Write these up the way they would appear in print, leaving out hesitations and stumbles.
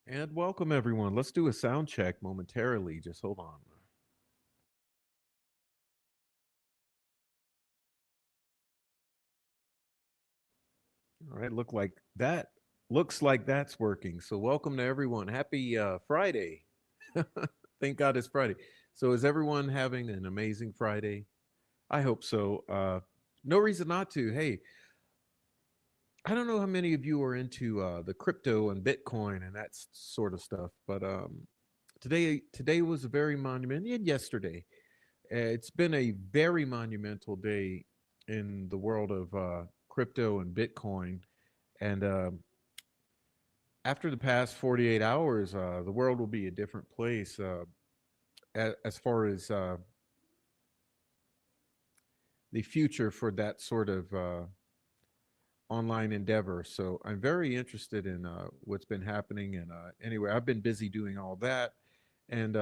And welcome everyone. Let's do a sound check momentarily. Just hold on. All right, looks like that's working. So welcome to everyone. Happy Friday. Thank God it's Friday. So is everyone having an amazing Friday? I hope so. No reason not to. Hey, I don't know how many of you are into the crypto and Bitcoin and that sort of stuff, but today was a very monumental, and yesterday. It's been a very monumental day in the world of crypto and Bitcoin. And after the past 48 hours, the world will be a different place as far as the future for that sort of online endeavor. So I'm very interested in what's been happening. And anyway, I've been busy doing all that. And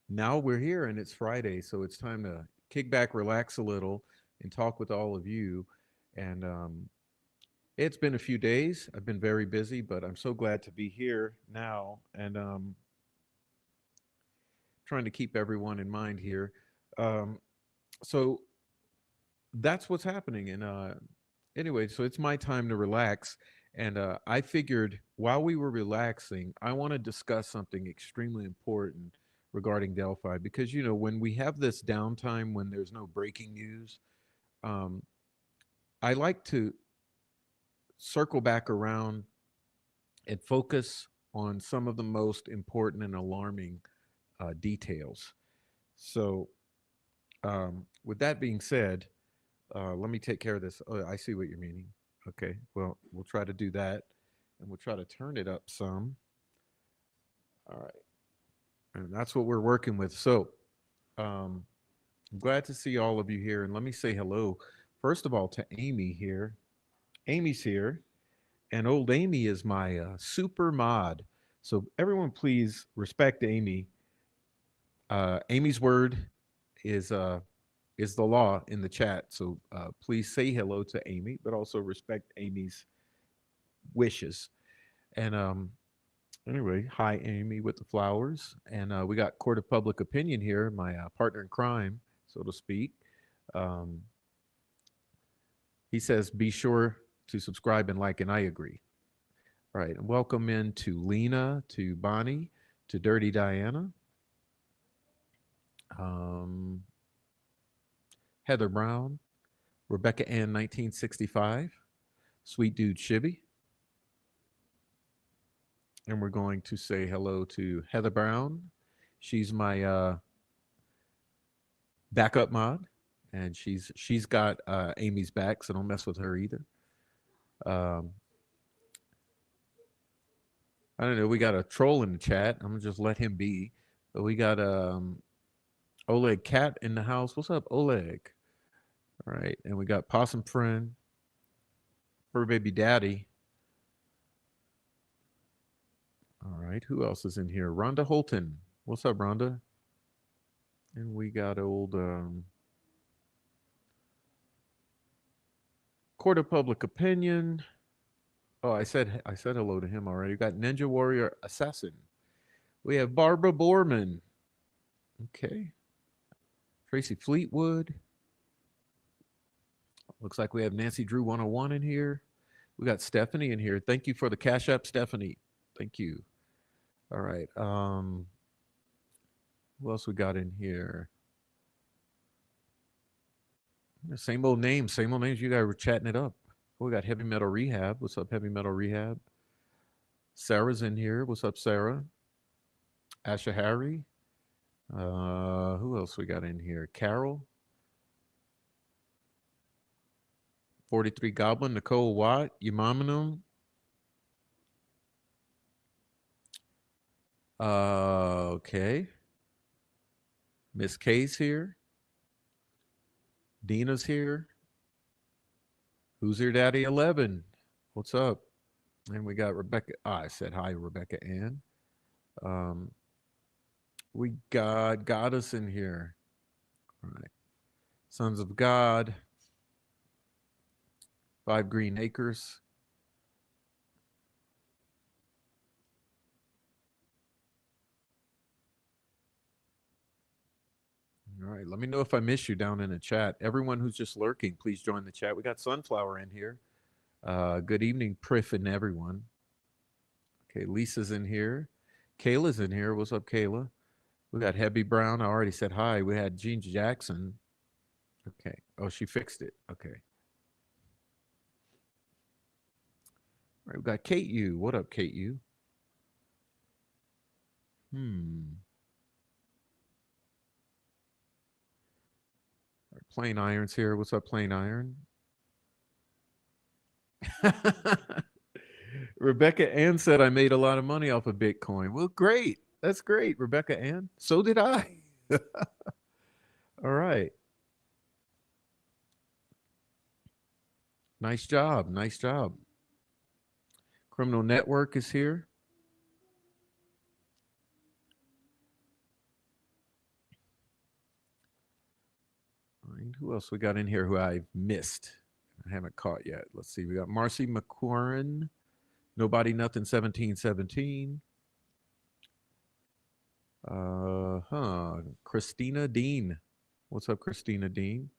now we're here and it's Friday. So it's time to kick back, relax a little, and talk with all of you. And It's been a few days. I've been very busy, but I'm so glad to be here now and trying to keep everyone in mind here. Um, so that's what's happening. And anyway, so it's my time to relax. And I figured while we were relaxing, I want to discuss something extremely important regarding Delphi because, when we have this downtime, when there's no breaking news, um, I like to circle back around and focus on some of the most important and alarming details. So, with that being said, let me take care of this. Oh, I see what you're meaning. Okay, well, we'll try to do that, and we'll try to turn it up some. All right, and that's what we're working with. So, um, I'm glad to see all of you here, and let me say hello, first of all, to Amy here. Amy's here, and old Amy is my super mod. So, everyone, please respect Amy. Amy's word is uh, is the law in the chat. So please say hello to Amy, but also respect Amy's wishes. And anyway, hi Amy with the flowers. And we got court of public opinion here, my partner in crime, so to speak. Um, he says, be sure to subscribe and like, and I agree. All right, and welcome in to Lena, to Bonnie, to Dirty Diana, um, Heather Brown, Rebecca Ann 1965, Sweet Dude Shibby, and we're going to say hello to Heather Brown. She's my backup mod, and she's got Amy's back, so don't mess with her either. Um, I don't know. We got a troll in the chat. I'm gonna just let him be. But we got Oleg Cat in the house. What's up, Oleg? All right, and we got Possum Friend, her baby daddy. All right, who else is in here? Rhonda Holton. What's up, Rhonda? And we got old Court of Public Opinion. Oh, I said hello to him already. We got Ninja Warrior Assassin. We have Barbara Borman. Okay. Tracy Fleetwood. Looks like we have Nancy Drew 101 in here. We got Stephanie in here. Thank you for the cash app, Stephanie. Thank you. All right. Who else we got in here? Same old names, same old names. You guys were chatting it up. We got Heavy Metal Rehab. What's up, Heavy Metal Rehab? Sarah's in here. What's up, Sarah? Asha Harry. Who else we got in here? Carol. 43 Goblin. Nicole Watt. Umamanum. Okay. Miss K's here. Dina's here. Who's your daddy 11? What's up? And we got Rebecca. I said hi, Rebecca Ann. Um, we got Goddess in here. All right. Sons of God. 5 Green Acres. All right. Let me know if I miss you down in the chat. Everyone who's just lurking, please join the chat. We got Sunflower in here. Good evening, Priff and everyone. Okay, Lisa's in here. Kayla's in here. What's up, Kayla? We got Hebby Brown. I already said hi. We had Jean Jackson. Okay. Oh, she fixed it. Okay. All right, we got Kate U. What up, Kate U? All right, Plain Iron's here. What's up, Plain Iron? Rebecca Ann said I made a lot of money off of Bitcoin. Well, great. That's great, Rebecca Ann. So did I. All right. Nice job. Nice job. Criminal Network is here. All right, who else we got in here who I've missed? I haven't caught yet. Let's see. We got Marcy McQuarrin, Nobody Nothing 1717. Christina Dean. What's up, Christina Dean?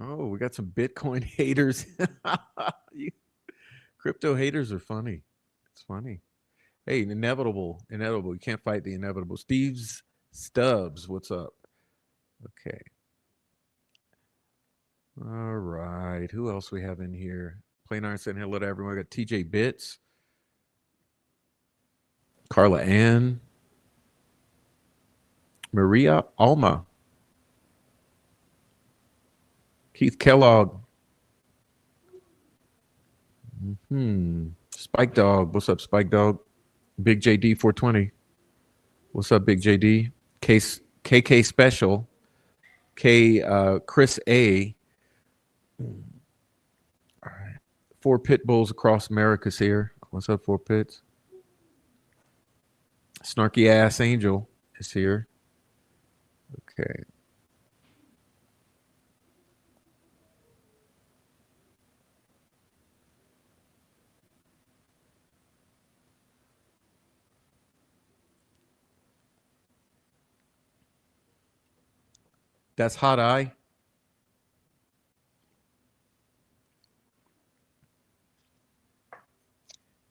Oh, we got some Bitcoin haters. You, crypto haters are funny. It's funny. Hey, inevitable. You can't fight the inevitable. Steve's Stubbs, what's up? Okay. All right. Who else we have in here? Plain Iron saying hello to everyone. We got TJ Bits, Carla Ann, Maria Alma, Keith Kellogg. Spike Dog. What's up, Spike Dog? Big JD 420. What's up, Big JD? Case KK Special. Chris A. All right. Four Pit Bulls Across America's here. What's up, Four Pits? Snarky Ass Angel is here. Okay. That's Hot Eye.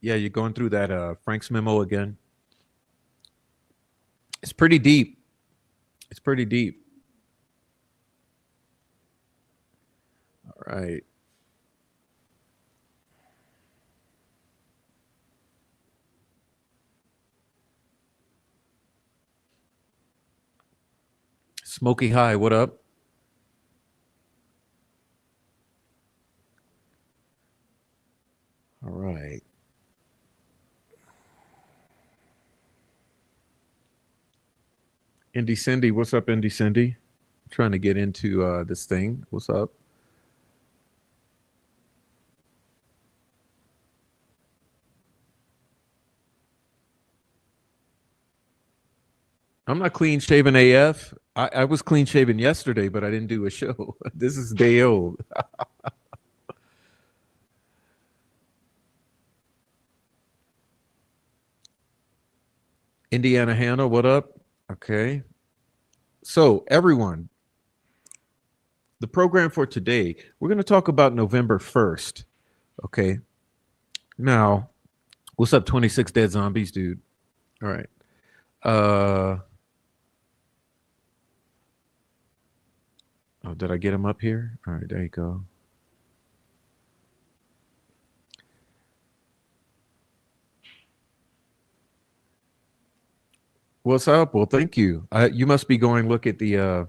Yeah, you're going through that Frank's memo again. It's pretty deep. It's pretty deep. All right. Smoky High, what up? All right. Indy Cindy, what's up, Indy Cindy? Trying to get into this thing. What's up? I'm not clean shaven AF. I was clean shaven yesterday, but I didn't do a show. This is day old. Indiana Hannah, what up? Okay. So, everyone, the program for today, we're going to talk about November 1st. Okay. Now, what's up, 26 Dead Zombies, dude? All right. Oh, did I get him up here? All right, there you go. What's up? Well, thank you. You must be going look at the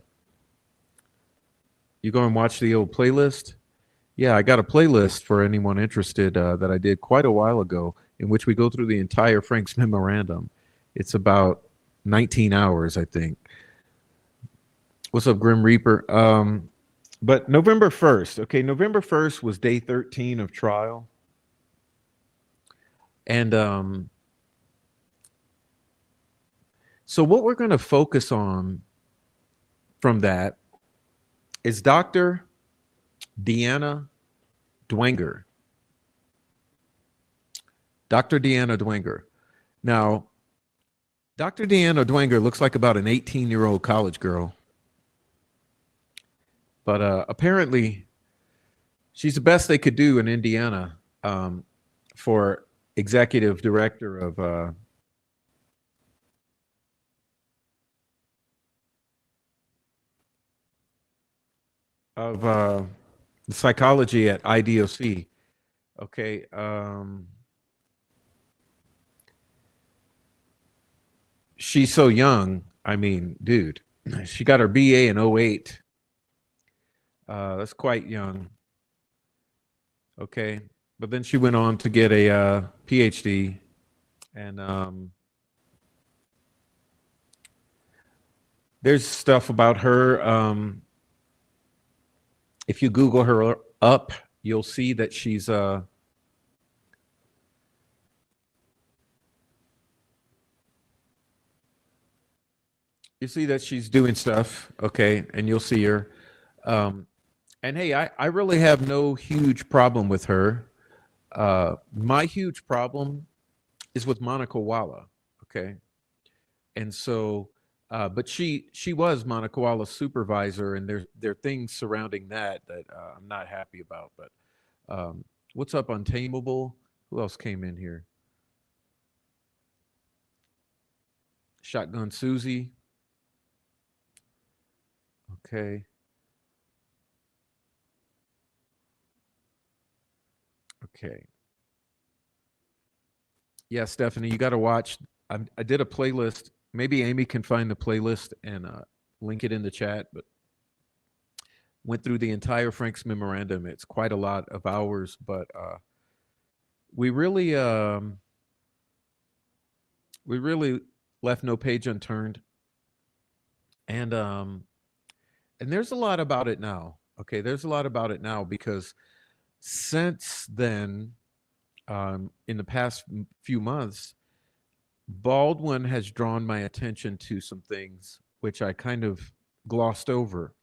you go and watch the old playlist. Yeah, I got a playlist for anyone interested that I did quite a while ago, in which we go through the entire Frank's memorandum. It's about 19 hours, I think. What's up, Grim Reaper? But November 1st, okay, November 1st was day 13 of trial. And so what we're going to focus on from that is Dr. Deanna Dwenger. Dr. Deanna Dwenger. Now, Dr. Deanna Dwenger looks like about an 18-year-old college girl. But apparently, she's the best they could do in Indiana for executive director of psychology at IDOC. Okay. She's so young. I mean, dude, she got her BA in '08. That's quite young. Okay. But then she went on to get a PhD. And there's stuff about her. If you Google her up, you'll see that she's You see that she's doing stuff, okay, and you'll see her. Um, and hey, I really have no huge problem with her. My huge problem is with Monica Walla, okay, and so, but she was Monica Walla's supervisor, and there are things surrounding that I'm not happy about. But what's up, Untamable? Who else came in here? Shotgun Susie, okay, okay. Yeah, Stephanie, you got to watch. I did a playlist. Maybe Amy can find the playlist and link it in the chat. But went through the entire Frank's memorandum. It's quite a lot of hours, but we really, we really left no page unturned. And and there's a lot about it now. Okay, there's a lot about it now because since then, in the past few months, Baldwin has drawn my attention to some things which I kind of glossed over,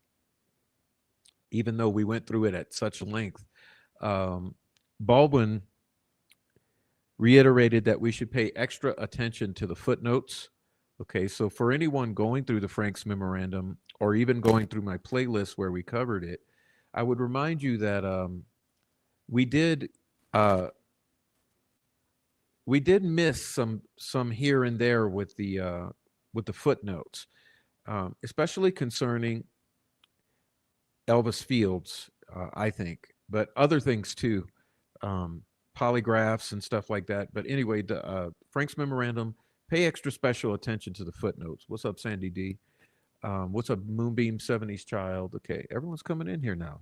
even though we went through it at such length. Um, Baldwin reiterated that we should pay extra attention to the footnotes. Okay, so for anyone going through the Frank's memorandum or even going through my playlist where we covered it, I would remind you that we did uh, we did miss some here and there with the footnotes, especially concerning Elvis Fields, I think, but other things too, polygraphs and stuff like that. But anyway, the Frank's memorandum. Pay extra special attention to the footnotes. What's up, Sandy D? What's up, Moonbeam 70s Child? Okay, everyone's coming in here now.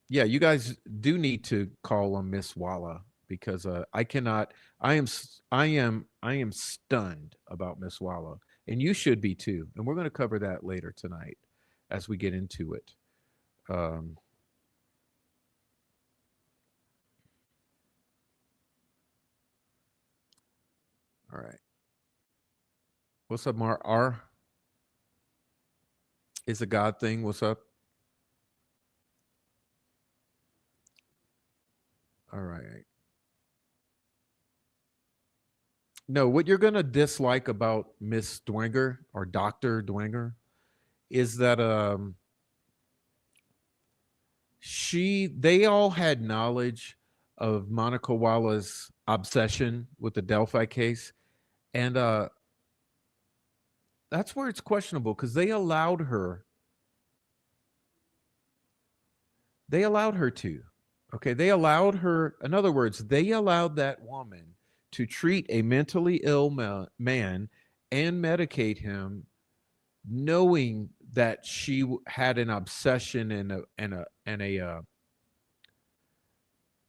Yeah, you guys do need to call on Miss Walla because I cannot. I am stunned about Miss Walla, and you should be too. And we're going to cover that later tonight as we get into it. Um, all right. What's up, Mar? R is a God thing. What's up? All right. No, what you're going to dislike about Miss Dwenger or Dr. Dwenger is that they all had knowledge of Monica Walla's obsession with the Delphi case, and that's where it's questionable because they allowed her to. Okay, they allowed her. In other words, they allowed that woman to treat a mentally ill man and medicate him, knowing that she had an obsession and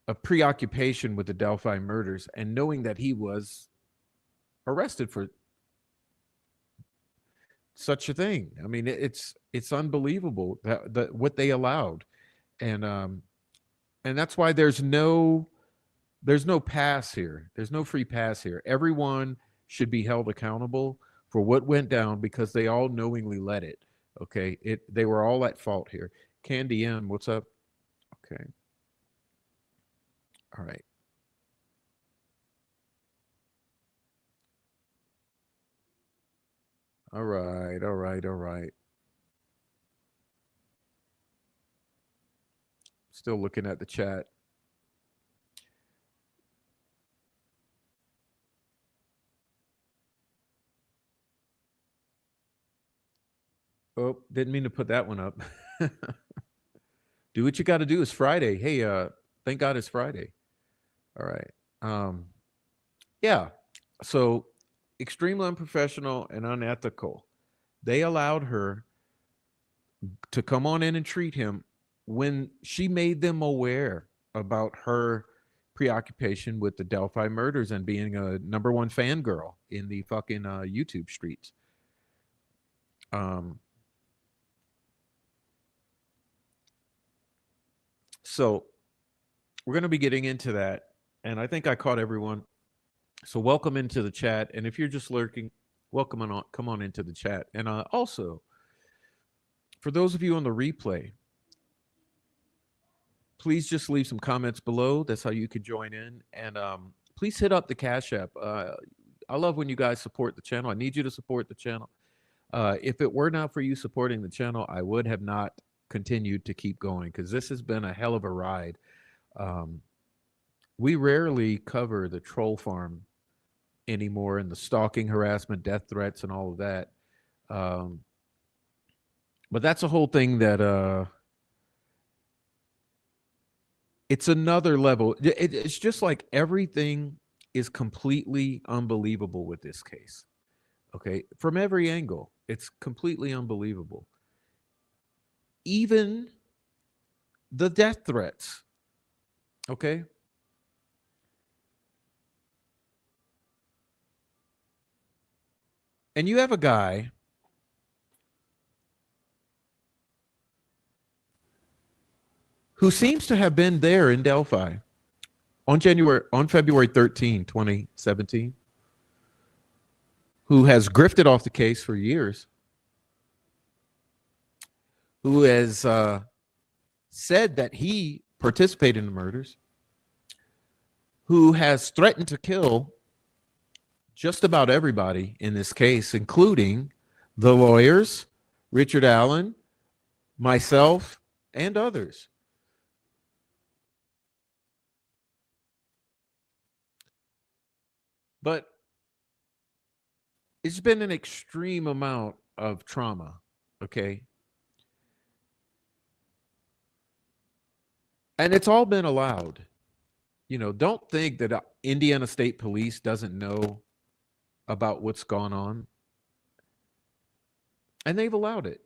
a preoccupation with the Delphi murders, and knowing that he was arrested for such a thing. I mean, it's unbelievable that what they allowed, and that's why there's no pass here. There's no free pass here. Everyone should be held accountable for what went down because they all knowingly let it. Okay, they were all at fault here. Candy M, what's up? Okay, all right, all right, all right, all right. Still looking at the chat. Oh, didn't mean to put that one up. Do what you got to do. It's Friday. Hey, thank God it's Friday. All right. Um, yeah. So extremely unprofessional and unethical. They allowed her to come on in and treat him when she made them aware about her preoccupation with the Delphi murders and being a number one fangirl in the fucking YouTube streets. Um, so we're going to be getting into that. And I think I caught everyone. So welcome into the chat. And if you're just lurking, welcome on. Come on into the chat. And also, for those of you on the replay, please just leave some comments below. That's how you could join in. And please hit up the Cash App. I love when you guys support the channel. I need you to support the channel. If it were not for you supporting the channel, I would have not continued to keep going because this has been a hell of a ride. We rarely cover the troll farm anymore and the stalking, harassment, death threats, and all of that. But that's a whole thing that it's another level. It's just like everything is completely unbelievable with this case. Okay, from every angle, it's completely unbelievable. Even the death threats. Okay. And you have a guy who seems to have been there in Delphi on February 13, 2017, who has grifted off the case for years, who has said that he participated in the murders, who has threatened to kill just about everybody in this case, including the lawyers, Richard Allen, myself, and others. But it's been an extreme amount of trauma, okay? And it's all been allowed. You know, don't think that Indiana State Police doesn't know about what's gone on. And they've allowed it.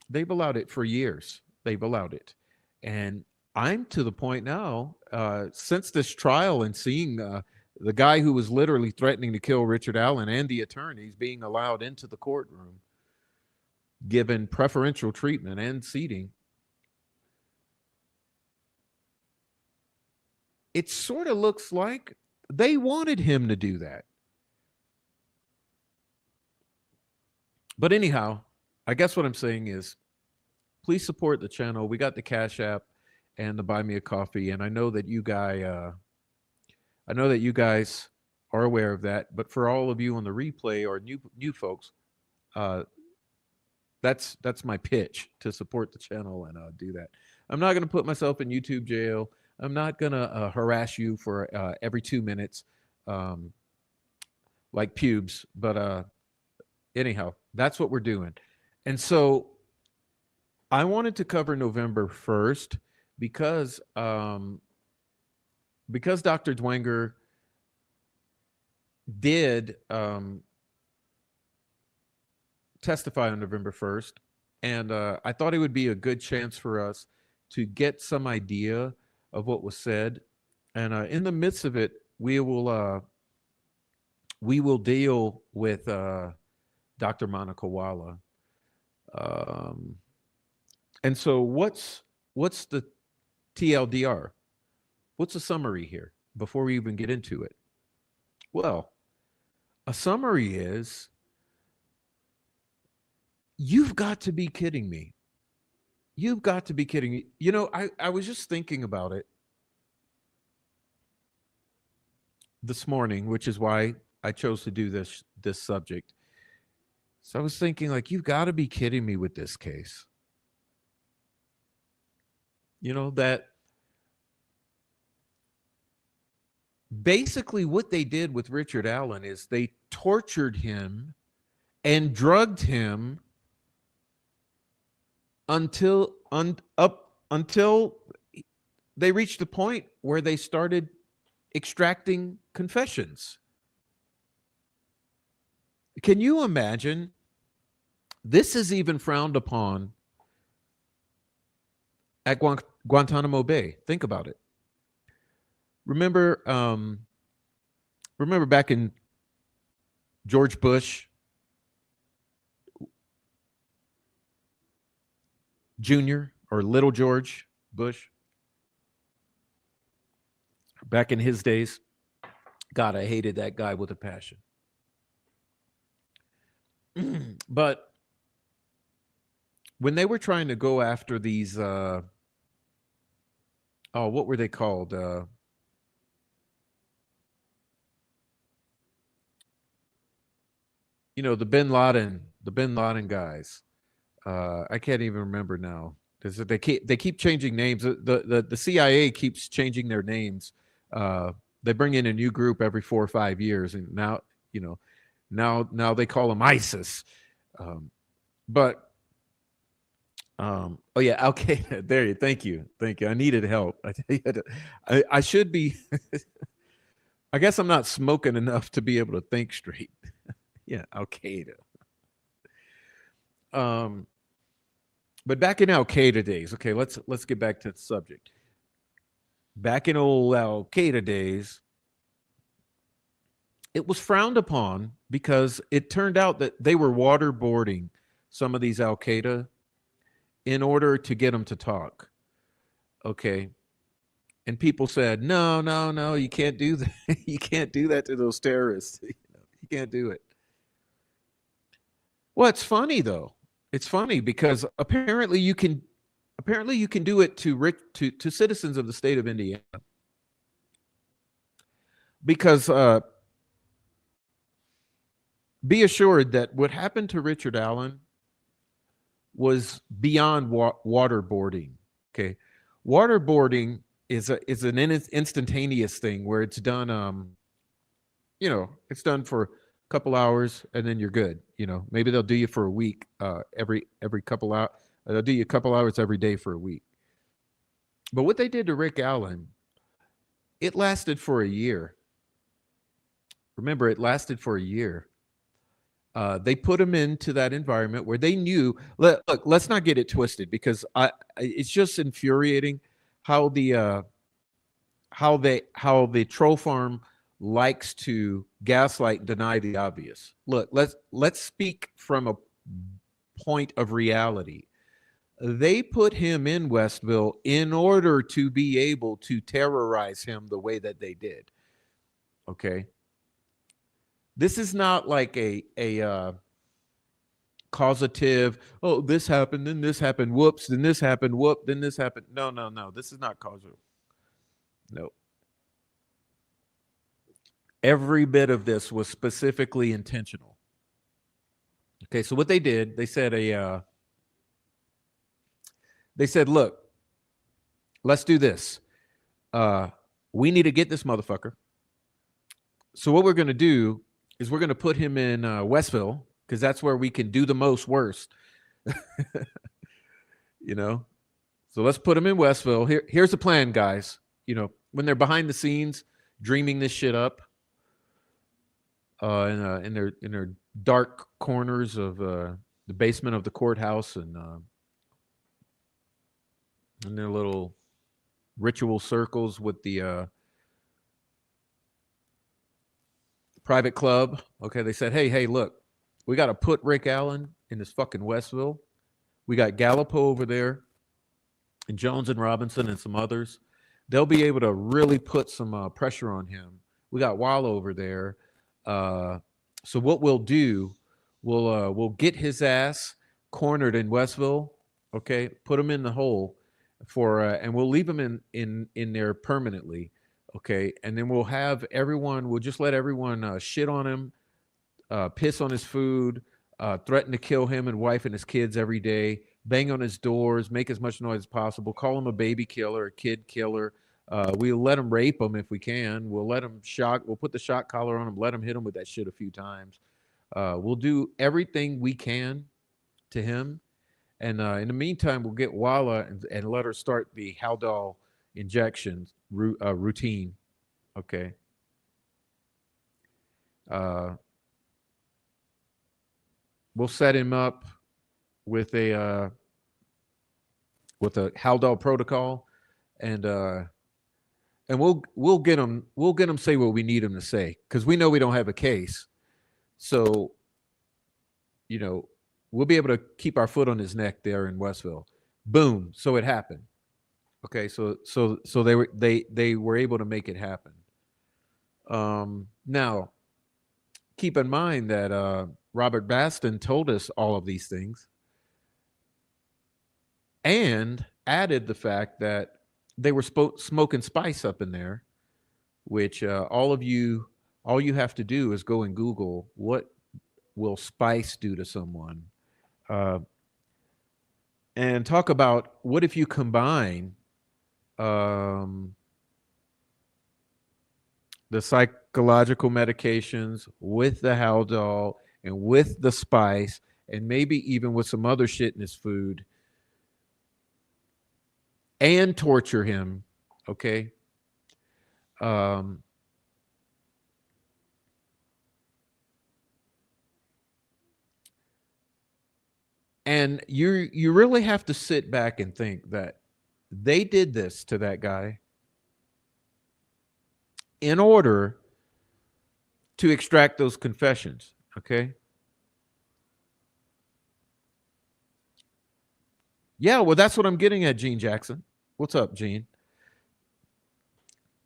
They've allowed it for years. They've allowed it. And I'm to the point now, since this trial and seeing the guy who was literally threatening to kill Richard Allen and the attorneys being allowed into the courtroom, given preferential treatment and seating, it sort of looks like they wanted him to do that. But anyhow, I guess what I'm saying is please support the channel. We got the Cash App and the Buy Me a Coffee. And I know that you guys are aware of that. But for all of you on the replay or new folks, that's my pitch to support the channel and do that. I'm not going to put myself in YouTube jail. I'm not going to harass you for every 2 minutes like pubes. But anyhow, that's what we're doing. And so I wanted to cover November 1st because Dr. Dwenger did testify on November 1st. And I thought it would be a good chance for us to get some idea of what was said. And in the midst of it, we will deal with Dr. Monica Walla. And so what's the TLDR? What's a summary here before we even get into it? Well, a summary is, you've got to be kidding me. You've got to be kidding me. You know, I was just thinking about it this morning, which is why I chose to do this subject. So I was thinking, like, you've got to be kidding me with this case. You know, that basically what they did with Richard Allen is they tortured him and drugged him until they reached the point where they started extracting confessions. Can you imagine? This is even frowned upon at Guantanamo Bay. Think about it. Remember back in George Bush Jr. or Little George Bush, back in his days? God, I hated that guy with a passion. But when they were trying to go after these, oh, what were they called? The Bin Laden guys. I can't even remember now. They keep changing names. The CIA keeps changing their names. Uh, they bring in a new group every 4 or 5 years, and now you know now they call them ISIS. Um, but oh yeah, Al Qaeda. There you. Thank you. I needed help. I should be. I guess I'm not smoking enough to be able to think straight. Yeah, Al Qaeda. Um, but back in Al Qaeda days, okay, let's get back to the subject. Back in old Al Qaeda days, it was frowned upon because it turned out that they were waterboarding some of these Al Qaeda in order to get them to talk. Okay. And people said, no, no, no, you can't do that. You can't do that to those terrorists. You can't do it. Well, it's funny though. It's funny because apparently you can do it to citizens of the state of Indiana because be assured that what happened to Richard Allen was beyond waterboarding. Okay, waterboarding is an instantaneous thing where it's done. It's done for a couple hours and then you're good. Maybe they'll do you for a week. Every couple out, they'll do you a couple hours every day for a week. But what they did to Rick Allen, it lasted for a year. Remember, it lasted for a year. They put him into that environment where they knew. Look, let's not get it twisted because it's just infuriating how the troll farm likes to gaslight and deny the obvious. Look, let's speak from a point of reality. They put him in Westville in order to be able to terrorize him the way that they did. Okay. This is not like a causative. Oh, this happened, then this happened. Whoops, then this happened. Whoop, then this happened. No, no, no. This is not causal. No. Every bit of this was specifically intentional. Okay, so what they did, they said look, let's do this. We need to get this motherfucker. So what we're going to do is we're going to put him in Westville because that's where we can do the most worst. So let's put him in Westville. Here's the plan, guys. When they're behind the scenes dreaming this shit up in their dark corners of the basement of the courthouse and in their little ritual circles with the private club. Okay, they said, hey, look, we got to put Rick Allen in this fucking Westville. We got Gallupo over there and Jones and Robinson and some others. They'll be able to really put some pressure on him. We got Wall over there. So what we'll do, we'll get his ass cornered in Westville. Okay, put him in the hole and we'll leave him in there permanently. Okay, and then we'll just let everyone shit on him, piss on his food, threaten to kill him and wife and his kids every day, bang on his doors, make as much noise as possible, call him a baby killer, a kid killer. We'll let him rape him if we can. We'll let him we'll put the shock collar on him, let him hit him with that shit a few times. We'll do everything we can to him. And in the meantime, we'll get Walla and let her start the Haldol injection routine. Okay. We'll set him up with a Haldol protocol, and we'll get him say what we need him to say because we know we don't have a case, so we'll be able to keep our foot on his neck there in Westville. Boom. So it happened. Okay. So they were able to make it happen. Now, keep in mind that Robert Baston told us all of these things and added the fact that they were smoking spice up in there, which all you have to do is go and Google what will spice do to someone, uh, and talk about what if you combine um, the psychological medications with the Haldol and with the spice and maybe even with some other shit in his food and torture him. Okay. Um, and you really have to sit back and think that they did this to that guy in order to extract those confessions. Okay. Yeah, well, that's what I'm getting at, Gene Jackson. What's up, Gene?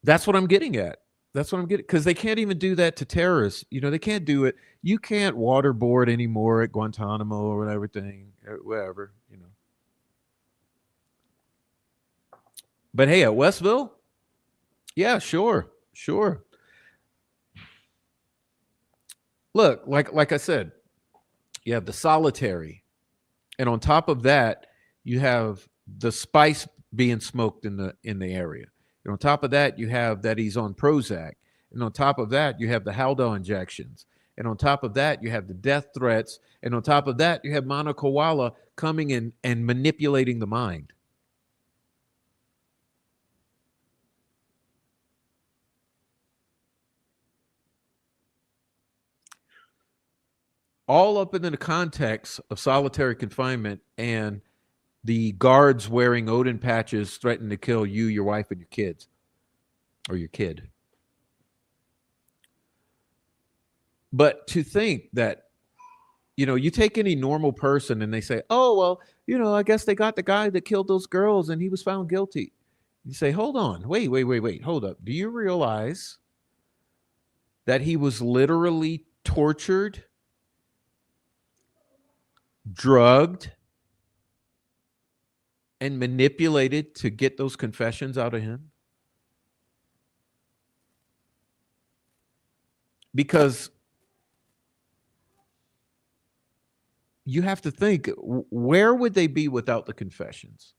That's what I'm getting at. That's what I'm getting, because they can't even do that to terrorists. You know, they can't do it. You can't waterboard anymore at Guantanamo or everything, whatever. You know. But hey, at Westville, yeah, sure, sure. Look, like I said, you have the solitary, and on top of that, you have the spice being smoked in the area. And on top of that, you have that he's on Prozac, and on top of that, you have the Haldol injections, and on top of that, you have the death threats, and on top of that, you have Mana Koala coming in and manipulating the mind. All up in the context of solitary confinement and the guards wearing Odin patches threatening to kill you, your wife, and your kids, or your kid. But to think that, you know, you take any normal person and they say, oh, well, you know, I guess they got the guy that killed those girls and he was found guilty. You say, hold on, wait, hold up. Do you realize that he was literally tortured, drugged, and manipulated to get those confessions out of him? Because you have to think, where would they be without the confessions?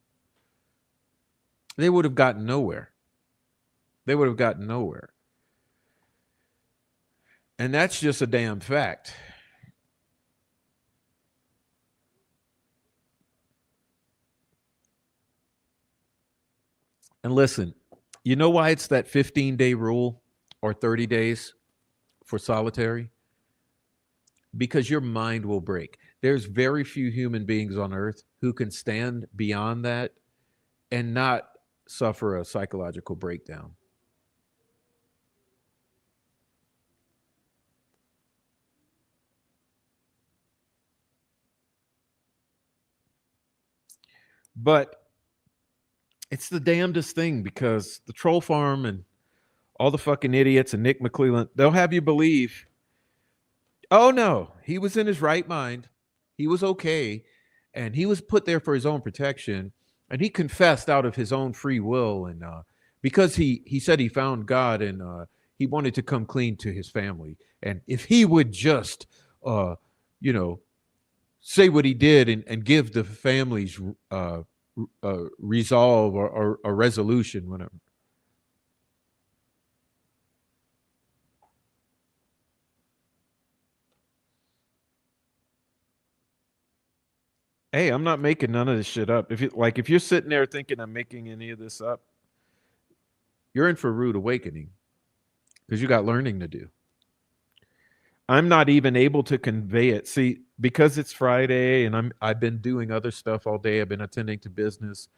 They would have gotten nowhere. They would have gotten nowhere. And that's just a damn fact. And listen, you know why it's that 15-day rule or 30 days for solitary? Because your mind will break. There's very few human beings on earth who can stand beyond that and not suffer a psychological breakdown. But it's the damnedest thing, because the troll farm and all the fucking idiots and Nick McClelland, they'll have you believe, oh no, he was in his right mind. He was okay. And he was put there for his own protection. And he confessed out of his own free will. And because he said he found God, and he wanted to come clean to his family. And if he would just, you know, say what he did and give the families resolve or a resolution, whatever. Hey, I'm not making none of this shit up. If you're sitting there thinking I'm making any of this up, you're in for a rude awakening, because you got learning to do. I'm not even able to convey it. See, because it's Friday and I've been doing other stuff all day. I've been attending to business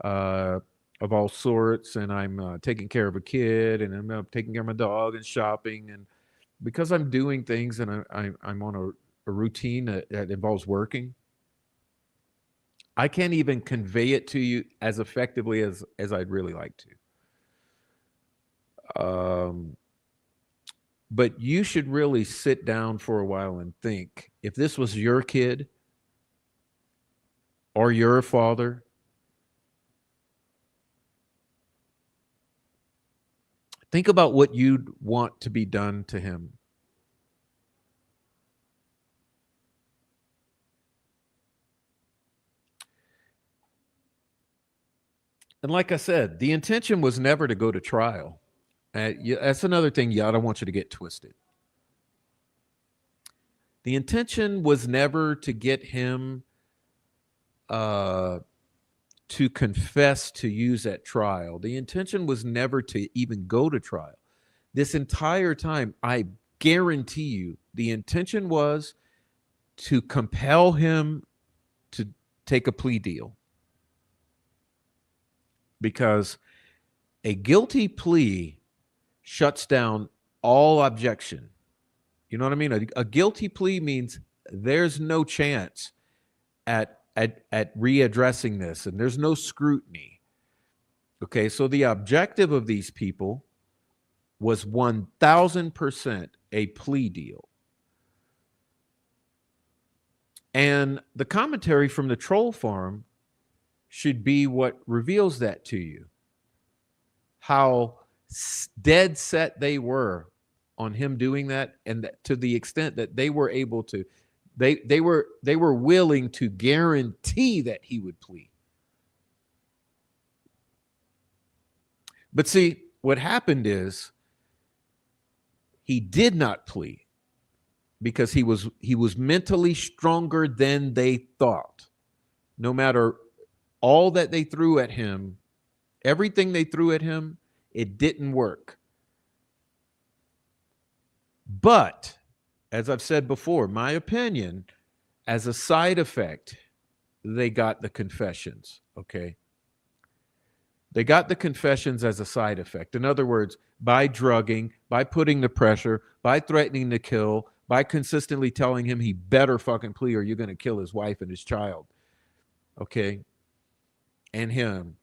uh, of all sorts, and I'm taking care of a kid, and I'm taking care of my dog and shopping. And because I'm doing things and I'm on a routine that involves working, I can't even convey it to you as effectively as I'd really like to. But you should really sit down for a while and think, if this was your kid or your father, think about what you'd want to be done to him. And like I said, the intention was never to go to trial. That's another thing, y'all. I don't want you to get twisted. The intention was never to get him to confess to use at trial. The intention was never to even go to trial. This entire time, I guarantee you, the intention was to compel him to take a plea deal. Because a guilty plea shuts down all objection. You know what I mean? A guilty plea means there's no chance at readdressing this, and there's no scrutiny. Okay, so the objective of these people was 1000% a plea deal. And the commentary from the troll farm should be what reveals that to you. How dead set they were on him doing that, and that to the extent that they were able to, they were willing to guarantee that he would plead. But see, what happened is he did not plead because he was mentally stronger than they thought. No matter all that they threw at him, everything they threw at him, it didn't work. But as I've said before, my opinion, as a side effect, they got the confessions, okay? They got the confessions as a side effect. In other words, by drugging, by putting the pressure, by threatening to kill, by consistently telling him he better fucking plea or you're going to kill his wife and his child, okay? And him.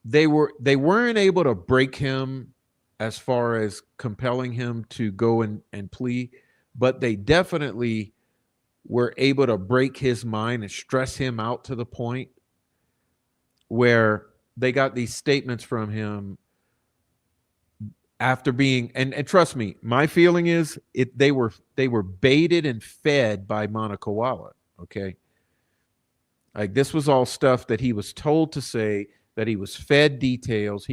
They weren't able to break him as far as compelling him to go and plea, but they definitely were able to break his mind and stress him out to the point where they got these statements from him after being, and trust me, my feeling is they were baited and fed by Monokawala, okay? Like, this was all stuff that he was told to say, that he was fed details.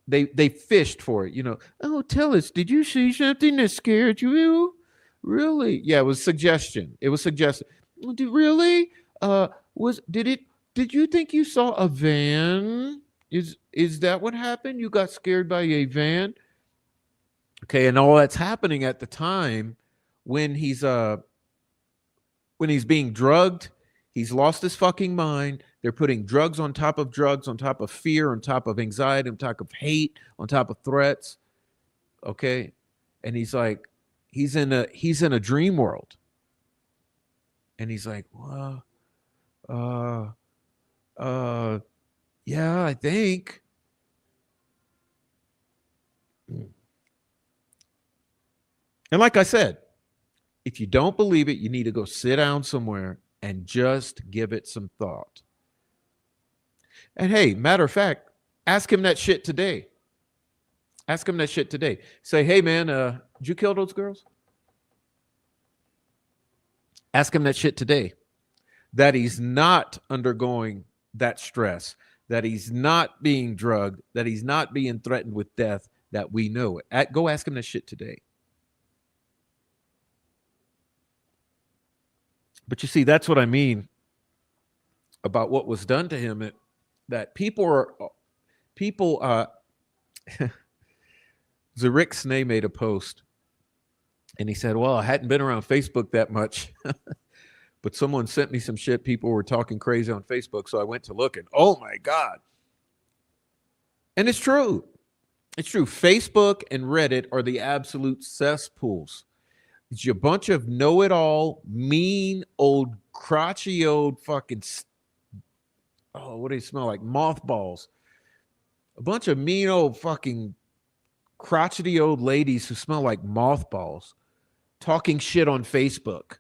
They fished for it, you know. Oh, tell us, did you see something that scared you? Really? Yeah, it was suggestion. It was suggested. Really? Did you think you saw a van? Is that what happened? You got scared by a van? Okay, and all that's happening at the time when he's being drugged, he's lost his fucking mind. They're putting drugs, on top of fear, on top of anxiety, on top of hate, on top of threats. Okay? And he's like, he's in a dream world. And he's like, well, yeah, I think. And like I said, if you don't believe it, you need to go sit down somewhere and just give it some thought. And hey, matter of fact, ask him that shit today. Ask him that shit today. Say, hey man, did you kill those girls? Ask him that shit today. That he's not undergoing that stress, that he's not being drugged, that he's not being threatened with death, that we know it. Go ask him that shit today. But you see, that's what I mean about what was done to him. That Zarik Snay made a post, and he said, well, I hadn't been around Facebook that much, but someone sent me some shit. People were talking crazy on Facebook, so I went to look, and oh my God. And it's true. It's true. Facebook and Reddit are the absolute cesspools. It's a bunch of know-it-all, mean, old, crotchety, old fucking Oh, what do they smell like? Mothballs. A bunch of mean old fucking crotchety old ladies who smell like mothballs talking shit on Facebook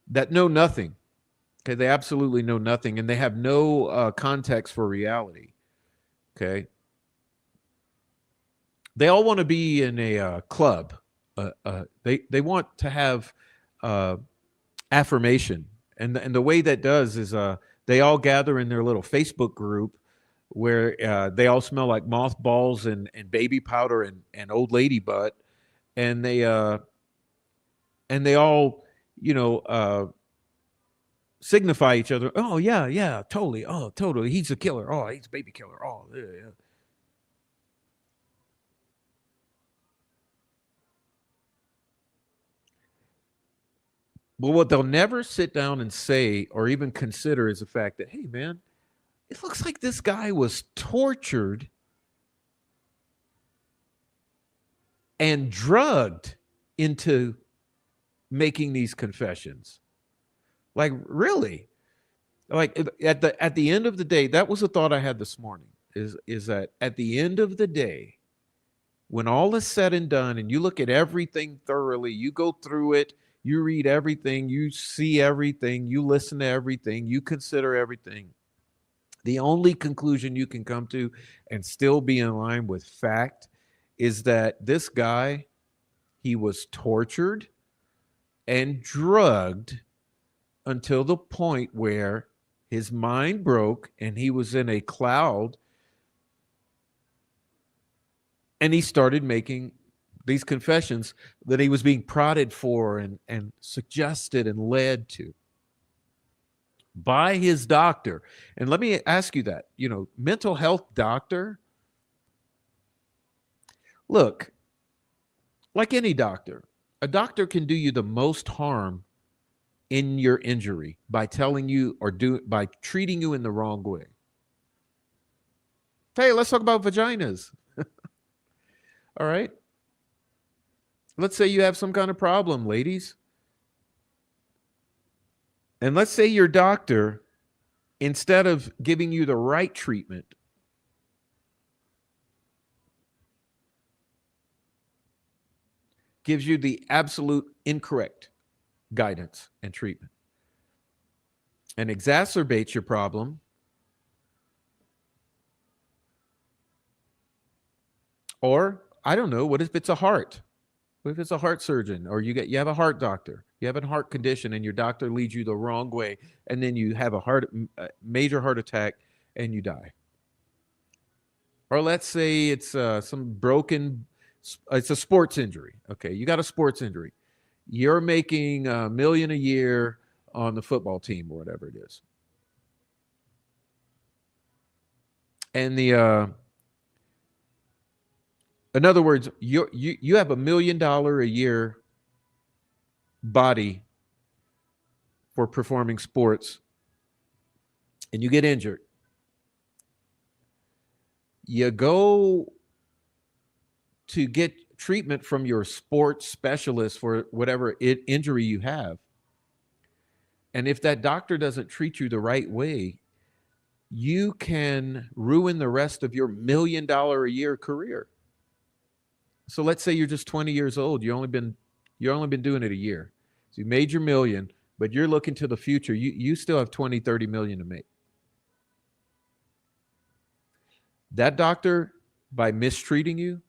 that know nothing. Okay, they absolutely know nothing, and they have no context for reality. Okay, they all want to be in a club. They want to have uh, affirmation, and the way that does is they all gather in their little Facebook group where they all smell like mothballs and baby powder and old lady butt, and they all you know signify each other. Oh yeah, yeah, totally. Oh, totally. He's a killer. Oh, he's a baby killer. Oh, yeah, yeah. But what they'll never sit down and say or even consider is the fact that, hey, man, it looks like this guy was tortured and drugged into making these confessions. Like, really? Like at the end of the day, that was a thought I had this morning. Is that at the end of the day, when all is said and done and you look at everything thoroughly, you go through it, you read everything, you see everything, you listen to everything, you consider everything. The only conclusion you can come to and still be in line with fact is that this guy, he was tortured and drugged until the point where his mind broke and he was in a cloud and he started making these confessions that he was being prodded for and suggested and led to by his doctor. And let me ask you that, mental health doctor, look, like any doctor, a doctor can do you the most harm in your injury by telling you by treating you in the wrong way. Hey, let's talk about vaginas. All right. Let's say you have some kind of problem, ladies. And let's say your doctor, instead of giving you the right treatment, gives you the absolute incorrect guidance and treatment and exacerbates your problem. Or, I don't know, what if it's a heart? What if it's a heart surgeon, or you have a heart doctor, you have a heart condition, and your doctor leads you the wrong way, and then you have major heart attack, and you die. Or let's say it's some broken, it's a sports injury. Okay, you got a sports injury. You're making $1 million a year on the football team or whatever it is, and in other words, you have $1 million a year body for performing sports, and you get injured. You go to get treatment from your sports specialist for whatever injury you have. And if that doctor doesn't treat you the right way, you can ruin the rest of your $1 million a year career. So let's say you're just 20 years old. You're only been doing it a year. So you made your million, but you're looking to the future. You still have 20, 30 million to make. That doctor, by mistreating you,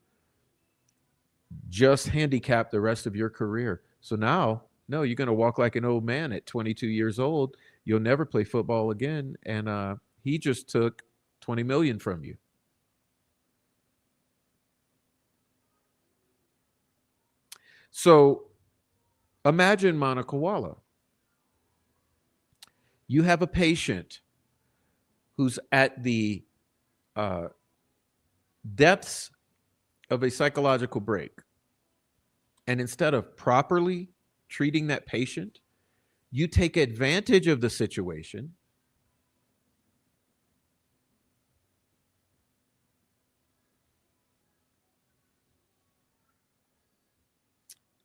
just handicap the rest of your career. So now, no, you're going to walk like an old man at 22 years old. You'll never play football again. And he just took 20 million from you. So imagine Monica Walla. You have a patient who's at the uh, depths of a psychological break. And instead of properly treating that patient, you take advantage of the situation,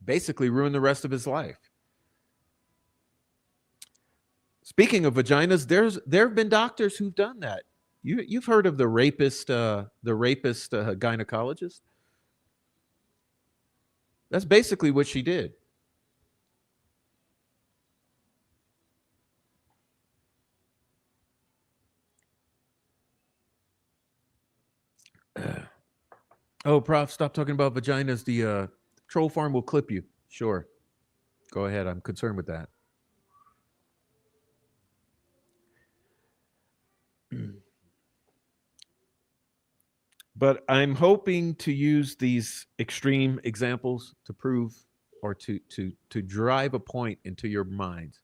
basically ruin the rest of his life. Speaking of vaginas, there have been doctors who've done that. You've heard of the rapist gynecologist. That's basically what she did. Oh, Prof, stop talking about vaginas. The troll farm will clip you. Sure, go ahead. I'm concerned with that. But I'm hoping to use these extreme examples to prove or to drive a point into your minds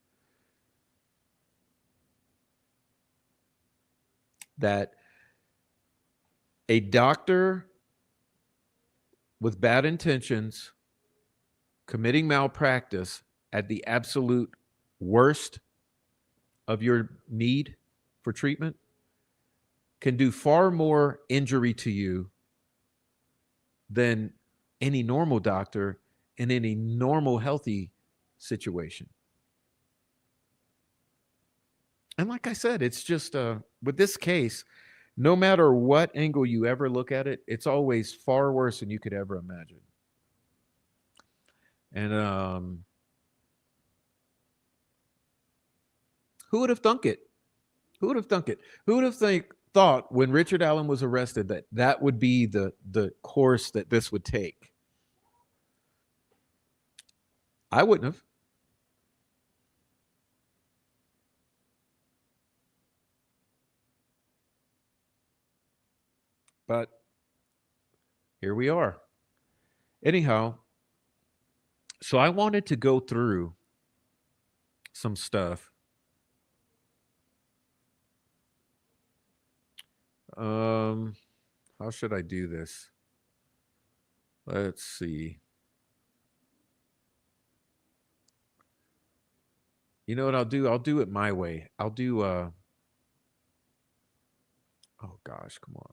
that a doctor with bad intentions committing malpractice at the absolute worst of your need for treatment can do far more injury to you than any normal doctor in any normal healthy situation. And like I said, it's just with this case, no matter what angle you ever look at it, it's always far worse than you could ever imagine. And who would have thunk it? Who would have thunk it? Who would have thought when Richard Allen was arrested that that would be the course that this would take? I wouldn't have. But here we are. Anyhow, so I wanted to go through some stuff. Um, how should I do this? Let's see. You know what I'll do? I'll do it my way. I'll do oh gosh, come on.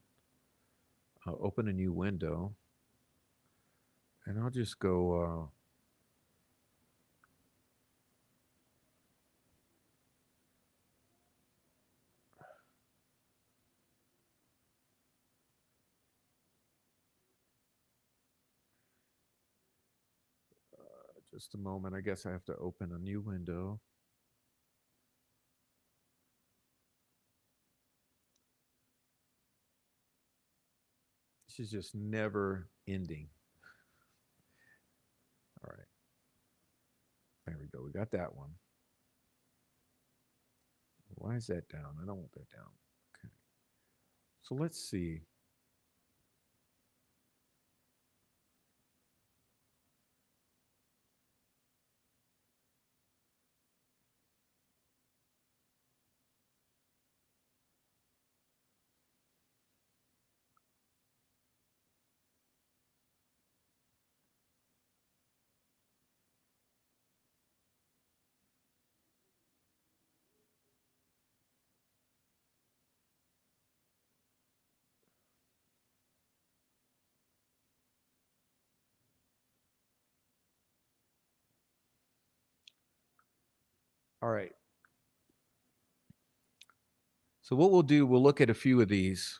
I'll open a new window and I'll just go just a moment. I guess I have to open a new window. This is just never ending. All right. There we go. We got that one. Why is that down? I don't want that down. Okay. So let's see. All right. So what we'll do, we'll look at a few of these.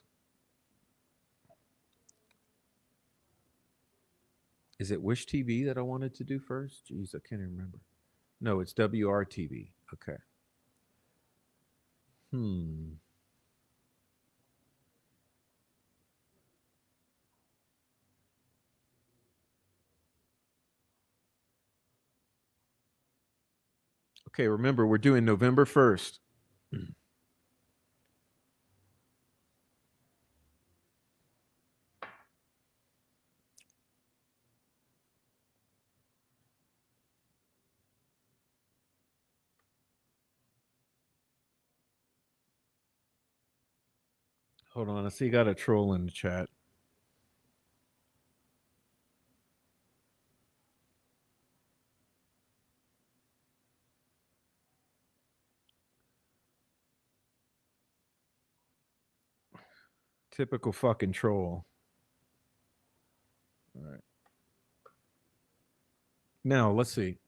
Is it Wish TV that I wanted to do first? Jeez, I can't even remember. No, it's WRTV. Okay. Hmm. Okay, remember, we're doing November 1st. Hold on, I see you got a troll in the chat. Typical fucking troll. All right. Now, let's see.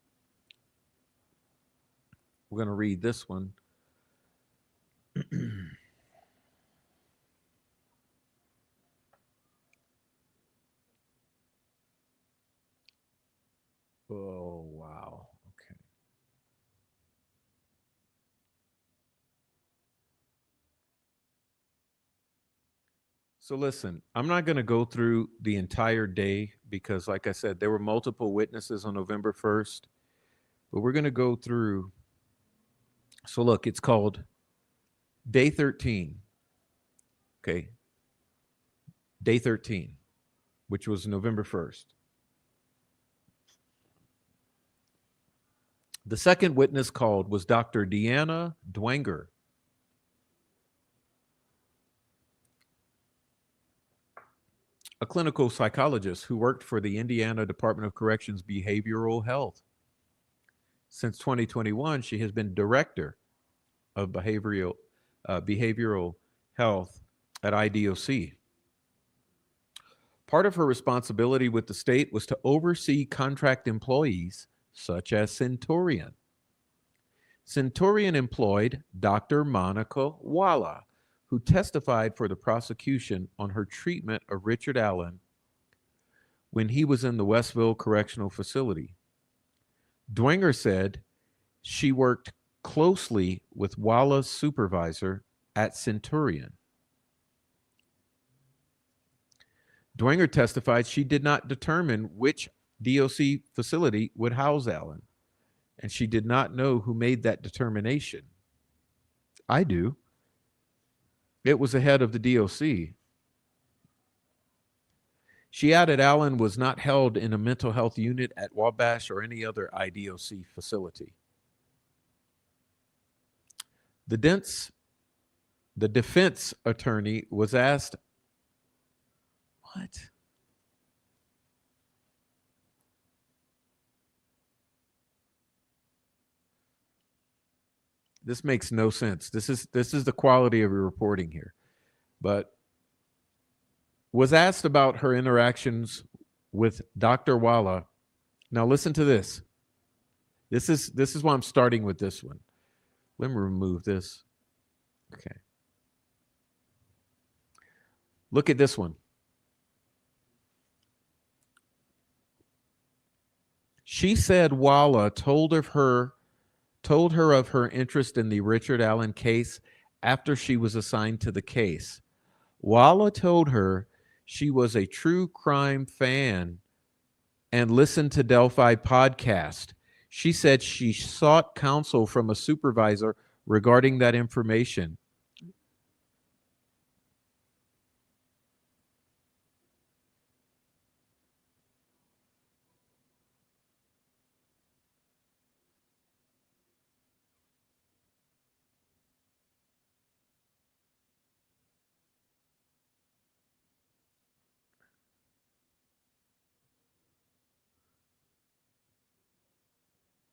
We're going to read this one. So listen, I'm not going to go through the entire day because, like I said, there were multiple witnesses on November 1st, but we're going to go through. So look, it's called Day 13. Okay. Day 13, which was November 1st. The second witness called was Dr. Deanna Dwenger. A clinical psychologist who worked for the Indiana Department of Corrections Behavioral Health. Since 2021, she has been director of behavioral health at IDOC. Part of her responsibility with the state was to oversee contract employees such as Centurion. Centurion employed Dr. Monica Walla, who testified for the prosecution on her treatment of Richard Allen when he was in the Westville Correctional Facility. Dwenger said she worked closely with Walla's supervisor at Centurion. Dwenger testified she did not determine which DOC facility would house Allen, and she did not know who made that determination. I do. It was the head of the DOC. She added Allen was not held in a mental health unit at Wabash or any other IDOC facility. The defense attorney was asked, what? This makes no sense. This is the quality of your reporting here. But was asked about her interactions with Dr. Walla. Now listen to this. This is why I'm starting with this one. Let me remove this. Okay. Look at this one. She said Walla told her of her interest in the Richard Allen case after she was assigned to the case. Walla told her she was a true crime fan and listened to Delphi podcast. She said she sought counsel from a supervisor regarding that information.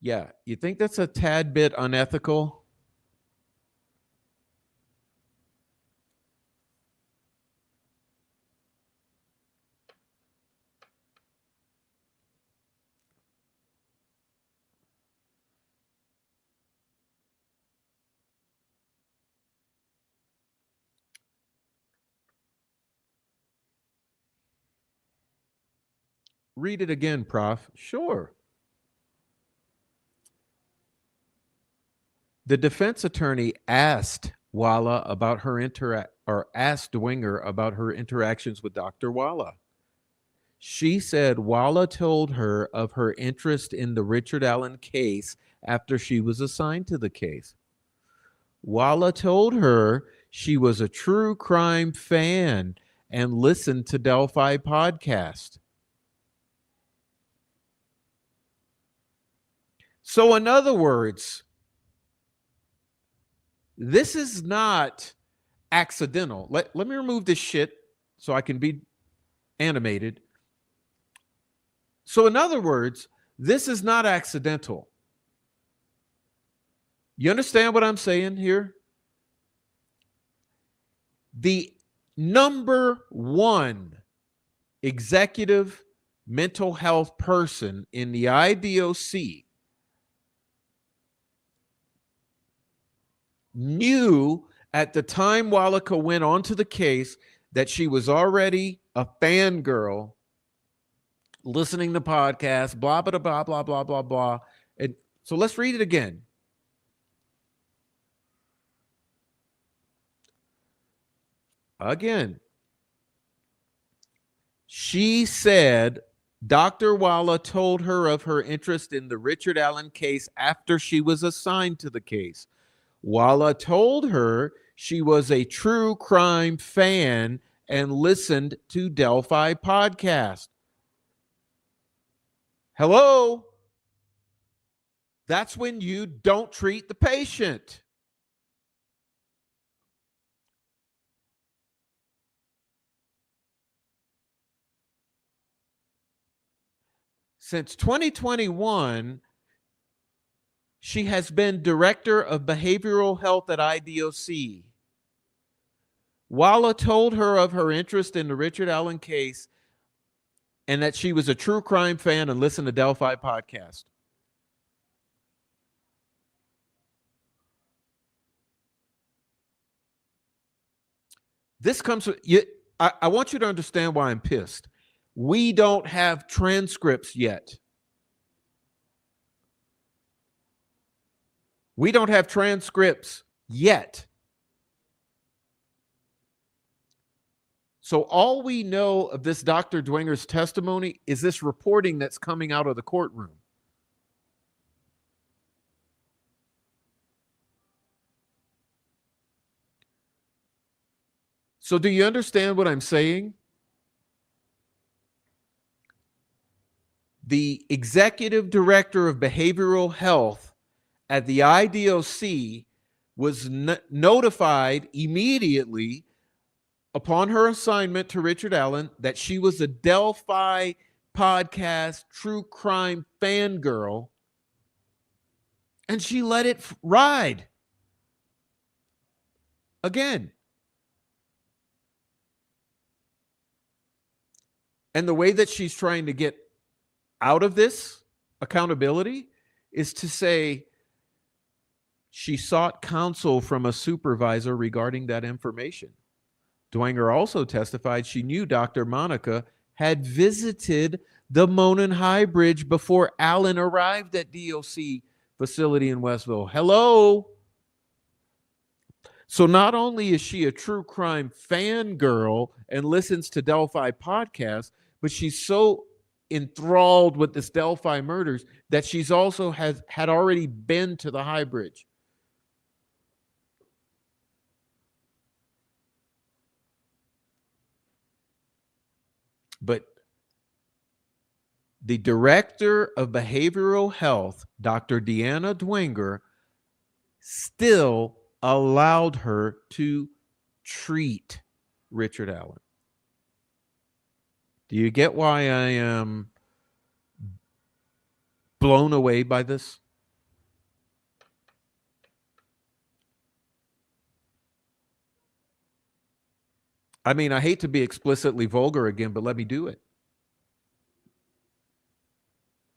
Yeah, you think that's a tad bit unethical? Read it again, Prof. Sure. The defense attorney asked Walla about her asked Dwenger about her interactions with Dr. Walla. She said Walla told her of her interest in the Richard Allen case after she was assigned to the case. Walla told her she was a true crime fan and listened to Delphi podcast. So in other words, this is not accidental. Let me remove this shit so I can be animated. So in other words, this is not accidental. You understand what I'm saying here? The number one executive mental health person in the IDOC knew at the time Wallaka went onto the case that she was already a fangirl listening to podcasts, blah, blah, blah, blah, blah, blah, blah. And so let's read it again. Again, She said Dr. Walla told her of her interest in the Richard Allen case after she was assigned to the case. Walla told her she was a true crime fan and listened to Delphi podcast. Hello? That's when you don't treat the patient. Since 2021, she has been director of behavioral health at IDOC. Walla told her of her interest in the Richard Allen case and that she was a true crime fan and listened to Delphi podcast. This comes with you. I want you to understand why I'm pissed. We don't have transcripts yet. We don't have transcripts yet. So all we know of this Dr. Dwenger's testimony is this reporting that's coming out of the courtroom. So do you understand what I'm saying? The executive director of behavioral health at the IDOC was notified immediately upon her assignment to Richard Allen that she was a Delphi podcast true crime fangirl, and she let it ride. Again. And the way that she's trying to get out of this accountability is to say she sought counsel from a supervisor regarding that information. Dwenger also testified she knew Dr. Monica had visited the Monon High Bridge before Allen arrived at DOC facility in Westville. Hello? So not only is she a true crime fangirl and listens to Delphi podcasts, but she's so enthralled with this Delphi murders that she's also had already been to the High Bridge. But the director of behavioral health, Dr. Deanna Dwenger, still allowed her to treat Richard Allen. Do you get why I am blown away by this? I mean, I hate to be explicitly vulgar again, but let me do it.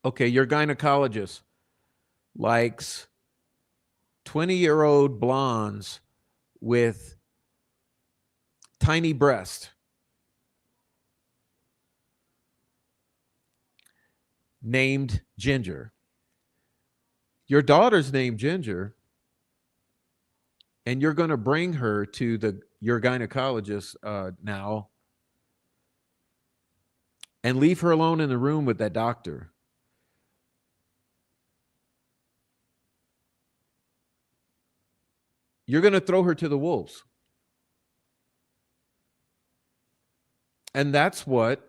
Okay, your gynecologist likes 20-year-old blondes with tiny breasts. Named Ginger. Your daughter's named Ginger, and you're going to bring her to your gynecologist now and leave her alone in the room with that doctor. You're going to throw her to the wolves. And that's what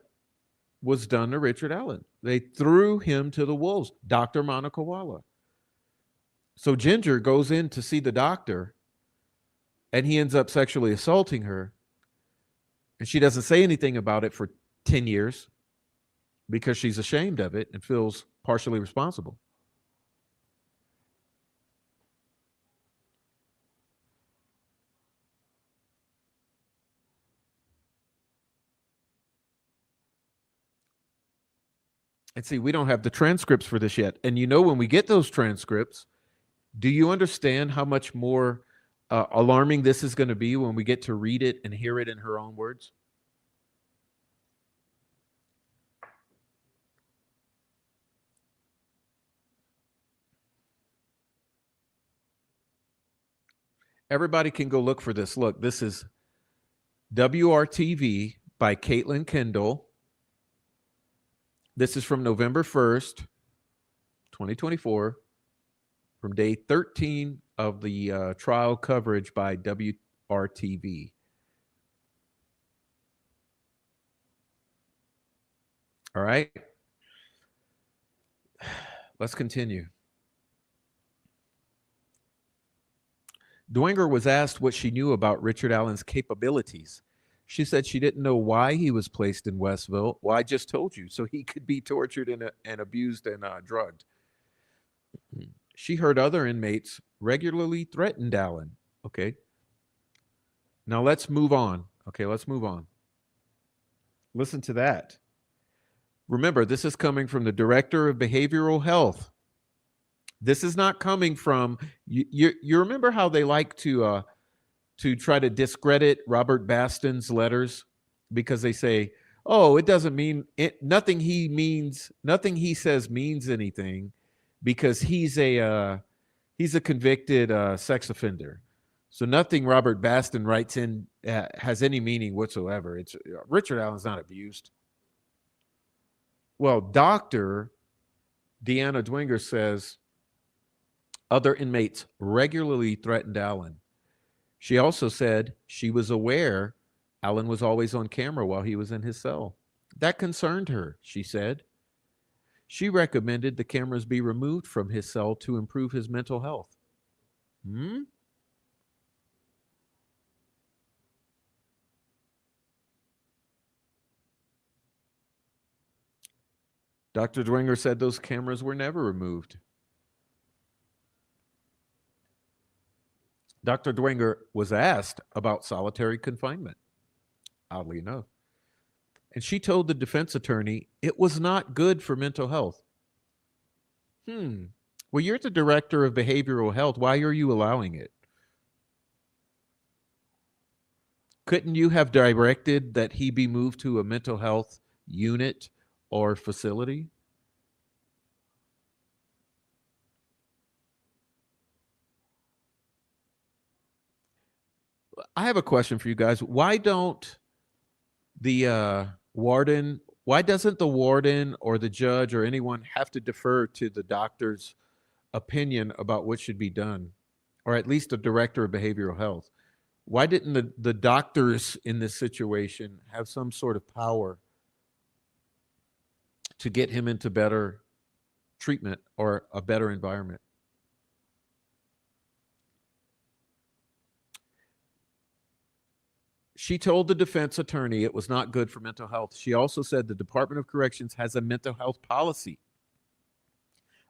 was done to Richard Allen. They threw him to the wolves, Dr. Monica Walla. So Ginger goes in to see the doctor, and he ends up sexually assaulting her. And she doesn't say anything about it for 10 years because she's ashamed of it and feels partially responsible. And see, we don't have the transcripts for this yet. And you know, when we get those transcripts, do you understand how much more alarming this is going to be when we get to read it and hear it in her own words? Everybody can go look for this. Look, this is WRTV by Caitlin Kendall. This is from November 1st, 2024, from day 13 of the trial coverage by WRTV. All right. Let's continue. Dwenger was asked what she knew about Richard Allen's capabilities. She said she didn't know why he was placed in Westville. Well, I just told you, so he could be tortured and abused and drugged. She heard other inmates regularly threatened Allen. Okay. Now let's move on. Okay, let's move on. Listen to that. Remember, this is coming from the director of behavioral health. This is not coming from you remember how they like to try to discredit Robert Baston's letters because they say, "Oh, it doesn't mean it, nothing he says means anything because he's a convicted sex offender. So nothing Robert Baston writes in has any meaning whatsoever. It's Richard Allen's not abused." Well, Dr. Deanna Dwenger says other inmates regularly threatened Allen. She also said she was aware Allen was always on camera while he was in his cell. That concerned her, she said. She recommended the cameras be removed from his cell to improve his mental health. Dr. Dwenger said those cameras were never removed. Dr. Dwenger was asked about solitary confinement, oddly enough. And she told the defense attorney it was not good for mental health. Well, you're the director of behavioral health. Why are you allowing it? Couldn't you have directed that he be moved to a mental health unit or facility? I have a question for you guys. Why don't the warden, why doesn't the warden or the judge or anyone have to defer to the doctor's opinion about what should be done, or at least the director of behavioral health? Why didn't the doctors in this situation have some sort of power to get him into better treatment or a better environment? She told the defense attorney it was not good for mental health. She also said the Department of Corrections has a mental health policy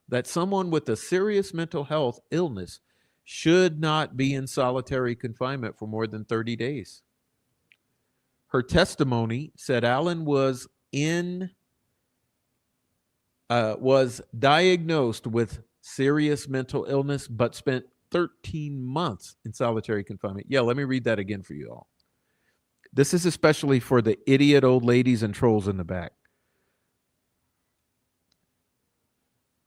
that someone with a serious mental health illness should not be in solitary confinement for more than 30 days. Her testimony said Allen was diagnosed with serious mental illness, but spent 13 months in solitary confinement. Yeah, let me read that again for you all. This is especially for the idiot old ladies and trolls in the back.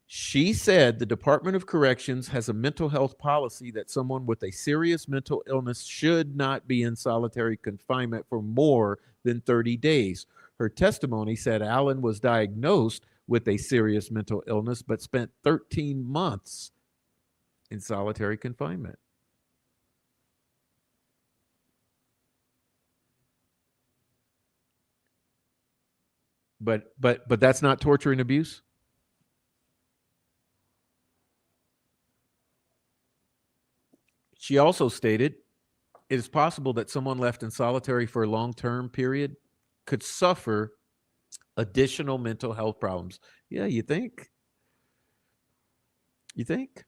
She said the Department of Corrections has a mental health policy that someone with a serious mental illness should not be in solitary confinement for more than 30 days. Her testimony said Allen was diagnosed with a serious mental illness, but spent 13 months in solitary confinement. But that's not torture and abuse? She also stated it is possible that someone left in solitary for a long-term period could suffer additional mental health problems. Yeah, you think? You think?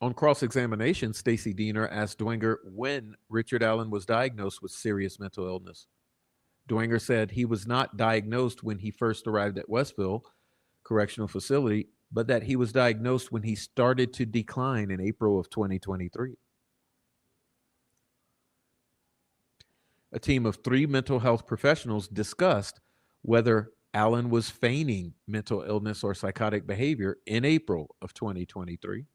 On cross-examination, Stacy Diener asked Dwenger when Richard Allen was diagnosed with serious mental illness. Dwenger said he was not diagnosed when he first arrived at Westville Correctional Facility, but that he was diagnosed when he started to decline in April of 2023. A team of 3 mental health professionals discussed whether Allen was feigning mental illness or psychotic behavior in April of 2023.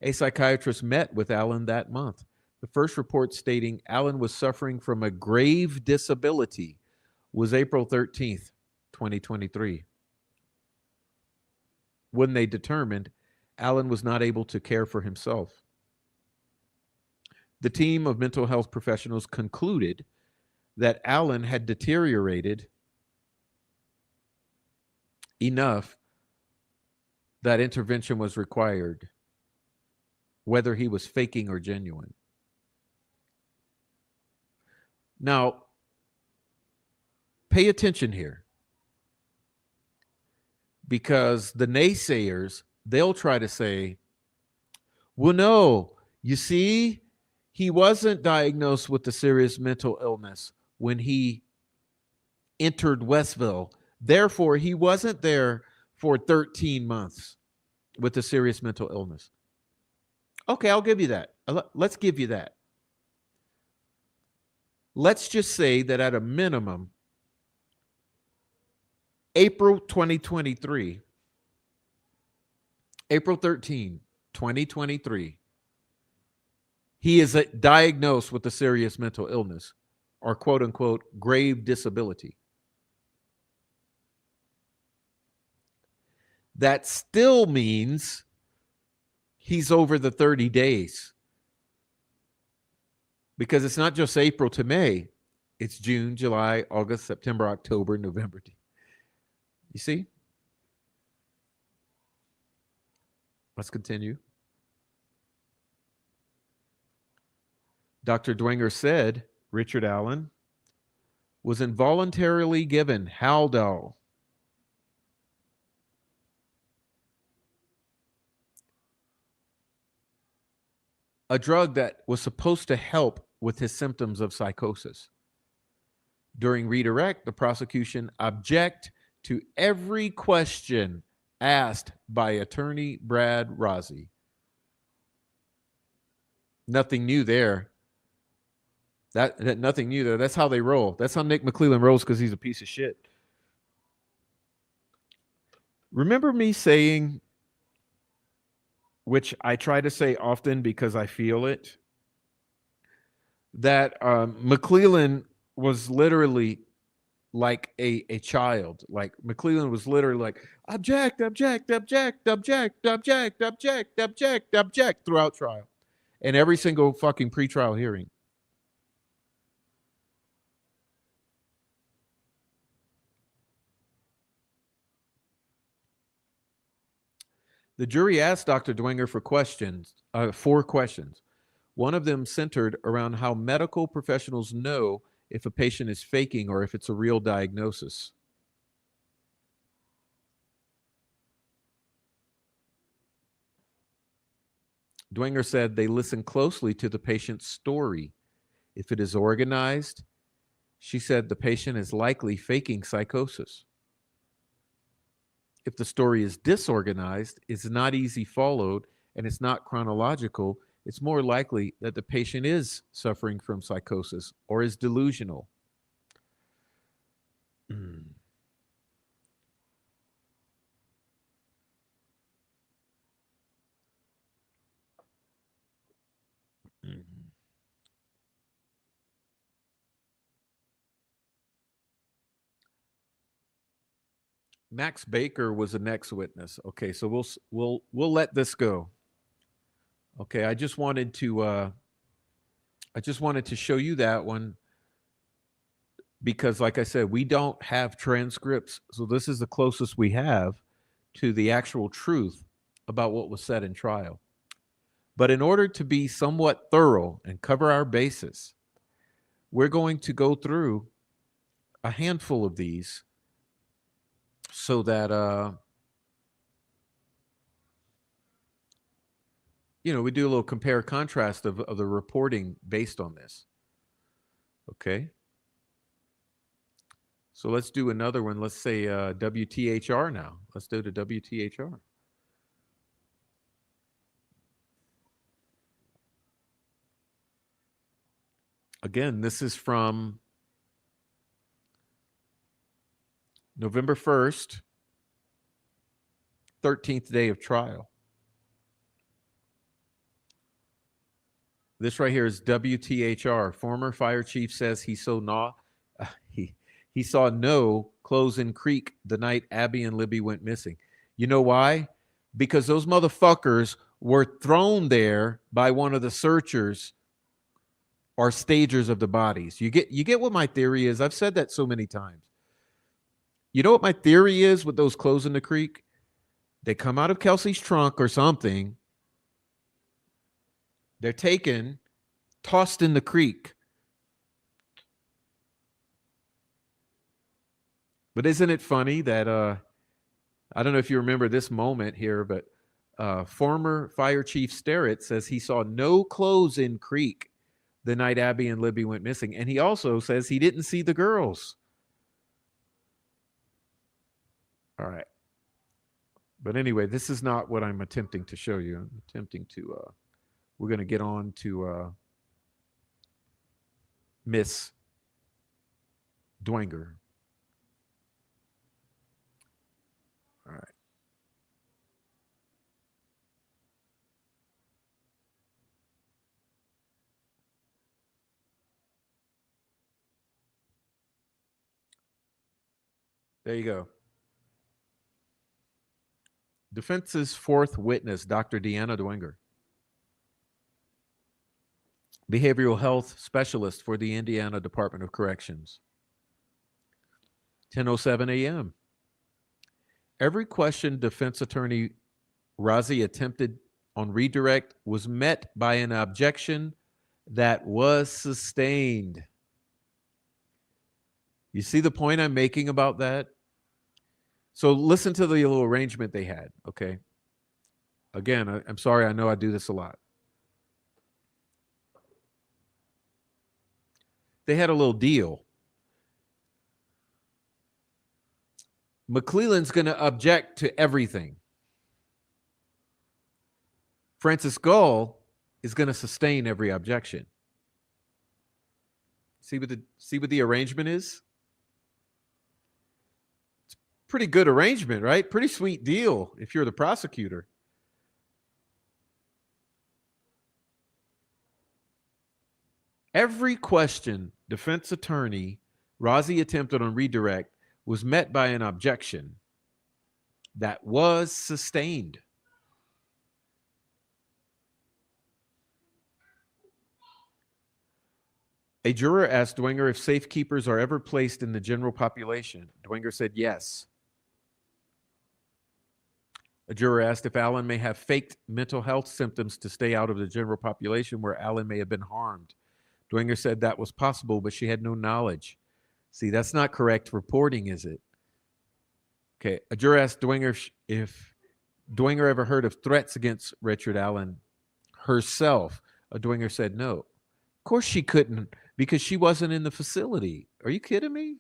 A psychiatrist met with Allen that month. The first report stating Allen was suffering from a grave disability was April 13th, 2023, when they determined Allen was not able to care for himself. The team of mental health professionals concluded that Allen had deteriorated enough that intervention was required, whether he was faking or genuine. Now, pay attention here, because the naysayers, they'll try to say, well, no, you see, he wasn't diagnosed with a serious mental illness when he entered Westville. Therefore, he wasn't there for 13 months with a serious mental illness. Okay, I'll give you that. Let's give you that. Let's just say that at a minimum, April 2023, April 13, 2023, he is diagnosed with a serious mental illness or quote unquote grave disability. That still means he's over the 30 days, because it's not just April to May. It's June, July, August, September, October, November. You see? Let's continue. Dr. Dwenger said Richard Allen was involuntarily given Haldol, a drug that was supposed to help with his symptoms of psychosis. During redirect, the prosecution object to every question asked by attorney Brad Rossi. Nothing new there. That nothing new there. That's how they roll. That's how Nick McClellan rolls, because he's a piece of shit. Remember me saying, which I try to say often because I feel it, that McClellan was literally like a child. Like McClellan was literally like, object, object, object, object, object, object, object, object throughout trial and every single fucking pretrial hearing. The jury asked Dr. Dwenger for four questions. One of them centered around how medical professionals know if a patient is faking or if it's a real diagnosis. Dwenger said they listen closely to the patient's story. If it is organized, she said the patient is likely faking psychosis. If the story is disorganized, it's not easy followed, and it's not chronological, it's more likely that the patient is suffering from psychosis or is delusional. Max Baker was the next witness. Okay, so we'll let this go. Okay, I just wanted to show you that one because, like I said, we don't have transcripts, so this is the closest we have to the actual truth about what was said in trial. But in order to be somewhat thorough and cover our bases, we're going to go through a handful of these so that we do a little compare contrast of the reporting based on this. Okay. So let's do another one. Let's say WTHR now. Let's do the WTHR. Again, this is from November 1st, 13th day of trial. This right here is WTHR. Former fire chief says he he saw no clothes in creek the night Abby and Libby went missing. You know why? Because those motherfuckers were thrown there by one of the searchers or stagers of the bodies. You get what my theory is? I've said that so many times. You know what my theory is with those clothes in the creek? They come out of Kelsey's trunk or something. They're taken, tossed in the creek. But isn't it funny that I don't know if you remember this moment here, but former Fire Chief Sterrett says he saw no clothes in creek the night Abby and Libby went missing. And he also says he didn't see the girls. All right. But anyway, this is not what I'm attempting to show you. I'm attempting to, we're going to get on to Miss Dwenger. All right. There you go. Defense's fourth witness, Dr. Deanna Dwenger, behavioral health specialist for the Indiana Department of Corrections. 10:07 a.m. Every question defense attorney Razi attempted on redirect was met by an objection that was sustained. You see the point I'm making about that? So listen to the little arrangement they had, okay? Again, I'm sorry, I know I do this a lot. They had a little deal. McClelland's going to object to everything. Francis Gull is going to sustain every objection. See what the arrangement is? It's pretty good arrangement, right? Pretty sweet deal if you're the prosecutor. Every question defense attorney Razi attempted on redirect was met by an objection that was sustained. A juror asked Dwenger if safekeepers are ever placed in the general population. Dwenger said yes. A juror asked if Alan may have faked mental health symptoms to stay out of the general population where Alan may have been harmed. Dwenger said that was possible, but she had no knowledge. See, that's not correct reporting, is it? Okay, a juror asked Dwenger if Dwenger ever heard of threats against Richard Allen herself. Dwenger said no. Of course she couldn't, because she wasn't in the facility. Are you kidding me?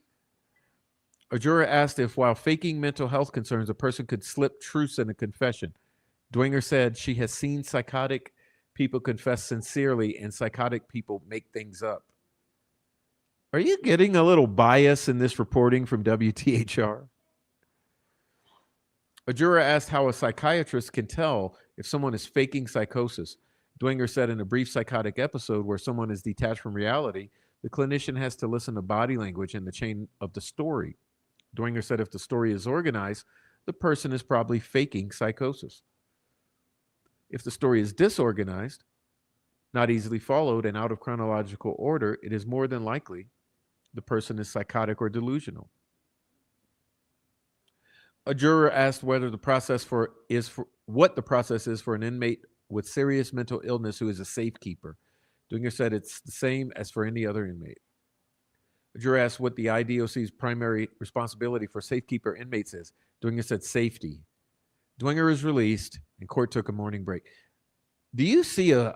A juror asked if while faking mental health concerns, a person could slip truths in a confession. Dwenger said she has seen psychotic people confess sincerely and psychotic people make things up. Are you getting a little bias in this reporting from WTHR? A juror asked how a psychiatrist can tell if someone is faking psychosis. Dwenger said in a brief psychotic episode where someone is detached from reality, the clinician has to listen to body language and the chain of the story. Dwenger said if the story is organized, the person is probably faking psychosis. If the story is disorganized, not easily followed, and out of chronological order, it is more than likely the person is psychotic or delusional. A juror asked whether the process what the process is for an inmate with serious mental illness who is a safekeeper. Dwenger said it's the same as for any other inmate. A juror asked what the IDOC's primary responsibility for safekeeper inmates is. Dwenger said safety. Dwenger is released and court took a morning break. Do you see a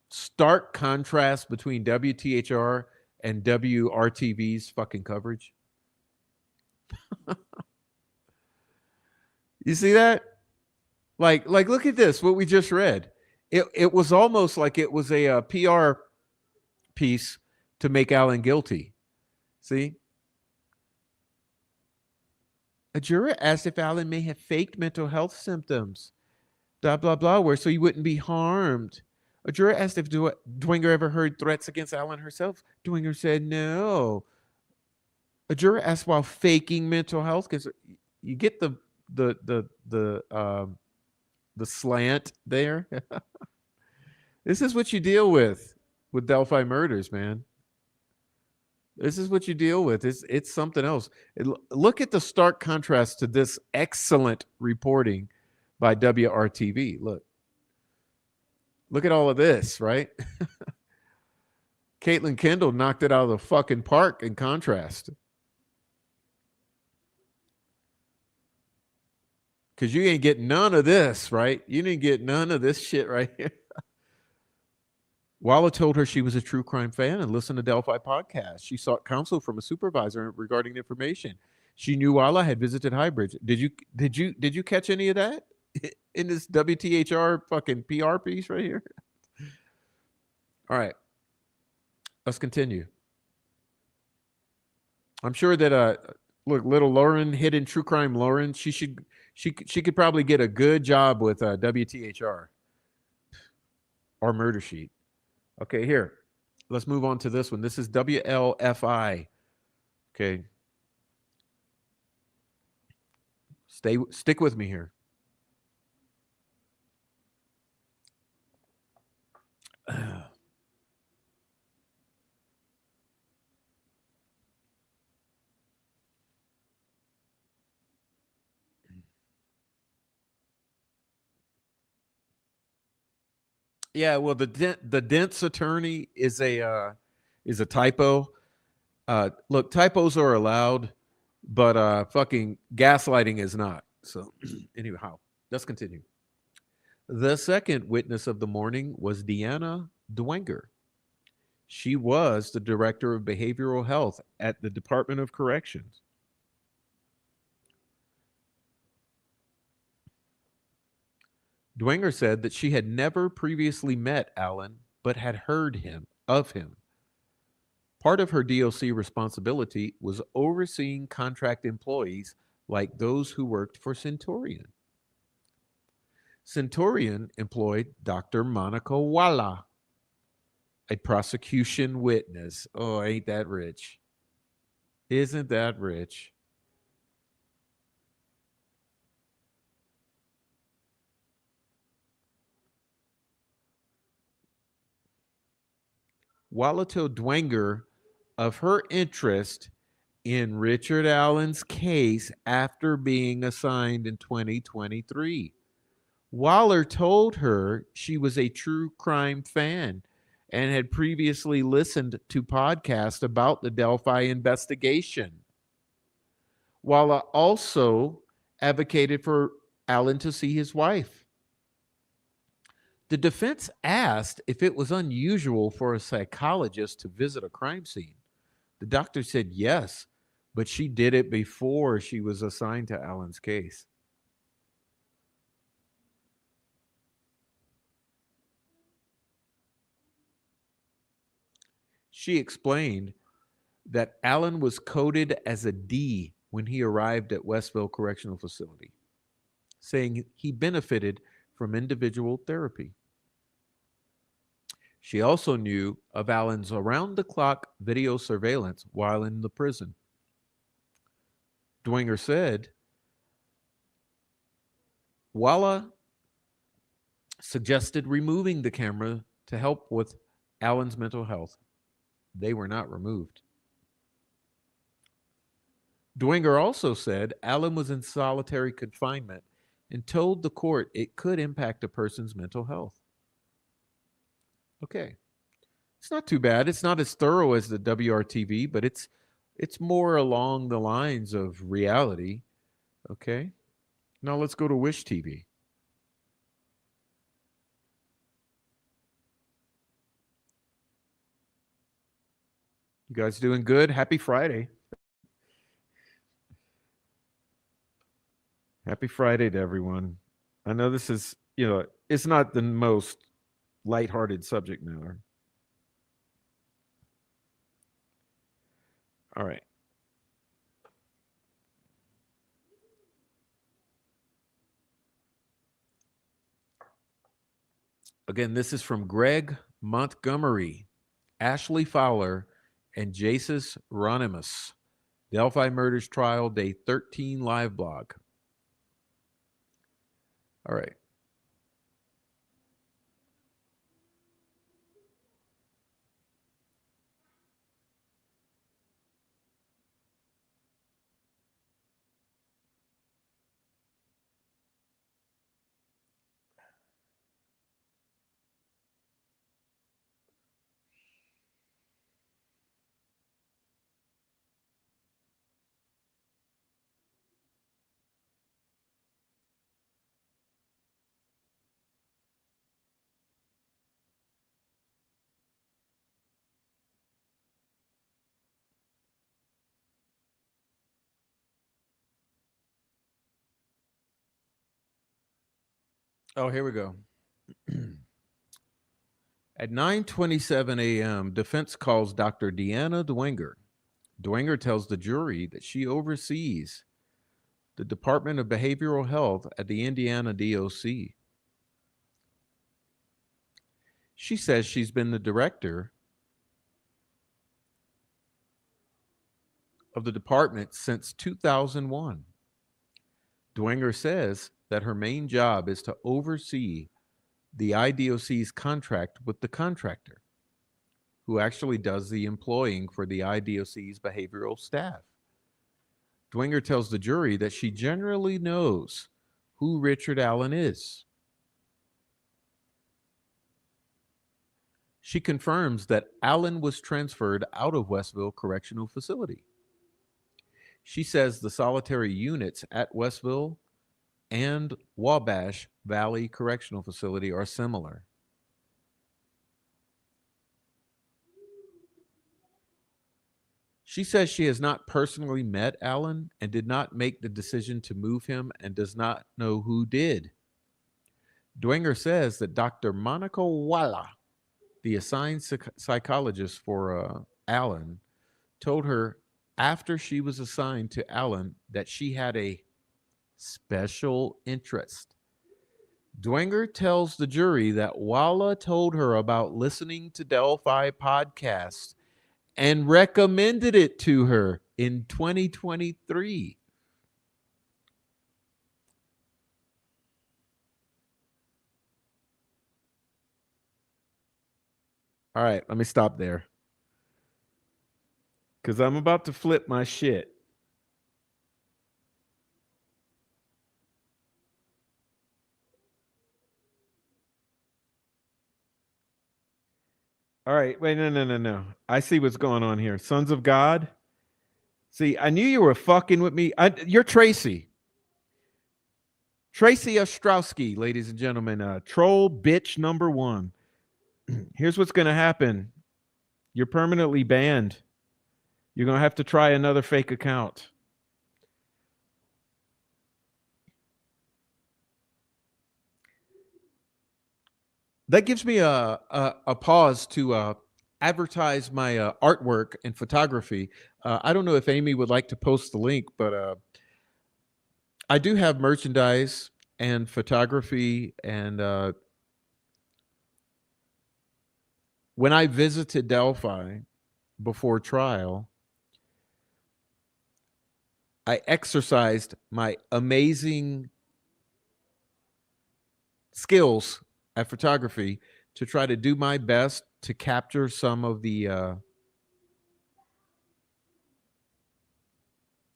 stark contrast between WTHR and WRTV's fucking coverage? You see that? Like, look at this, what we just read. It was almost like it was a PR piece to make Alan guilty. See? A juror asked if Alan may have faked mental health symptoms, blah, blah, blah, so he wouldn't be harmed. A juror asked if Dwenger ever heard threats against Allen herself. Dwenger said no. A juror asked while faking mental health, because you get the the the um, the slant there. This is what you deal with Delphi murders, man. This is what you deal with. It's something else. Look at the stark contrast to this excellent reporting by WRTV. Look at all of this, right? Caitlin Kendall knocked it out of the fucking park in contrast. Because you ain't getting none of this, right? You didn't get none of this shit right here. Walla told her she was a true crime fan and listened to Delphi podcast. She sought counsel from a supervisor regarding the information. She knew Walla had visited Highbridge. Did you catch any of that in this WTHR fucking PR piece right here? All right, let's continue. I'm sure that look, little Lauren, hidden true crime Lauren, she could probably get a good job with WTHR or Murder Sheet. Okay, here. Let's move on to this one. This is WLFI. Okay. Stick with me here. Yeah, well, the dense attorney is a typo. Look, typos are allowed, but fucking gaslighting is not. So, anyhow, let's continue. The second witness of the morning was Deanna Dwenger. She was the director of behavioral health at the Department of Corrections. Dwenger said that she had never previously met Allen, but had heard of him. Part of her DOC responsibility was overseeing contract employees like those who worked for Centurion. Centurion employed Dr. Monica Walla, a prosecution witness. Oh, ain't that rich? Isn't that rich? Walla told Dwenger of her interest in Richard Allen's case after being assigned in 2023. Waller told her she was a true crime fan and had previously listened to podcasts about the Delphi investigation. Waller also advocated for Allen to see his wife. The defense asked if it was unusual for a psychologist to visit a crime scene. The doctor said yes, but she did it before she was assigned to Allen's case. She explained that Allen was coded as a D when he arrived at Westville Correctional Facility, saying he benefited from individual therapy. She also knew of Allen's around the clock video surveillance while in the prison. Dwenger said, Walla suggested removing the camera to help with Allen's mental health. They were not removed. Dwenger also said Allen was in solitary confinement and told the court it could impact a person's mental health. Okay. It's not too bad. It's not as thorough as the WRTV, but it's more along the lines of reality. Okay. Now let's go to Wish TV. You guys doing good? Happy Friday. Happy Friday to everyone. I know this is, it's not the most lighthearted subject matter. All right. Again, this is from Greg Montgomery, Ashley Fowler, and Jasus Ronimus. Delphi Murders Trial, Day 13 live blog. All right. Oh, here we go. At 9:27 a.m., defense calls Dr. Deanna Dwenger. Dwenger tells the jury that she oversees the Department of Behavioral Health at the Indiana DOC. She says she's been the director of the department since 2001. Dwenger says that her main job is to oversee the IDOC's contract with the contractor, who actually does the employing for the IDOC's behavioral staff. Dwenger tells the jury that she generally knows who Richard Allen is. She confirms that Allen was transferred out of Westville Correctional Facility. She says the solitary units at Westville and Wabash Valley Correctional Facility are similar. She says she has not personally met Allen and did not make the decision to move him and does not know who did. Dwenger says that Dr. Monica Walla, the assigned psychologist for Allen, told her after she was assigned to Allen that she had a special interest. Dwenger tells the jury that Walla told her about listening to Delphi podcast and recommended it to her in 2023. All right, let me stop there because I'm about to flip my shit. All right, wait, no. I see what's going on here. Sons of God. See, I knew you were fucking with me. You're Tracy. Tracy Ostrowski, ladies and gentlemen. Troll bitch number one. Here's what's going to happen. You're permanently banned. You're going to have to try another fake account. That gives me a pause to advertise my artwork and photography. I don't know if Amy would like to post the link, but I do have merchandise and photography. And when I visited Delphi before trial, I exercised my amazing skills at photography to try to do my best to capture some of the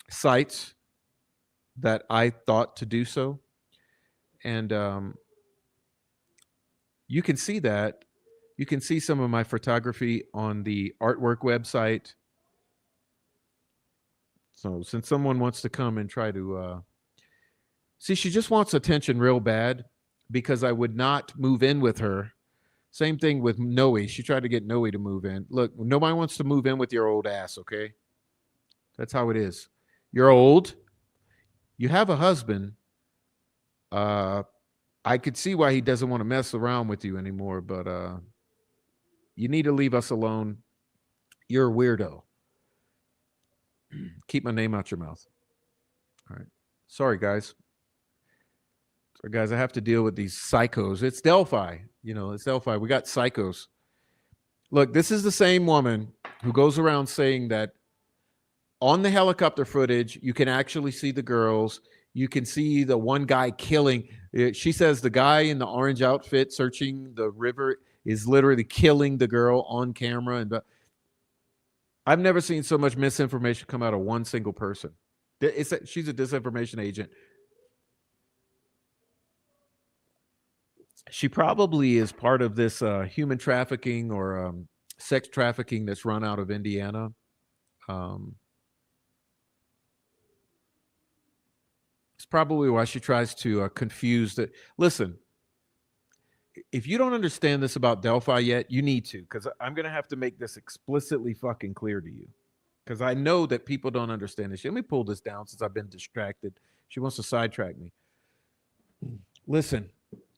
sites that I thought to do so. And you can see that. You can see some of my photography on the artwork website. So since someone wants to come and try to see, she just wants attention real bad because I would not move in with her. Same thing with Noe. She tried to get Noe to move in. Look, nobody wants to move in with your old ass, okay? That's how it is. You're old. You have a husband. I could see why he doesn't want to mess around with you anymore, but you need to leave us alone. You're a weirdo. Keep my name out your mouth. All right. Sorry, guys. So guys, I have to deal with these psychos. It's Delphi. It's Delphi. We got psychos. Look, this is the same woman who goes around saying that on the helicopter footage, you can actually see the girls. You can see the one guy killing. She says the guy in the orange outfit searching the river is literally killing the girl on camera. And I've never seen so much misinformation come out of one single person. She's a disinformation agent. She probably is part of this human trafficking or sex trafficking that's run out of Indiana. It's probably why she tries to confuse that. Listen, if you don't understand this about Delphi yet, you need to, because I'm going to have to make this explicitly fucking clear to you, because I know that people don't understand this. Let me pull this down since I've been distracted. She wants to sidetrack me. Listen,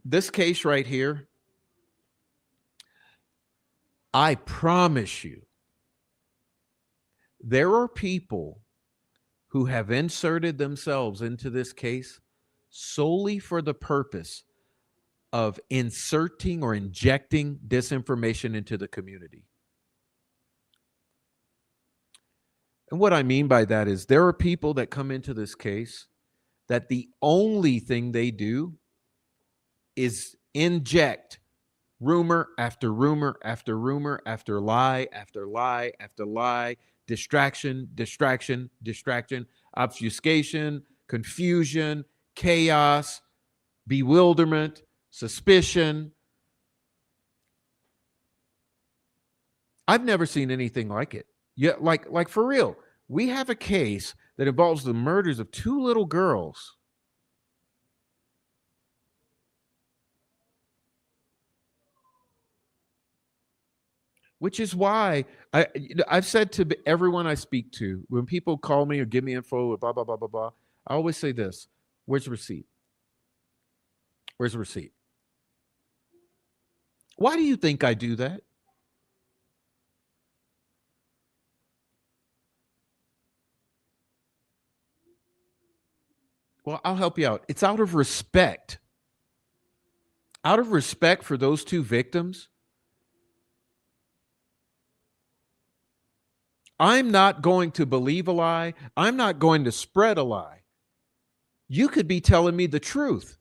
this case right here, I promise you, there are people who have inserted themselves into this case solely for the purpose of inserting or injecting disinformation into the community. And what I mean by that is there are people that come into this case that the only thing they do is inject rumor after rumor after rumor after lie after lie after lie, distraction, obfuscation, confusion, chaos, bewilderment, suspicion. I've never seen anything like it. Yeah, like for real. We have a case that involves the murders of 2 little girls. Which is why I've said to everyone I speak to, when people call me or give me info or blah, blah, blah, blah, blah, I always say this: where's the receipt? Where's the receipt? Why do you think I do that? Well, I'll help you out. It's out of respect. Out of respect for those 2 victims, I'm not going to believe a lie. I'm not going to spread a lie. You could be telling me the truth.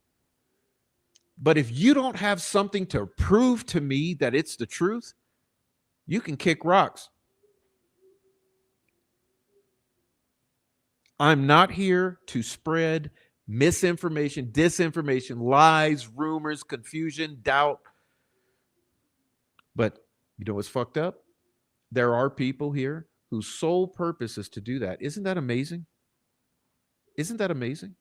But if you don't have something to prove to me that it's the truth, you can kick rocks. I'm not here to spread misinformation, disinformation, lies, rumors, confusion, doubt. But you know what's fucked up? There are people here whose sole purpose is to do that. Isn't that amazing? Isn't that amazing?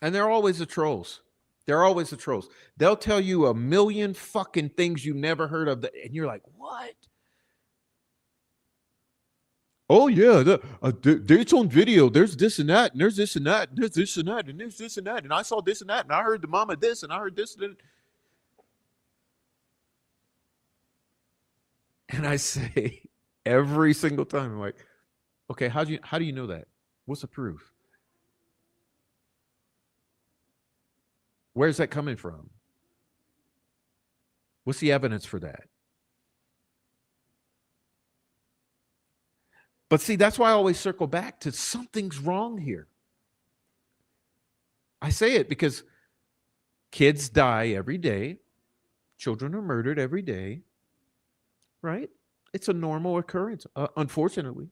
And they're always the trolls. They're always the trolls. They'll tell you a million fucking things you never heard of, and you're like, what? Oh yeah, it's on video. There's this and that, and there's this and that, and there's this and that, and there's this and that, and I saw this and that, and I heard the mama this, and I heard this and that. And I say every single time, I'm like, okay, how do you know that? What's the proof? Where's that coming from? What's the evidence for that? But see, that's why I always circle back to something's wrong here. I say it because kids die every day. Children are murdered every day, right? It's a normal occurrence, unfortunately.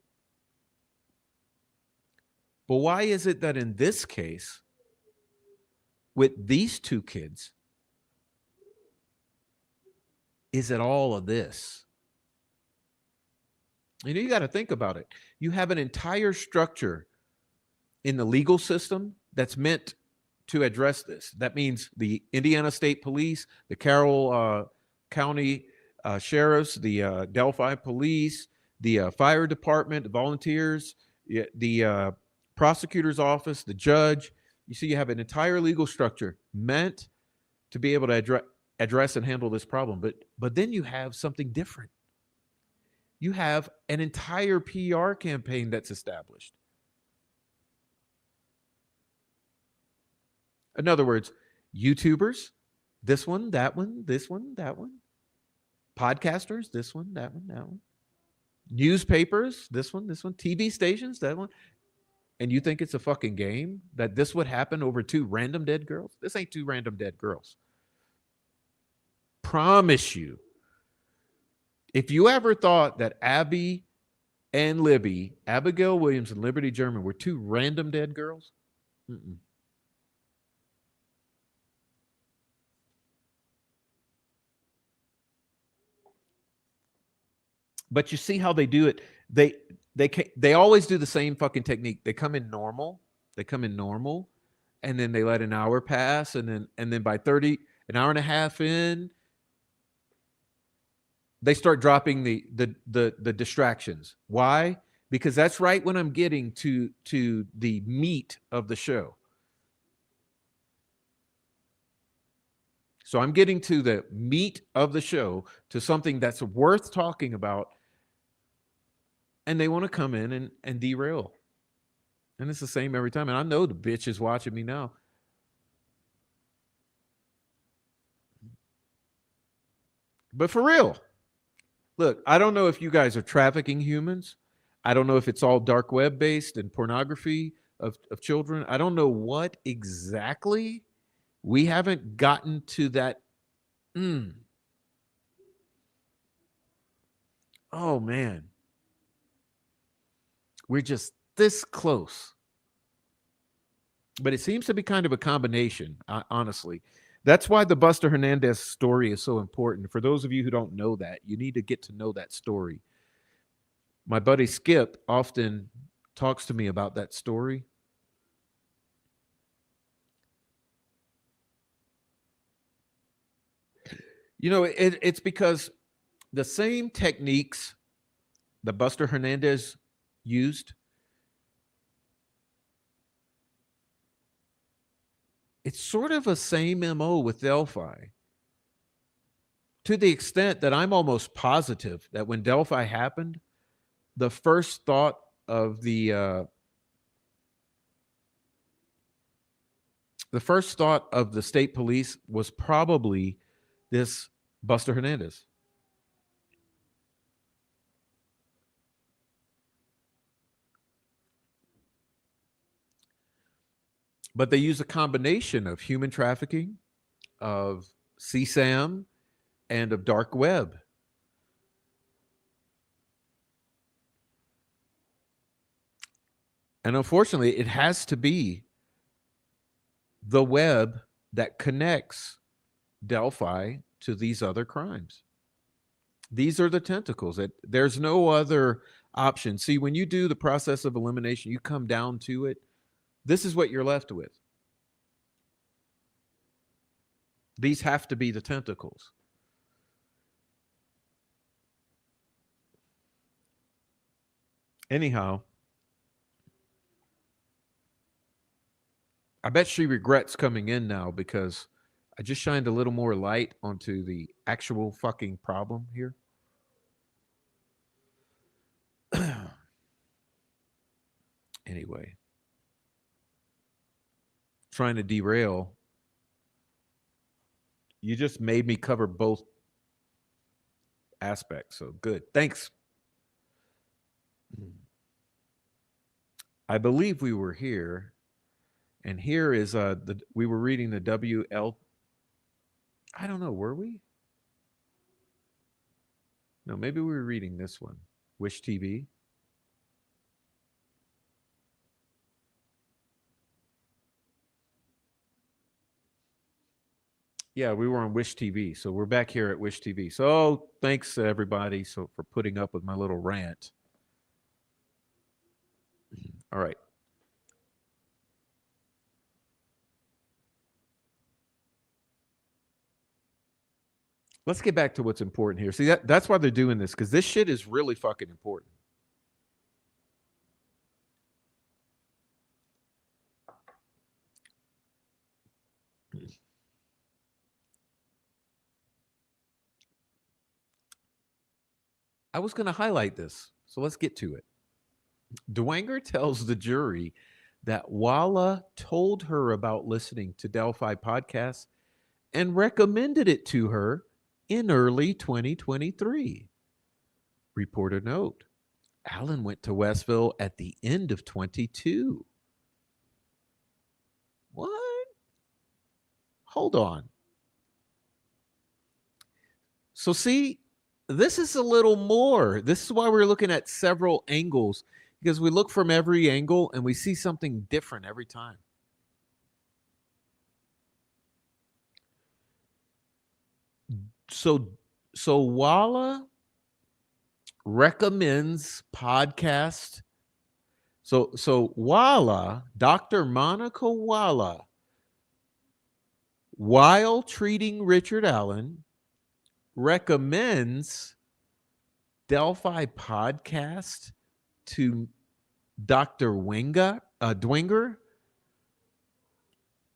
But why is it that in this case, with these 2 kids, is it all of this? You got to think about it. You have an entire structure in the legal system that's meant to address this. That means the Indiana State Police, the Carroll County Sheriffs, the Delphi Police, the Fire Department, the volunteers, the prosecutor's office, the judge. You see, you have an entire legal structure meant to be able to address. address and handle this problem. But then you have something different. You have an entire PR campaign that's established. In other words, YouTubers, this one, that one, this one, that one. Podcasters, this one, that one, that one. Newspapers, this one, this one. TV stations, that one. And you think it's a fucking game that this would happen over two random dead girls? This ain't two random dead girls. Promise you. If you ever thought that Abby and Libby, Abigail Williams and Liberty German, were two random dead girls, mm-mm. But you see how they do it. They always do the same fucking technique. They come in normal. They come in normal, and then they let an hour pass, and then by an hour and a half in, they start dropping the distractions. Why? Because that's right when I'm getting to the meat of the show. So I'm getting to the meat of the show, to something that's worth talking about, and they want to come in and derail. And it's the same every time. And I know the bitch is watching me now. But for real, look, I don't know if you guys are trafficking humans. I don't know if it's all dark web based and pornography of children. I don't know what exactly. We haven't gotten to that. Oh, man. We're just this close. But it seems to be kind of a combination, honestly. That's why the Buster Hernandez story is so important. For those of you who don't know that, you need to get to know that story. My buddy Skip often talks to me about that story. You know, it's because the same techniques that Buster Hernandez used, it's sort of a same MO with Delphi, to the extent that I'm almost positive that when Delphi happened, the first thought of the state police was probably this Buster Hernandez. But they use a combination of human trafficking, of CSAM, and of dark web. And unfortunately, it has to be the web that connects Delphi to these other crimes. These are the tentacles. There's no other option. See, when you do the process of elimination, you come down to it. This is what you're left with. These have to be the tentacles. Anyhow, I bet she regrets coming in now because I just shined a little more light onto the actual fucking problem here. Anyway, trying to derail. You just made me cover both aspects. So good. Thanks. I believe we were here. And here is we were reading the WL. I don't know, were we? No, maybe we were reading this one. Wish TV. Yeah, we were on Wish TV. So we're back here at Wish TV. So thanks everybody for putting up with my little rant. All right. Let's get back to what's important here. See, that's why they're doing this, because this shit is really fucking important. I was going to highlight this, so let's get to it. Dwenger tells the jury that Walla told her about listening to Delphi podcasts and recommended it to her in early 2023. Reporter note: Allen went to Westville at the end of 22. What? Hold on. So, see, this is a little more. This is why we're looking at several angles, because we look from every angle and we see something different every time. So Walla recommends podcast. So Walla, Dr. Monica Walla, while treating Richard Allen, recommends Delphi podcast to Dr. Dwenger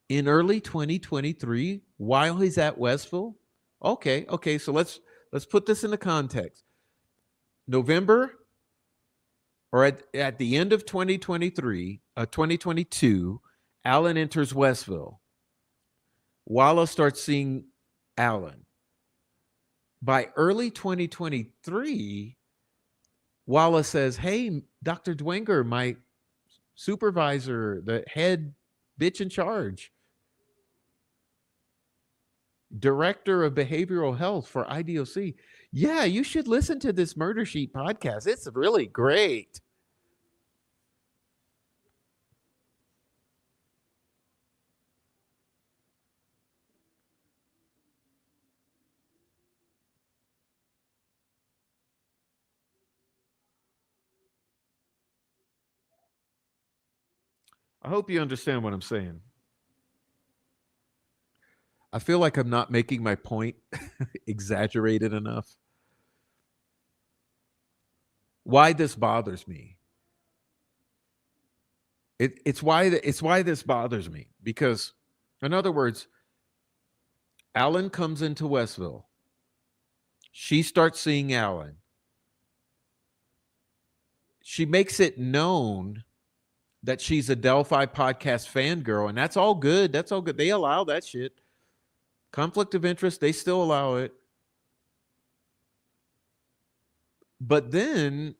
in early 2023 while he's at Westville. Okay. So let's put this into context. November, or at the end of 2022, Allen enters Westville. Walla starts seeing Allen. By early 2023, Walla says, "Hey, Dr. Dwenger, my supervisor, the head bitch in charge, director of behavioral health for IDOC. Yeah, you should listen to this Murder Sheet podcast. It's really great." I hope you understand what I'm saying. I feel like I'm not making my point exaggerated enough. Why this bothers me? It's why this bothers me, because, in other words, Allen comes into Westville. She starts seeing Allen. She makes it known that she's a Delphi podcast fangirl, and that's all good. That's all good. They allow that shit. Conflict of interest, they still allow it. But then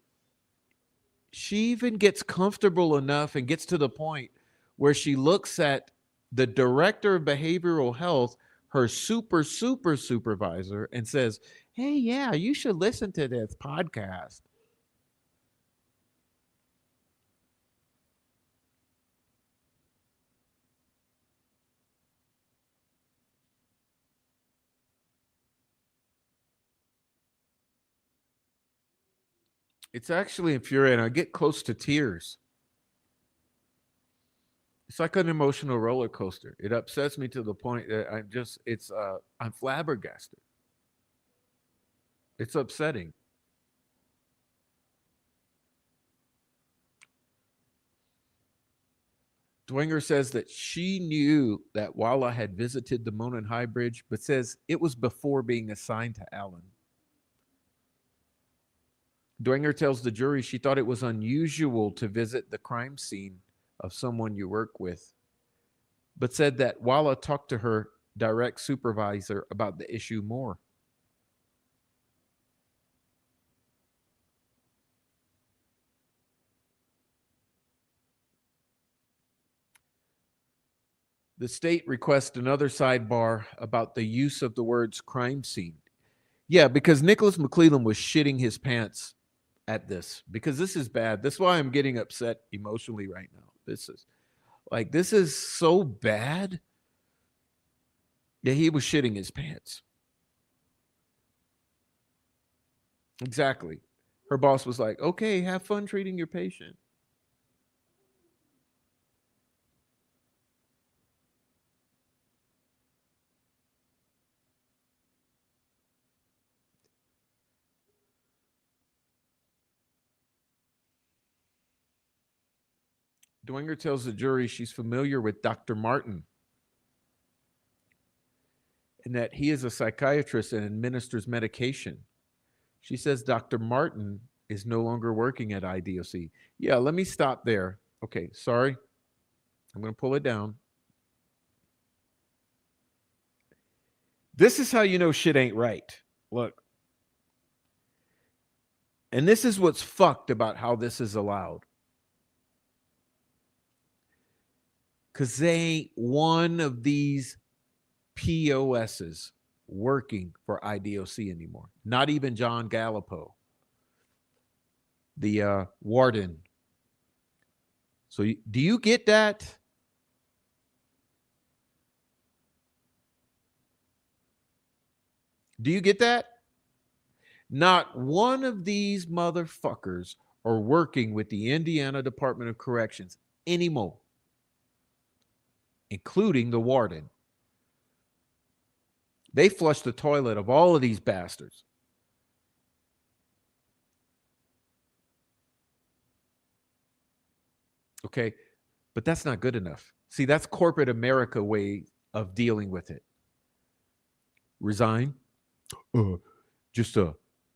she even gets comfortable enough and gets to the point where she looks at the director of behavioral health, her super supervisor, and says, "Hey, yeah, you should listen to this podcast." It's actually infuriating. I get close to tears. It's like an emotional roller coaster. It upsets me to the point that I'm flabbergasted. It's upsetting. Dwenger says that she knew that Walla had visited the Monon High Bridge, but says it was before being assigned to Allen. Dwenger tells the jury she thought it was unusual to visit the crime scene of someone you work with, but said that Walla talked to her direct supervisor about the issue more. The state requests another sidebar about the use of the words crime scene. Yeah, because Nicholas McClellan was shitting his pants at this, because this is bad. That's why I'm getting upset emotionally right now. This is so bad. Yeah, he was shitting his pants. Exactly. Her boss was like, "Okay, have fun treating your patient." Dwenger tells the jury she's familiar with Dr. Martin and that he is a psychiatrist and administers medication. She says Dr. Martin is no longer working at IDOC. Yeah, let me stop there. Okay, sorry. I'm going to pull it down. This is how you know shit ain't right. Look. And this is what's fucked about how this is allowed. Because they ain't one of these POSs working for IDOC anymore. Not even John Gallipo, the warden. So do you get that? Do you get that? Not one of these motherfuckers are working with the Indiana Department of Corrections anymore, including the warden. They flushed the toilet of all of these bastards. Okay, but that's not good enough. See, that's corporate America way of dealing with it. Resign. Just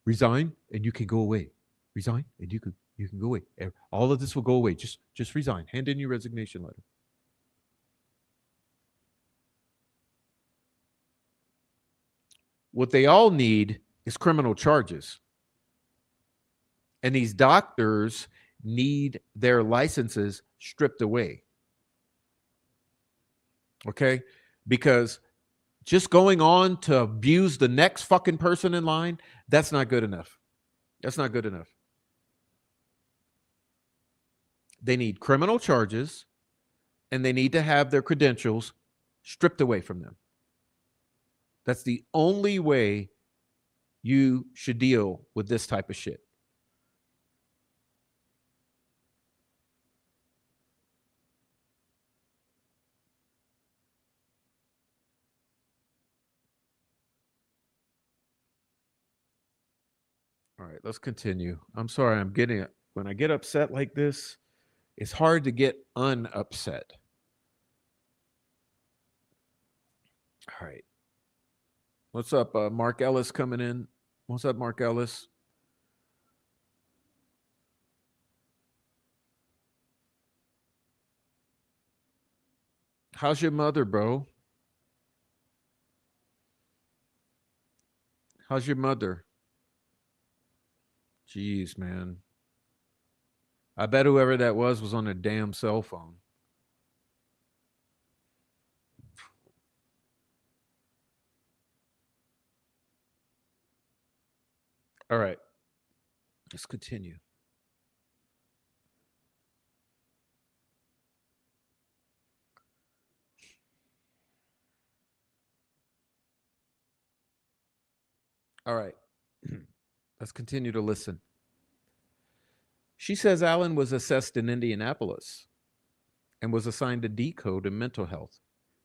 resign and you can go away. Resign and you can go away. All of this will go away. Just resign. Hand in your resignation letter. What they all need is criminal charges. And these doctors need their licenses stripped away. Okay? Because just going on to abuse the next fucking person in line, that's not good enough. That's not good enough. They need criminal charges and they need to have their credentials stripped away from them. That's the only way you should deal with this type of shit. All right, let's continue. I'm sorry, when I get upset like this, it's hard to get unupset. All right. What's up, Mark Ellis coming in? What's up, Mark Ellis? How's your mother, bro? How's your mother? Jeez, man. I bet whoever that was on a damn cell phone. All right. Let's continue. All right. Let's continue to listen. She says Allen was assessed in Indianapolis and was assigned a D code in mental health.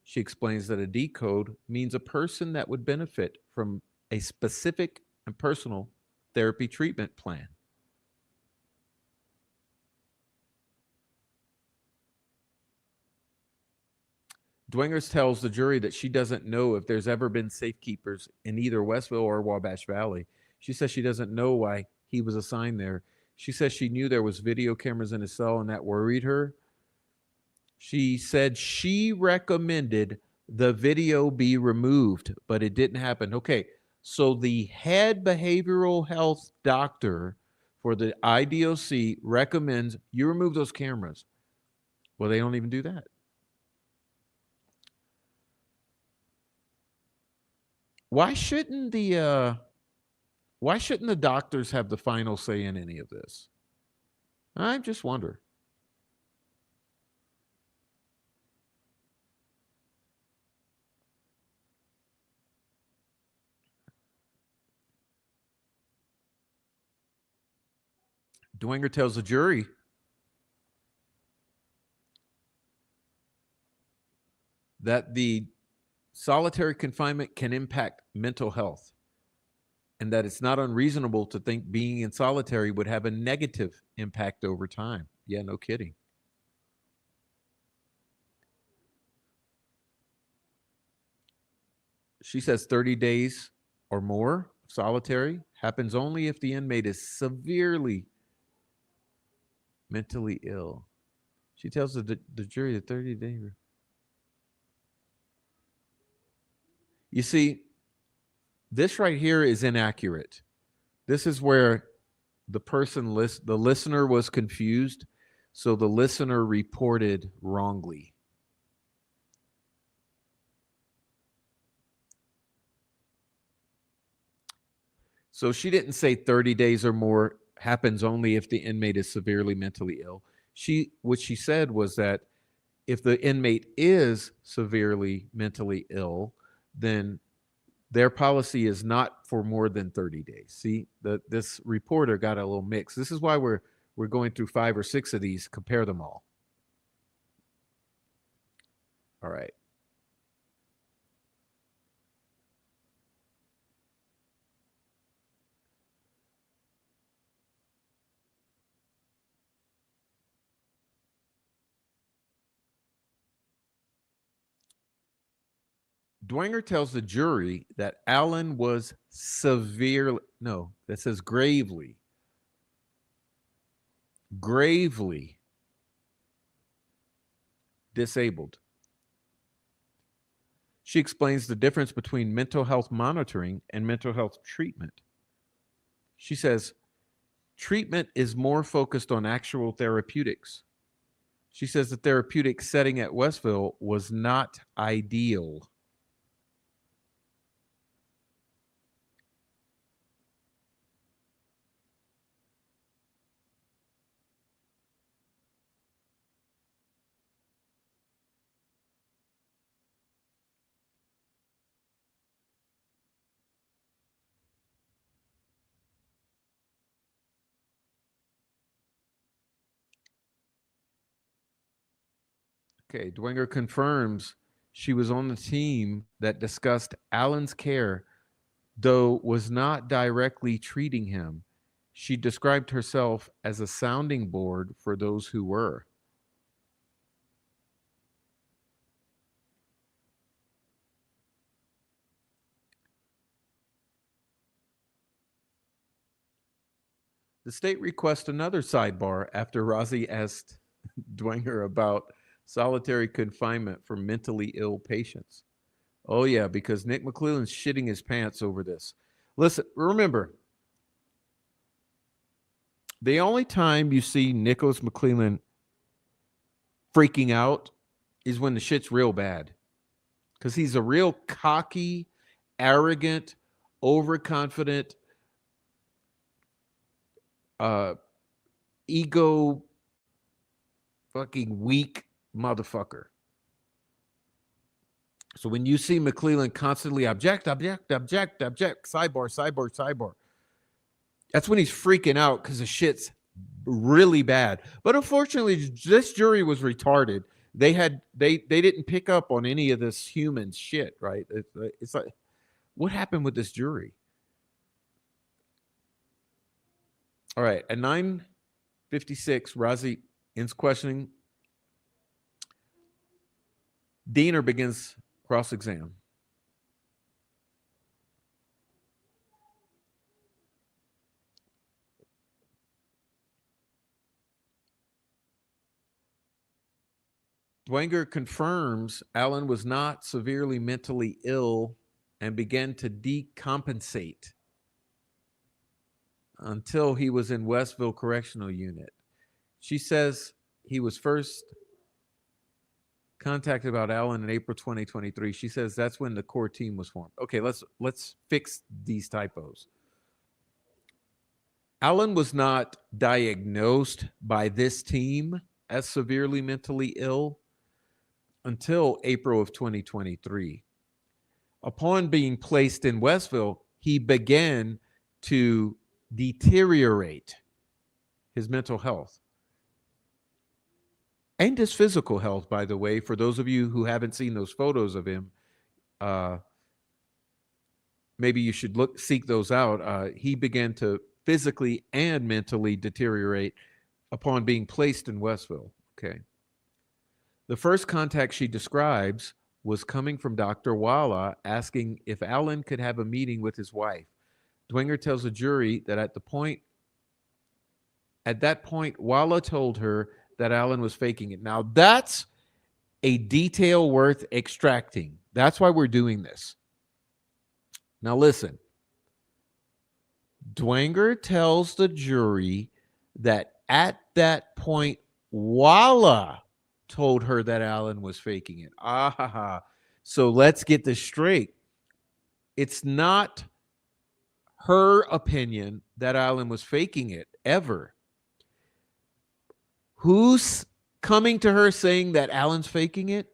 She explains that a D code means a person that would benefit from a specific and personal therapy treatment plan. Dwingers tells the jury that she doesn't know if there's ever been safekeepers in either Westville or Wabash Valley. She says she doesn't know why he was assigned there. She says she knew there was video cameras in his cell and that worried her. She said she recommended the video be removed, but it didn't happen. Okay, so the head behavioral health doctor for the IDOC recommends you remove those cameras. Well, they don't even do that. Why shouldn't the doctors have the final say in any of this? I just wonder. Dwenger tells the jury that the solitary confinement can impact mental health and that it's not unreasonable to think being in solitary would have a negative impact over time. Yeah, no kidding. She says 30 days or more solitary happens only if the inmate is severely mentally ill. She tells the jury that 30 days. You see, this right here is inaccurate. This is where the listener was confused, so the listener reported wrongly. So she didn't say 30 days or more happens only if the inmate is severely mentally ill. What she said was that if the inmate is severely mentally ill, then their policy is not for more than 30 days. See, this reporter got a little mixed. This is why we're going through 5 or 6 of these. Compare them all. All right. Dwenger tells the jury that Allen was severely, no, that says gravely disabled. She explains the difference between mental health monitoring and mental health treatment. She says, treatment is more focused on actual therapeutics. She says the therapeutic setting at Westville was not ideal. Okay, Dwenger confirms she was on the team that discussed Allen's care, though was not directly treating him. She described herself as a sounding board for those who were. The state requests another sidebar after Rozzi asked Dwenger about solitary confinement for mentally ill patients. Oh, yeah, because Nick McClellan's shitting his pants over this. Listen, remember, the only time you see Nicholas McClellan freaking out is when the shit's real bad. Because he's a real cocky, arrogant, overconfident, uh, ego fucking weak motherfucker. So when you see McClellan constantly object, sidebar, that's when he's freaking out because the shit's really bad. But unfortunately, this jury was retarded. They didn't pick up on any of this human shit, right? It's like, what happened with this jury? All right, at 9:56, Rozzi ends questioning. Diener begins cross-exam. Dwenger confirms Allen was not severely mentally ill and began to decompensate until he was in Westville Correctional Unit. She says he was first contacted about Allen in April 2023. She says that's when the core team was formed. Okay, let's fix these typos. Allen was not diagnosed by this team as severely mentally ill until April of 2023. Upon being placed in Westville, he began to deteriorate his mental health and his physical health, by the way. For those of you who haven't seen those photos of him, maybe you should seek those out. He began to physically and mentally deteriorate upon being placed in Westville. Okay. The first contact she describes was coming from Dr. Walla asking if Allen could have a meeting with his wife. Dwenger tells the jury that at that point, Walla told her that Alan was faking it. Now, that's a detail worth extracting. That's why we're doing this. Now, listen. Dwenger tells the jury that at that point, Walla told her that Alan was faking it. So let's get this straight. It's not her opinion that Alan was faking it ever. Who's coming to her saying that Alan's faking it?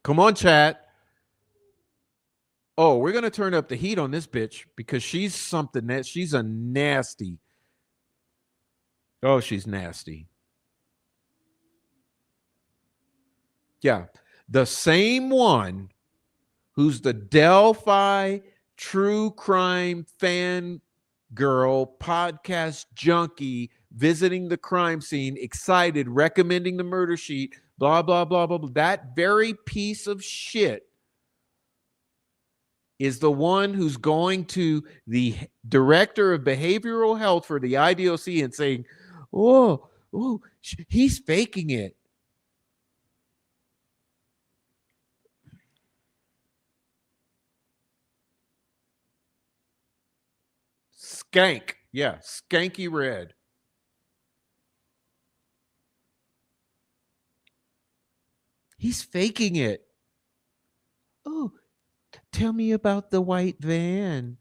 Come on, chat. Oh, we're going to turn up the heat on this bitch because she's something that she's a nasty. Oh, she's nasty. Yeah. The same one who's the Delphi true crime fan girl, podcast junkie, visiting the crime scene, excited, recommending the murder sheet, blah, blah, blah, blah, blah. That very piece of shit is the one who's going to the director of behavioral health for the IDOC and saying, oh, he's faking it. Skank. Yeah, skanky red. He's faking it. Oh, tell me about the white van.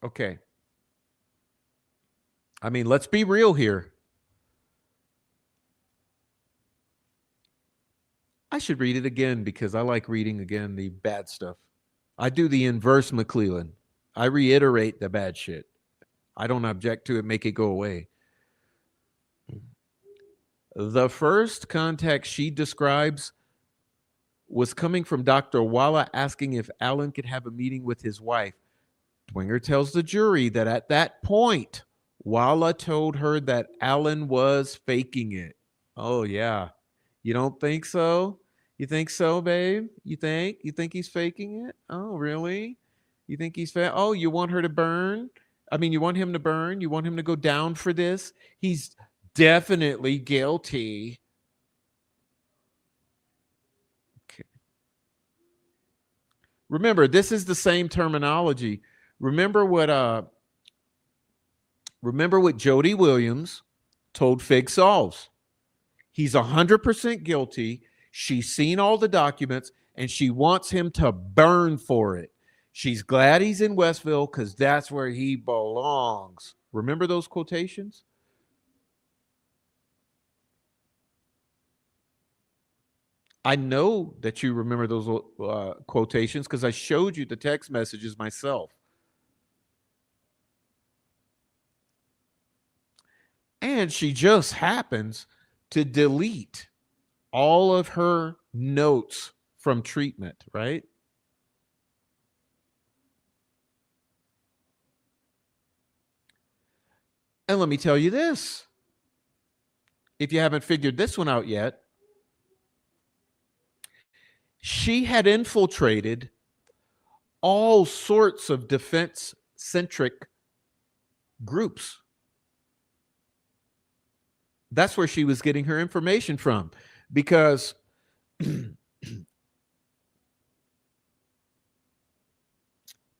Okay. I mean, let's be real here. I should read it again because I like reading again the bad stuff. I do the inverse McClellan. I reiterate the bad shit. I don't object to it, make it go away. The first contact she describes was coming from Dr. Walla asking if Alan could have a meeting with his wife. Dwenger tells the jury that at that point, Walla told her that Alan was faking it. Oh, yeah. You don't think so? You think so, babe? You think he's faking it? Oh, really? You think he's oh, you want her to burn? I mean, you want him to burn? You want him to go down for this? He's definitely guilty. Okay. Remember, this is the same terminology. Remember what Jody Williams told Fig Sauls. He's 100% guilty. She's seen all the documents, and she wants him to burn for it. She's glad he's in Westville because that's where he belongs. Remember those quotations? I know that you remember those quotations because I showed you the text messages myself. And she just happens to delete all of her notes from treatment, right? And let me tell you this. If you haven't figured this one out yet, she had infiltrated all sorts of defense-centric groups. That's where she was getting her information from, because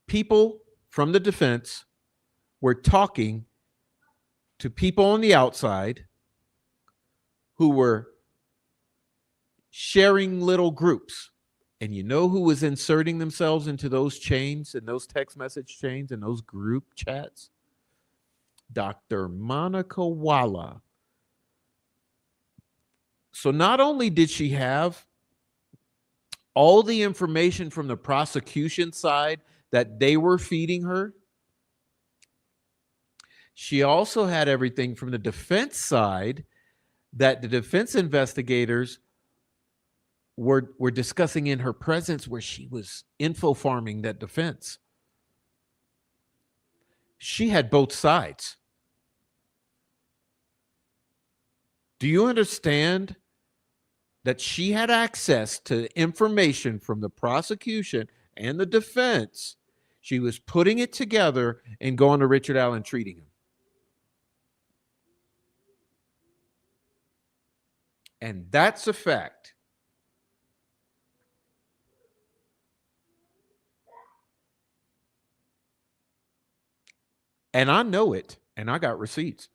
people from the defense were talking to people on the outside who were sharing little groups. And you know who was inserting themselves into those chains and those text message chains and those group chats? Dr. Monica Walla. So not only did she have all the information from the prosecution side that they were feeding her, she also had everything from the defense side that the defense investigators were discussing in her presence, where she was info farming that defense. She had both sides. Do you understand that she had access to information from the prosecution and the defense, she was putting it together and going to Richard Allen, treating him. And that's a fact. And I know it, and I got receipts.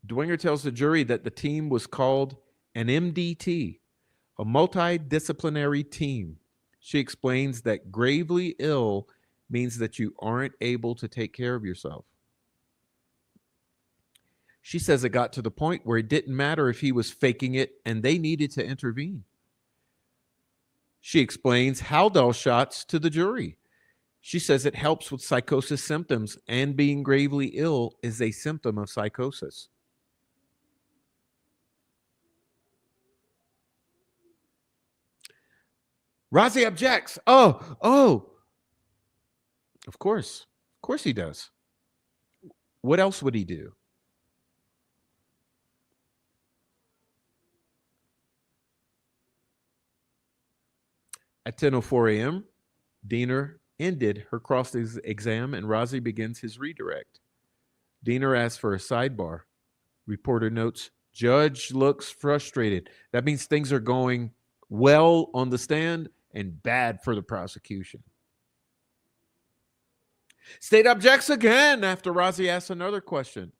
Dwenger tells the jury that the team was called an MDT, a multidisciplinary team. She explains that gravely ill means that you aren't able to take care of yourself. She says it got to the point where it didn't matter if he was faking it and they needed to intervene. She explains Haldol shots to the jury. She says it helps with psychosis symptoms, and being gravely ill is a symptom of psychosis. Razi objects. Oh. Of course he does. What else would he do? At 10:04 a.m., Diener ended her cross-exam and Razi begins his redirect. Diener asks for a sidebar. Reporter notes, judge looks frustrated. That means things are going well on the stand and bad for the prosecution. State objects again after Razi asks another question.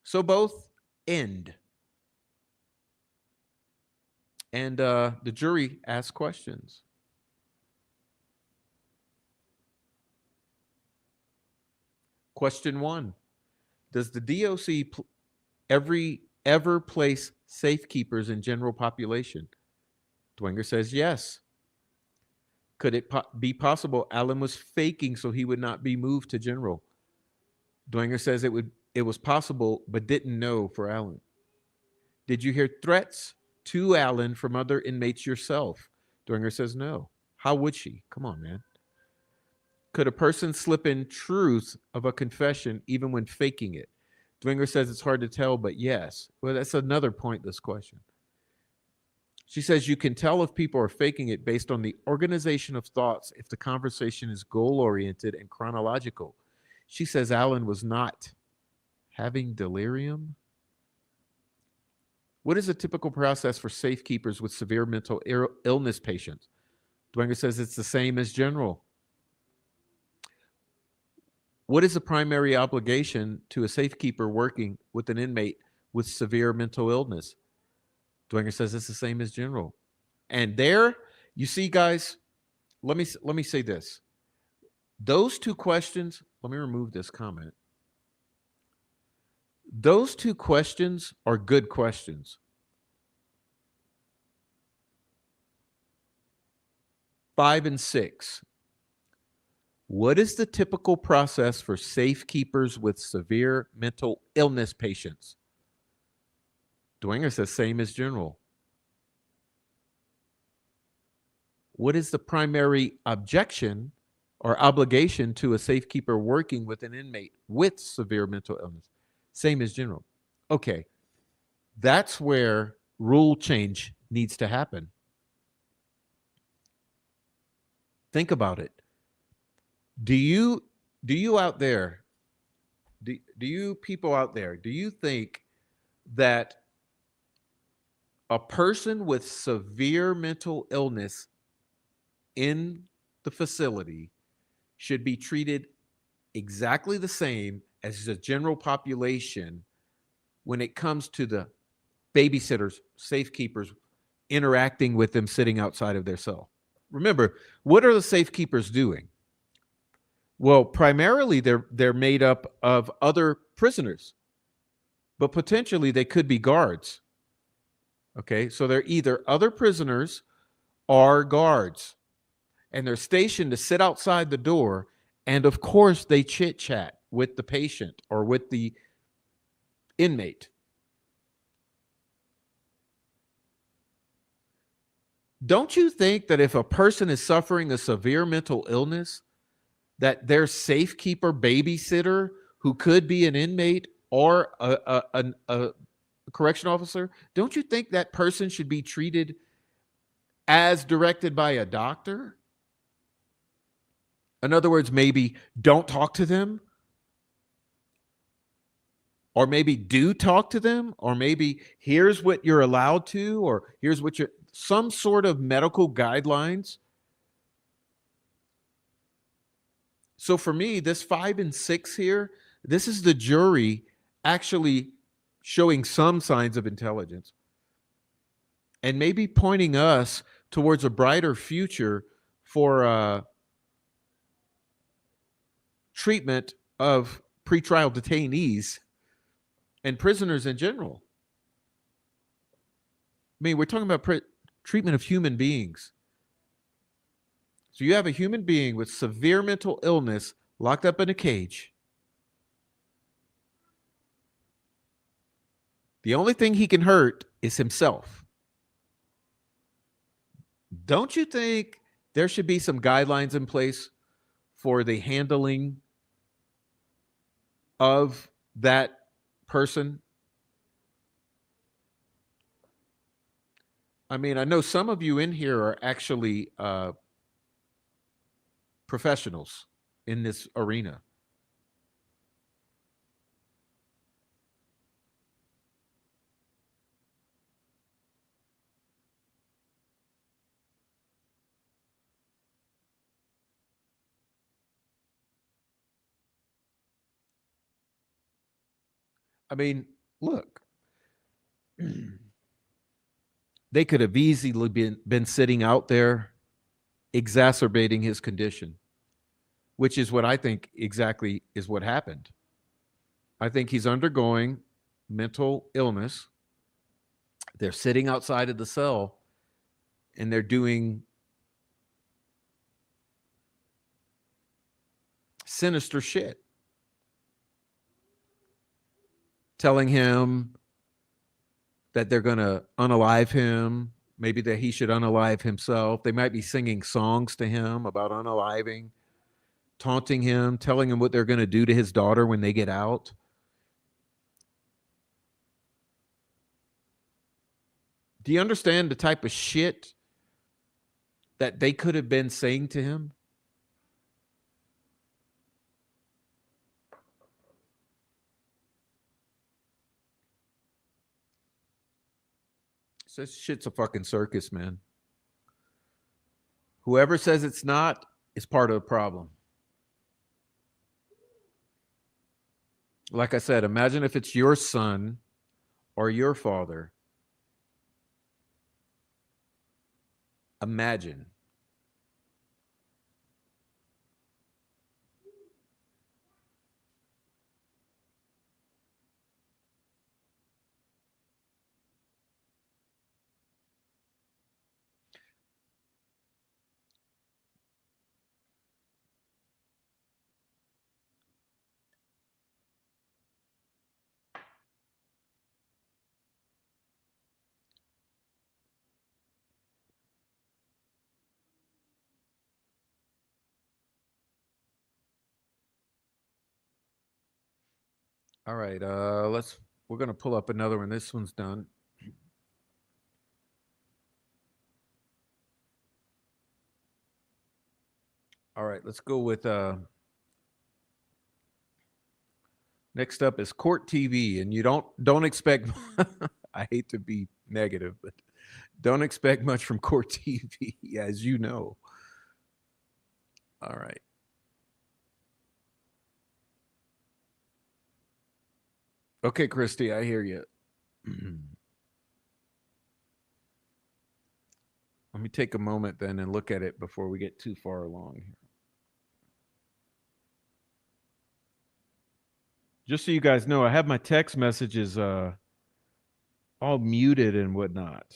So both end. And the jury asks questions. Question 1. Does the DOC ever place safekeepers in general population? Dwenger says yes. Could it be possible Allen was faking so he would not be moved to general? Dwenger says it was possible, but didn't know for Allen. Did you hear threats to Allen from other inmates yourself? Dwenger says no. How would she? Come on, man. Could a person slip in truth of a confession even when faking it? Dwenger says it's hard to tell, but yes. Well, that's another pointless question. She says you can tell if people are faking it based on the organization of thoughts if the conversation is goal-oriented and chronological. She says Allen was not having delirium. What is a typical process for safekeepers with severe mental illness patients? Dwenger says it's the same as general. What is the primary obligation to a safekeeper working with an inmate with severe mental illness? Dwenger says it's the same as general. And there, you see, guys, let me say this. Those two questions, let me remove this comment. Those two questions are good questions. 5 and 6. What is the typical process for safekeepers with severe mental illness patients? Dwenger says same as general. What is the primary objection or obligation to a safekeeper working with an inmate with severe mental illness? Same as general. Okay, that's where rule change needs to happen. Think about it. Do you out there, do you people out there, do you think that a person with severe mental illness in the facility should be treated exactly the same as the general population when it comes to the babysitters, safekeepers interacting with them sitting outside of their cell? Remember, what are the safekeepers doing? Well, primarily they're made up of other prisoners, but potentially they could be guards. Okay, so they're either other prisoners or guards, and they're stationed to sit outside the door, and of course they chit chat with the patient or with the inmate. Don't you think that if a person is suffering a severe mental illness, that their safekeeper babysitter who could be an inmate or a correction officer, don't you think that person should be treated as directed by a doctor? In other words, maybe don't talk to them, or maybe do talk to them, or maybe here's what you're allowed to, or here's what you're, some sort of medical guidelines. So for me, this 5 and 6 here, this is the jury actually showing some signs of intelligence and maybe pointing us towards a brighter future for treatment of pretrial detainees and prisoners in general. I mean, we're talking about treatment of human beings. So you have a human being with severe mental illness locked up in a cage. The only thing he can hurt is himself. Don't you think there should be some guidelines in place for the handling of that person? I mean, I know some of you in here are actually professionals in this arena. I mean, look, they could have easily been sitting out there exacerbating his condition, which is what I think exactly is what happened. I think he's undergoing mental illness. They're sitting outside of the cell and they're doing sinister shit, telling him that they're going to unalive him, maybe that he should unalive himself. They might be singing songs to him about unaliving, taunting him, telling him what they're going to do to his daughter when they get out. Do you understand the type of shit that they could have been saying to him? So this shit's a fucking circus, man. Whoever says it's not is part of the problem. Like I said, imagine if it's your son or your father. Imagine. All right, we're gonna pull up another one. This one's done. All right, let's go with next up is Court TV, and you don't expect. I hate to be negative, but don't expect much from Court TV, as you know. All right. Okay, Christy, I hear you. Let me take a moment then and look at it before we get too far along here. Just so you guys know, I have my text messages all muted and whatnot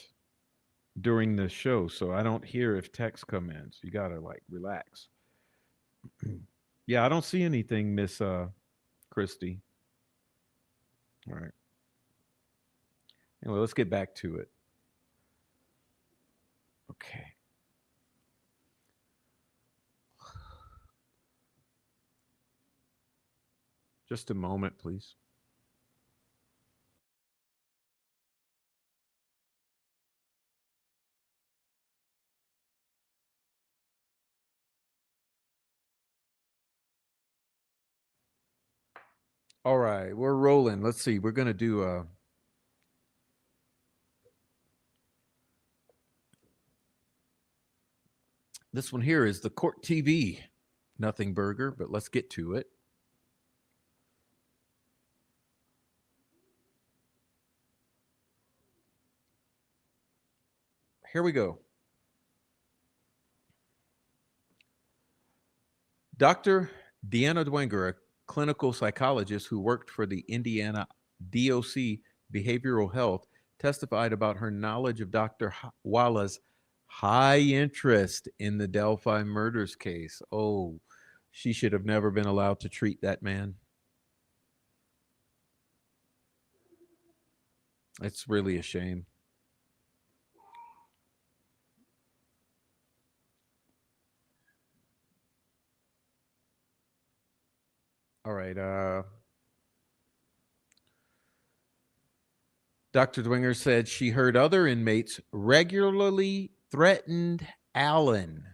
during the show, so I don't hear if texts come in. So you gotta like relax. Yeah, I don't see anything, Miss Christy. All right. Anyway, let's get back to it. Okay. Just a moment, please. All right, we're rolling. Let's see. We're going to do this one here is the Court TV. Nothing burger, but let's get to it. Here we go. Dr. Deanna Dwenger, a clinical psychologist who worked for the Indiana DOC Behavioral Health, testified about her knowledge of Dr. Walla's high interest in the Delphi murders case. Oh, she should have never been allowed to treat that man. It's really a shame. All right. Dr. Dwenger said she heard other inmates regularly threatened Allen.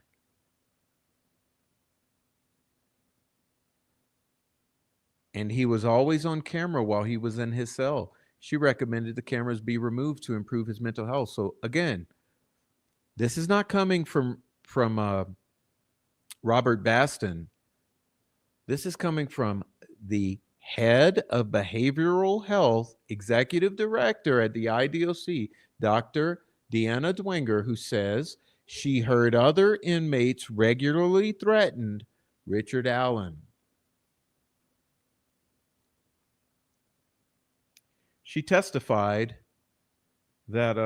And he was always on camera while he was in his cell. She recommended the cameras be removed to improve his mental health. So again, this is not coming from Robert Baston. This is coming from the head of behavioral health, executive director at the IDOC, Dr. Deanna Dwenger, who says she heard other inmates regularly threatened Richard Allen. She testified that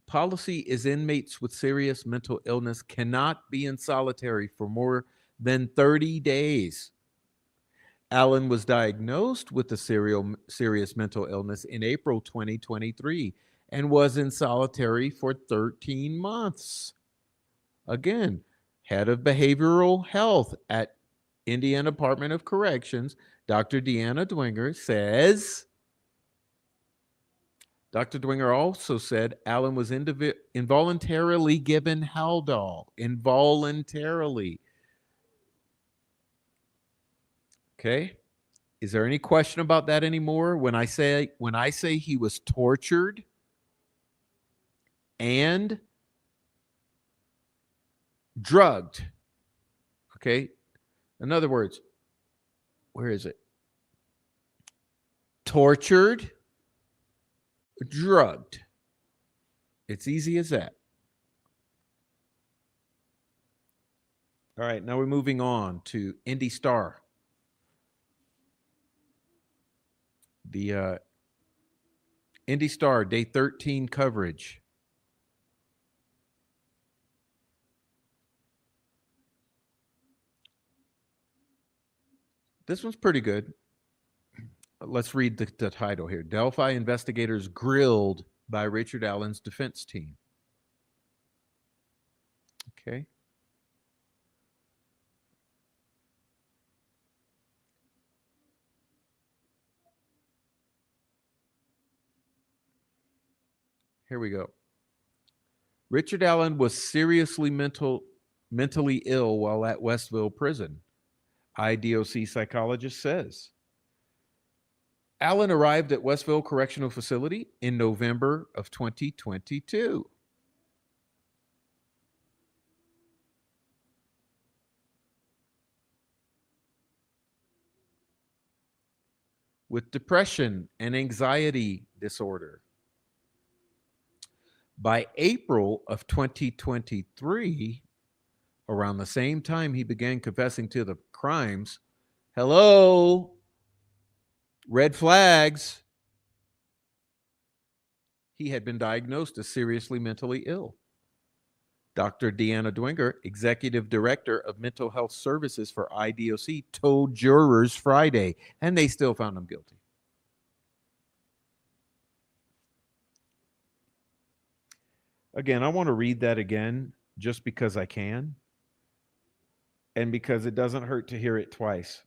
policy is inmates with serious mental illness cannot be in solitary for more than 30 days. Allen was diagnosed with the serious mental illness in April 2023 and was in solitary for 13 months. Again, head of behavioral health at Indiana Department of Corrections, Dr. Deanna Dwenger says, Dr. Dwenger also said Allen was involuntarily given Haldol. Involuntarily. Okay. Is there any question about that anymore? When I say he was tortured and drugged. Okay. In other words, where is it? Tortured, drugged. It's easy as that. All right, now we're moving on to Indy Star. The Indy Star Day 13 coverage. This one's pretty good. Let's read the title here. Delphi investigators grilled by Richard Allen's defense team. Okay. Here we go. Richard Allen was seriously mentally ill while at Westville prison, IDOC psychologist says. Allen arrived at Westville Correctional Facility in November of 2022. With depression and anxiety disorder. By April of 2023, around the same time he began confessing to the crimes, hello, red flags, he had been diagnosed as seriously mentally ill. Dr. Deanna Dwenger, Executive Director of Mental Health Services for IDOC, told jurors Friday, and they still found him guilty. Again, I want to read that again. just because I can and because it doesn't hurt to hear it twice.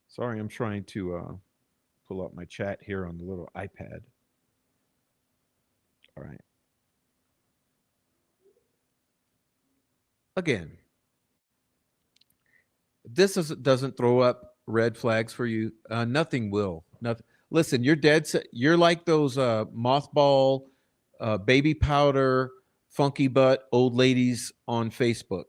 Sorry, I'm trying to pull up my chat here on the little iPad. All right. Again, this doesn't throw up red flags for you. Nothing will. Nothing. Listen, you're dead. You're like those mothball, baby powder, funky butt old ladies on Facebook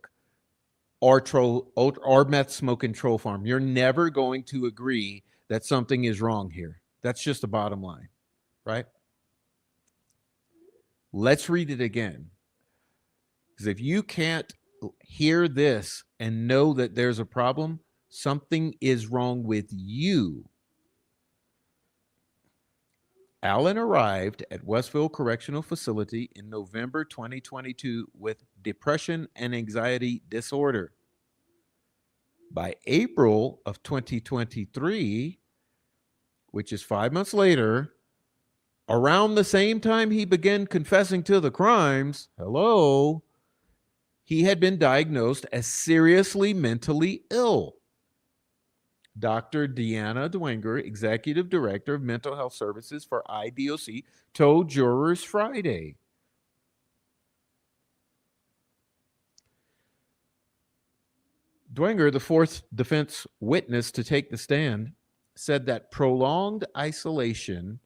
or meth smoking troll farm. You're never going to agree that something is wrong here. That's just the bottom line, right? Let's read it again. Because if you can't hear this and know that there's a problem, something is wrong with you. Allen arrived at Westville Correctional Facility in November 2022 with depression and anxiety disorder. By April of 2023, which is 5 months later, around the same time he began confessing to the crimes, he had been diagnosed as seriously mentally ill. Dr. Deanna Dwenger, Executive Director of Mental Health Services for IDOC, told jurors Friday. Dwenger, the fourth defense witness to take the stand, said that prolonged isolation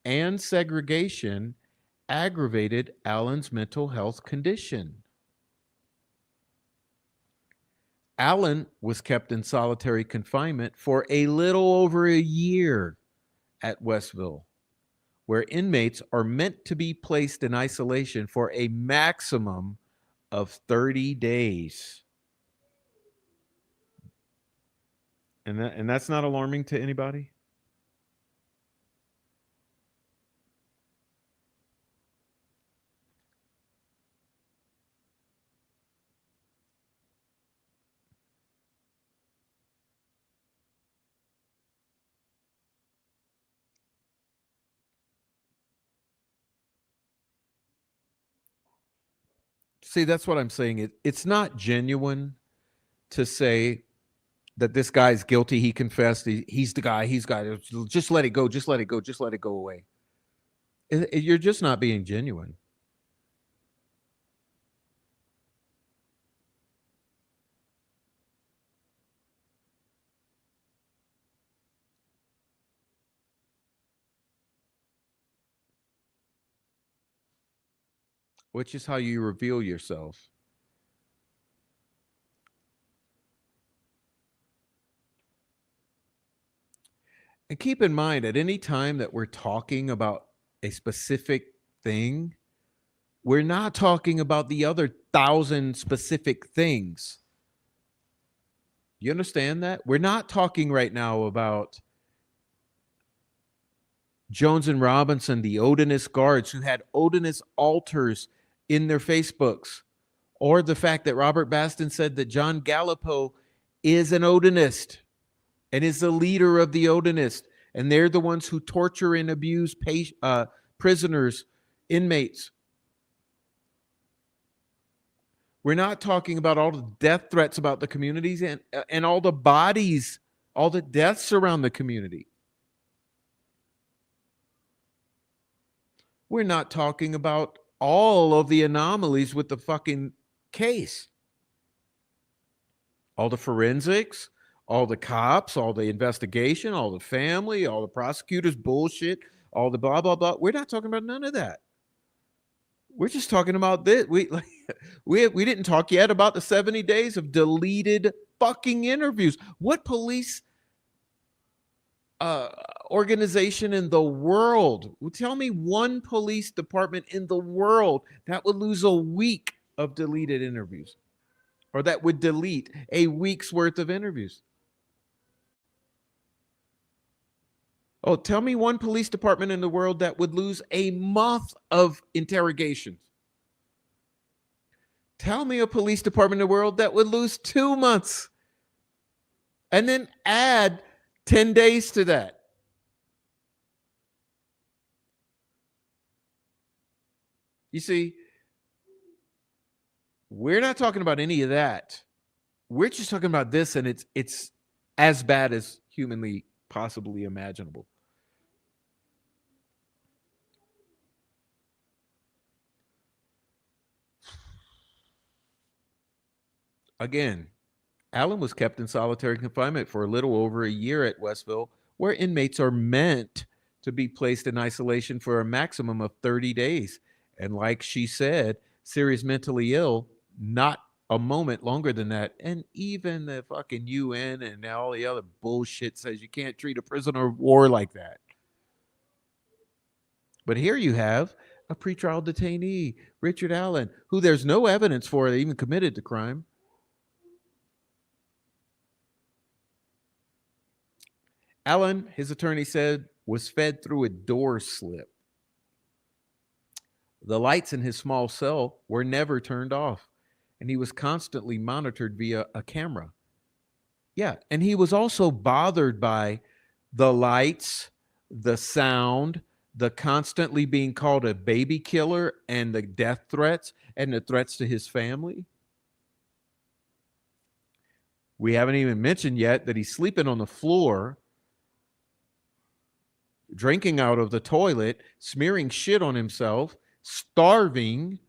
and segregation aggravated Allen's mental health condition. Allen was kept in solitary confinement for a little over a year at Westville, where inmates are meant to be placed in isolation for a maximum of 30 days. And that's not alarming to anybody? See, that's what I'm saying. It's not genuine to say that this guy's guilty. He confessed. He's the guy. He's got it. Just let it go. Just let it go. Just let it go away. You're just not being genuine. Which is how you reveal yourself. And keep in mind, at any time that we're talking about a specific thing, we're not talking about the other 1,000 specific things. You understand that? We're not talking right now about Jones and Robinson, the Odinist guards who had Odinist altars in their Facebooks, or the fact that Robert Baston said that John Gallipo is an Odinist and is the leader of the Odinist, and they're the ones who torture and abuse prisoners, inmates. We're not talking about all the death threats about the communities and all the bodies, all the deaths around the community. We're not talking about all of the anomalies with the fucking case. All the forensics, all the cops, all the investigation, all the family, all the prosecutors bullshit, all the blah, blah, blah. We're not talking about none of that. We're just talking about this. We didn't talk yet about the 70 days of deleted fucking interviews. What police organization in the world, tell me one police department in the world that would lose a week of deleted interviews, or that would delete a week's worth of interviews? Oh, tell me one police department in the world that would lose a month of interrogations. Tell me a police department in the world that would lose 2 months and then add 10 days to that. You see, we're not talking about any of that. We're just talking about this, and it's as bad as humanly possibly imaginable. Again, Allen was kept in solitary confinement for a little over a year at Westville, where inmates are meant to be placed in isolation for a maximum of 30 days. And like she said, serious mentally ill, not a moment longer than that. And even the fucking UN and all the other bullshit says you can't treat a prisoner of war like that. But here you have a pretrial detainee, Richard Allen, who there's no evidence for that even committed the crime. Allen, his attorney said, was fed through a door slip. The lights in his small cell were never turned off, and he was constantly monitored via a camera. Yeah, and he was also bothered by the lights, the sound, the constantly being called a baby killer, and the death threats and the threats to his family. We haven't even mentioned yet that he's sleeping on the floor, drinking out of the toilet, smearing shit on himself, starving.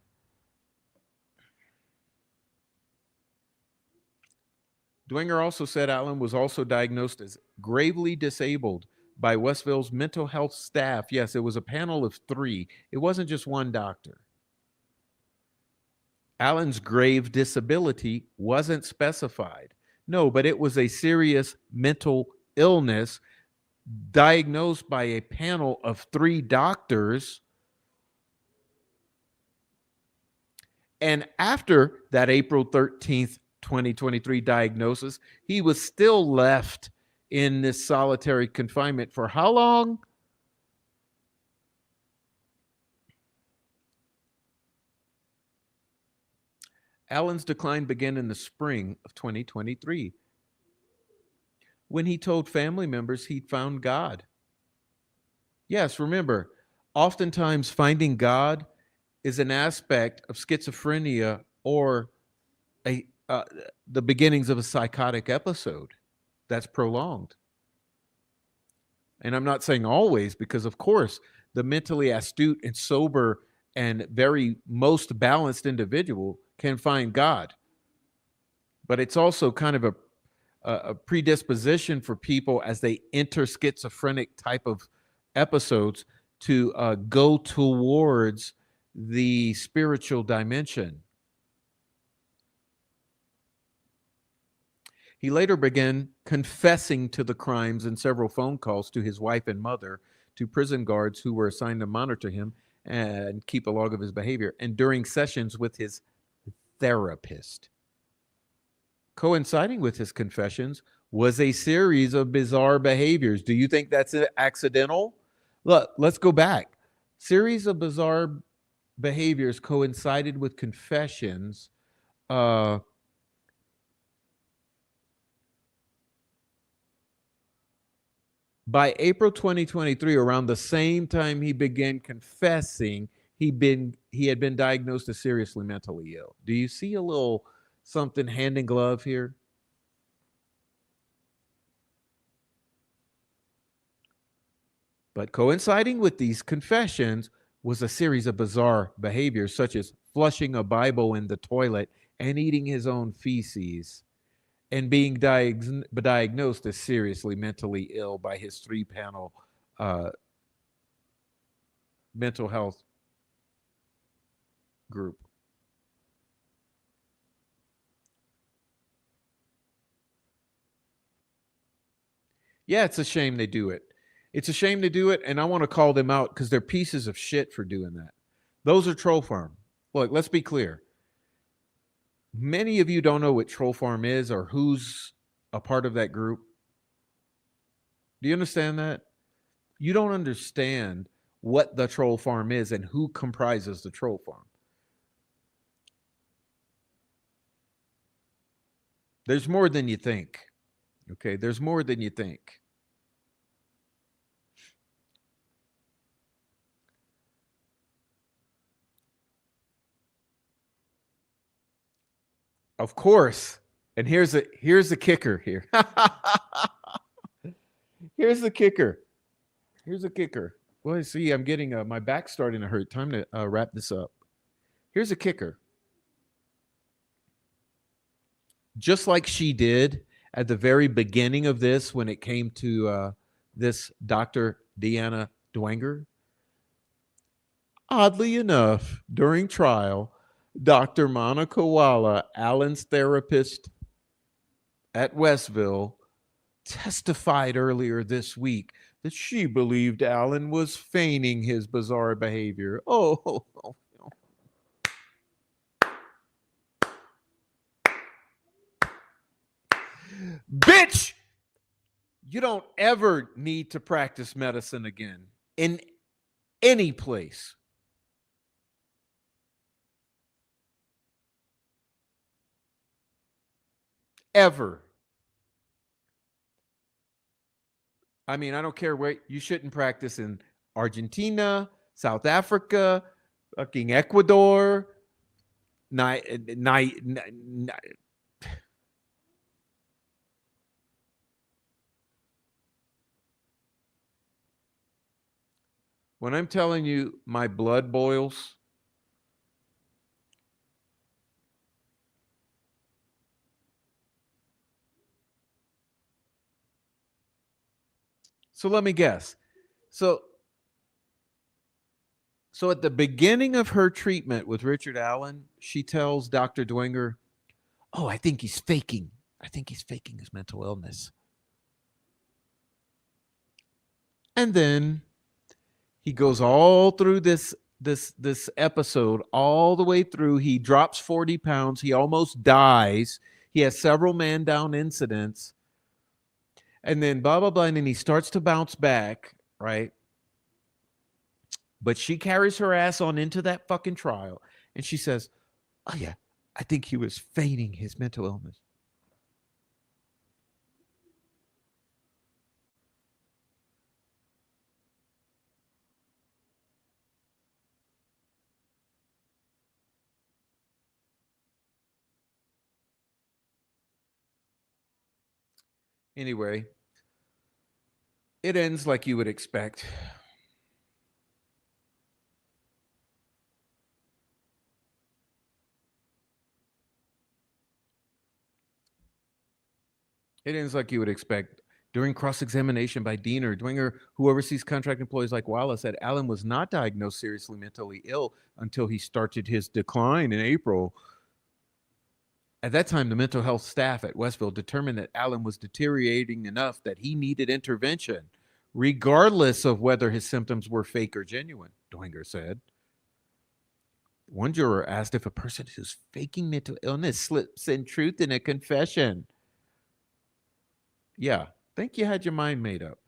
Dwenger also said Allen was also diagnosed as gravely disabled by Westville's mental health staff. Yes, it was a panel of 3. It wasn't just one doctor. Allen's grave disability wasn't specified. No, but it was a serious mental illness diagnosed by a panel of 3 doctors. And after that April 13th, 2023 diagnosis, he was still left in this solitary confinement for how long? Allen's decline began in the spring of 2023 when he told family members he'd found God. Yes, remember, oftentimes finding God is an aspect of schizophrenia or the beginnings of a psychotic episode that's prolonged. And I'm not saying always, because of course, the mentally astute and sober and very most balanced individual can find God. But it's also kind of a predisposition for people as they enter schizophrenic type of episodes to go towards the spiritual dimension. He later began confessing to the crimes in several phone calls to his wife and mother, to prison guards who were assigned to monitor him and keep a log of his behavior, and during sessions with his therapist. Coinciding with his confessions was a series of bizarre behaviors. Do you think that's accidental? Look, let's go back. Series of bizarre behaviors coincided with confessions. By April 2023, around the same time he began confessing, he had been diagnosed as seriously mentally ill. Do you see a little something hand in glove here? But coinciding with these confessions was a series of bizarre behaviors, such as flushing a Bible in the toilet and eating his own feces, and being diagnosed as seriously mentally ill by his 3-panel mental health group. Yeah, it's a shame they do it. It's a shame they do it, and I want to call them out because they're pieces of shit for doing that. Those are troll farm. Look, let's be clear. Many of you don't know what troll farm is or who's a part of that group. Do you understand that? You don't understand what the troll farm is and who comprises the troll farm. There's more than you think. Okay, there's more than you think. Of course. And here's the kicker here. Here's the kicker. Here's the kicker. Well, see, I'm getting my back starting to hurt. Time to wrap this up. Here's a kicker. Just like she did at the very beginning of this when it came to this Dr. Deanna Dwenger, oddly enough, during trial, Dr. Monica Walla, Alan's therapist at Westville, testified earlier this week that she believed Alan was feigning his bizarre behavior. Oh, bitch, you don't ever need to practice medicine again in any place. Ever. I mean, I don't care where you shouldn't practice in Argentina, South Africa, fucking Ecuador, when I'm telling you my blood boils, so let me guess. So at the beginning of her treatment with Richard Allen, she tells Dr. Dwenger, "Oh, I think he's faking. I think he's faking his mental illness." And then he goes all through this episode, all the way through. He drops 40 pounds. He almost dies. He has several man down incidents. And then blah, blah, blah. And then he starts to bounce back, right? But she carries her ass on into that fucking trial. And she says, "Oh, yeah, I think he was feigning his mental illness." Anyway, it ends like you would expect. It ends like you would expect. During cross-examination by Diener, Dwenger, who oversees contract employees like Wallace, said Allen was not diagnosed seriously mentally ill until he started his decline in April. At that time, the mental health staff at Westville determined that Allen was deteriorating enough that he needed intervention, regardless of whether his symptoms were fake or genuine, Dwenger said. One juror asked if a person who's faking mental illness slips in truth in a confession. Yeah, think you had your mind made up.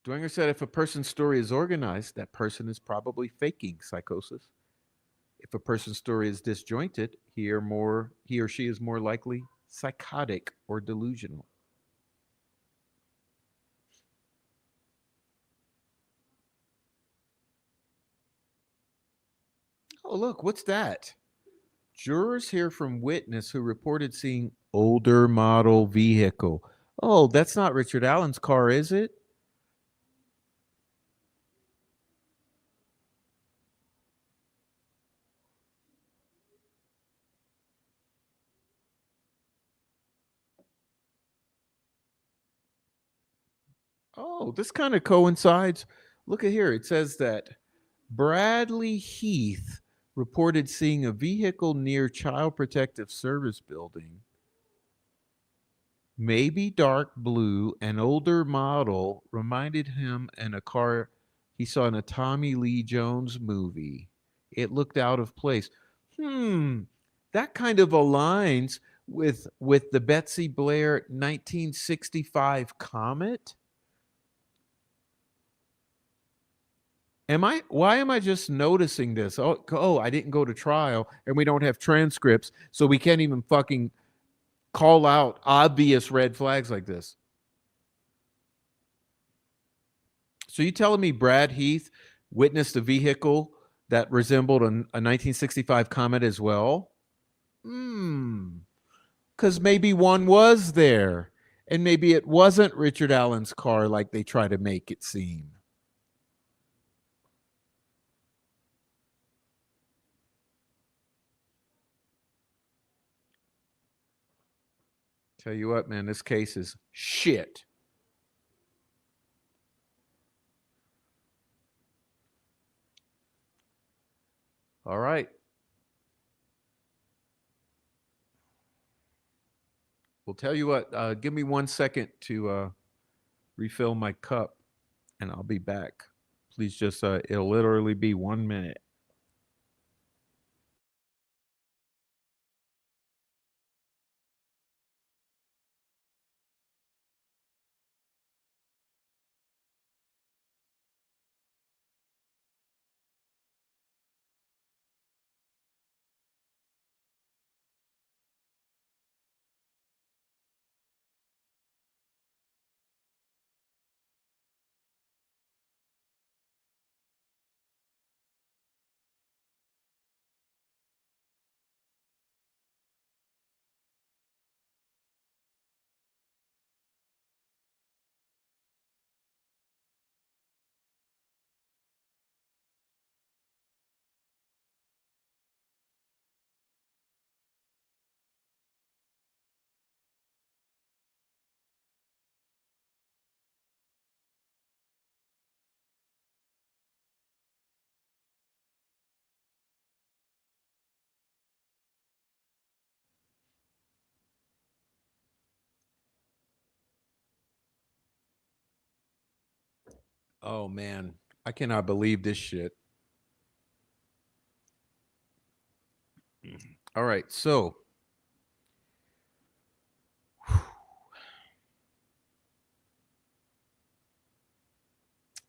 Dwenger said if a person's story is organized, that person is probably faking psychosis. If a person's story is disjointed, he or she is more likely psychotic or delusional. Oh, look, what's that? Jurors hear from witness who reported seeing older model vehicle. Oh, that's not Richard Allen's car, is it? Oh, this kind of coincides. Look at here. It says that Bradley Heath reported seeing a vehicle near Child Protective Service building, maybe dark blue, an older model, reminded him in a car he saw in a Tommy Lee Jones movie. It looked out of place. That kind of aligns with the Betsy Blair 1965 Comet. Why am I just noticing this? Oh, I didn't go to trial and we don't have transcripts, so we can't even fucking call out obvious red flags like this. So you telling me Brad Heath witnessed a vehicle that resembled a 1965 Comet as well? Because maybe one was there, and maybe it wasn't Richard Allen's car like they try to make it seem. Tell you what, man, this case is shit. All right. Well, tell you what, give me 1 second to refill my cup, and I'll be back. Please just, it'll literally be 1 minute. Oh, man. I cannot believe this shit. All right. So,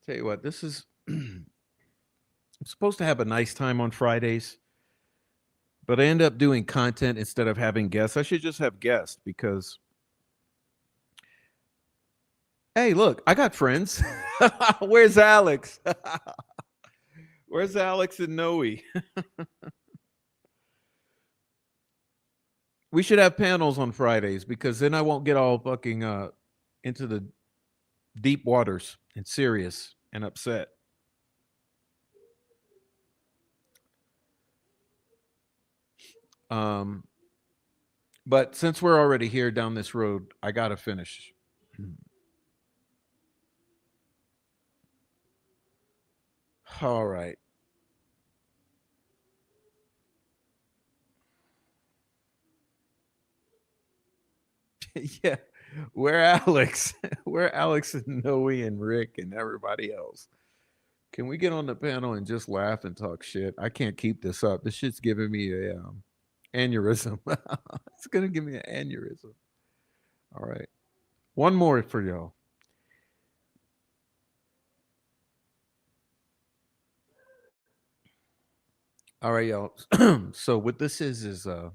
tell you what, this is. I'm supposed to have a nice time on Fridays, but I end up doing content instead of having guests. I should just have guests because, hey, look, I got friends. Where's Alex? Where's Alex and Noe? We should have panels on Fridays because then I won't get all fucking into the deep waters and serious and upset. But since we're already here down this road, I gotta finish. All right. Yeah. Where Alex? Where Alex and Noe and Rick and everybody else? Can we get on the panel and just laugh and talk shit? I can't keep this up. This shit's giving me a aneurysm. It's gonna give me an aneurysm. All right. One more for y'all. All right, y'all. So what this is and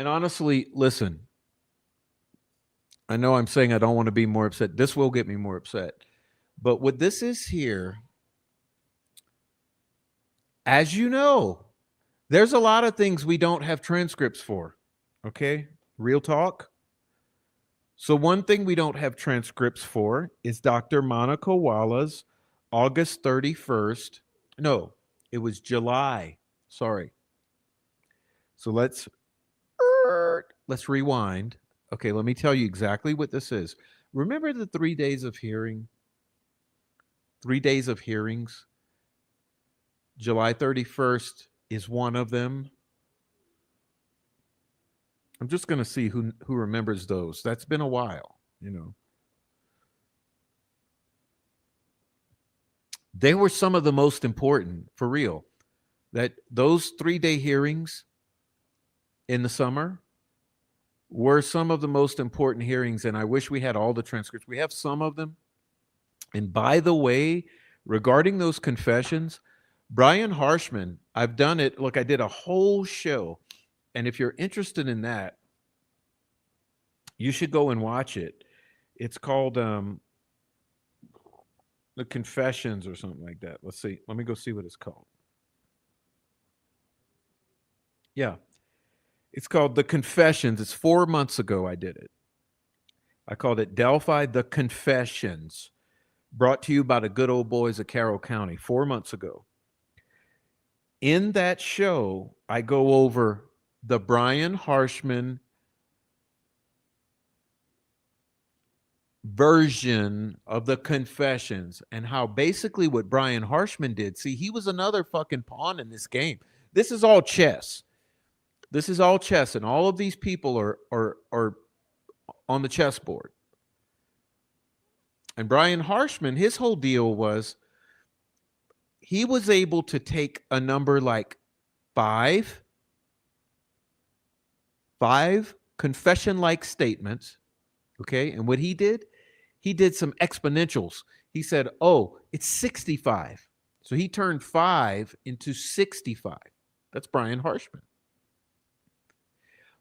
honestly, listen, I know I'm saying I don't want to be more upset. This will get me more upset. But what this is here, as you know, there's a lot of things we don't have transcripts for. Okay? Real talk. So one thing we don't have transcripts for is Dr. Monica Walla's August 31st. No, it was July. Sorry. So let's rewind. Okay, let me tell you exactly what this is. Remember the 3 days of hearing? 3 days of hearings? July 31st is one of them. I'm just going to see who remembers those. That's been a while, you know. They were some of the most important, for real. That those 3-day hearings in the summer were some of the most important hearings, and I wish we had all the transcripts. We have some of them. And by the way, regarding those confessions, Brian Harshman, I've done it. Look, I did a whole show. And if you're interested in that, you should go and watch it. It's called The Confessions or something like that. Let's see. Let me go see what it's called. Yeah. It's called The Confessions. It's 4 months ago I did it. I called it Delphi The Confessions, brought to you by the good old boys of Carroll County 4 months ago. In that show, I go over the Brian Harshman version of the Confessions and how basically what Brian Harshman did. See, he was another fucking pawn in this game. This is all chess. This is all chess, and all of these people are on the chessboard. And Brian Harshman, his whole deal was he was able to take a number like five confession-like statements, okay? And what he did some exponentials. He said, oh, it's 65. So he turned 5 into 65. That's Brian Harshman.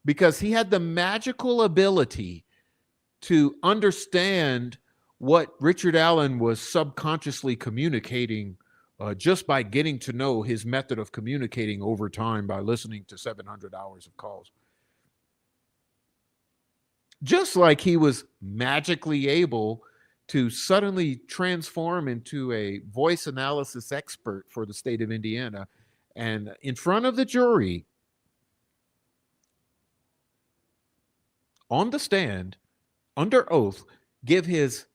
Because he had the magical ability to understand what Richard Allen was subconsciously communicating just by getting to know his method of communicating over time by listening to 700 hours of calls. Just like he was magically able to suddenly transform into a voice analysis expert for the state of Indiana and in front of the jury on the stand under oath give his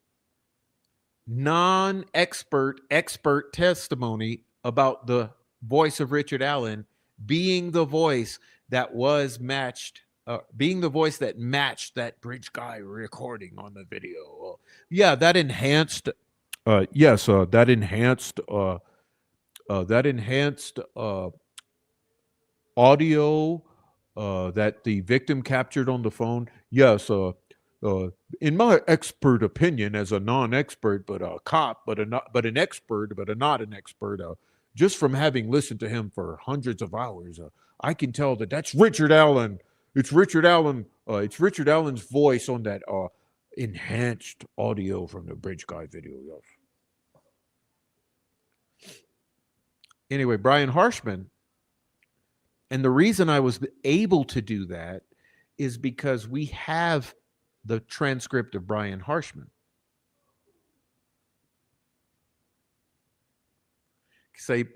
non-expert expert testimony about the voice of Richard Allen being the voice that was matched, being the voice that matched that bridge guy recording on the video. Yeah, that enhanced. Yes, that enhanced. That enhanced audio that the victim captured on the phone. Yes, in my expert opinion, as a non-expert, but a cop, but an expert, but not an expert, just from having listened to him for hundreds of hours, I can tell that that's Richard Allen. It's Richard Allen. It's Richard Allen's voice on that enhanced audio from the Bridge Guy video. Yes. Anyway, Brian Harshman, and the reason I was able to do that is because we have the transcript of Brian Harshman. Say,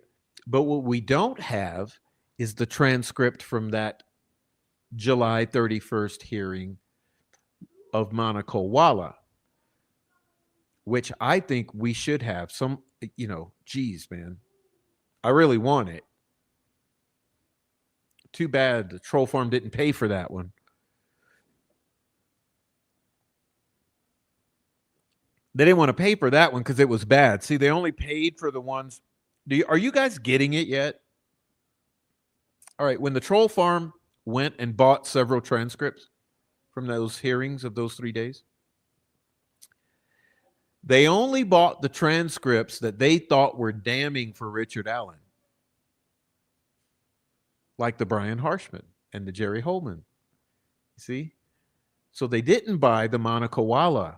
but what we don't have is the transcript from that July 31st hearing of Monica Walla, which I think we should have. Some, geez, man, I really want it. Too bad the troll farm didn't pay for that one. They didn't want to pay for that one because it was bad. See, they only paid for the ones. Are you guys getting it yet? All right. When the troll farm went and bought several transcripts from those hearings of those 3 days, they only bought the transcripts that they thought were damning for Richard Allen, like the Brian Harshman and the Jerry Holman. See? So they didn't buy the Monica Walla.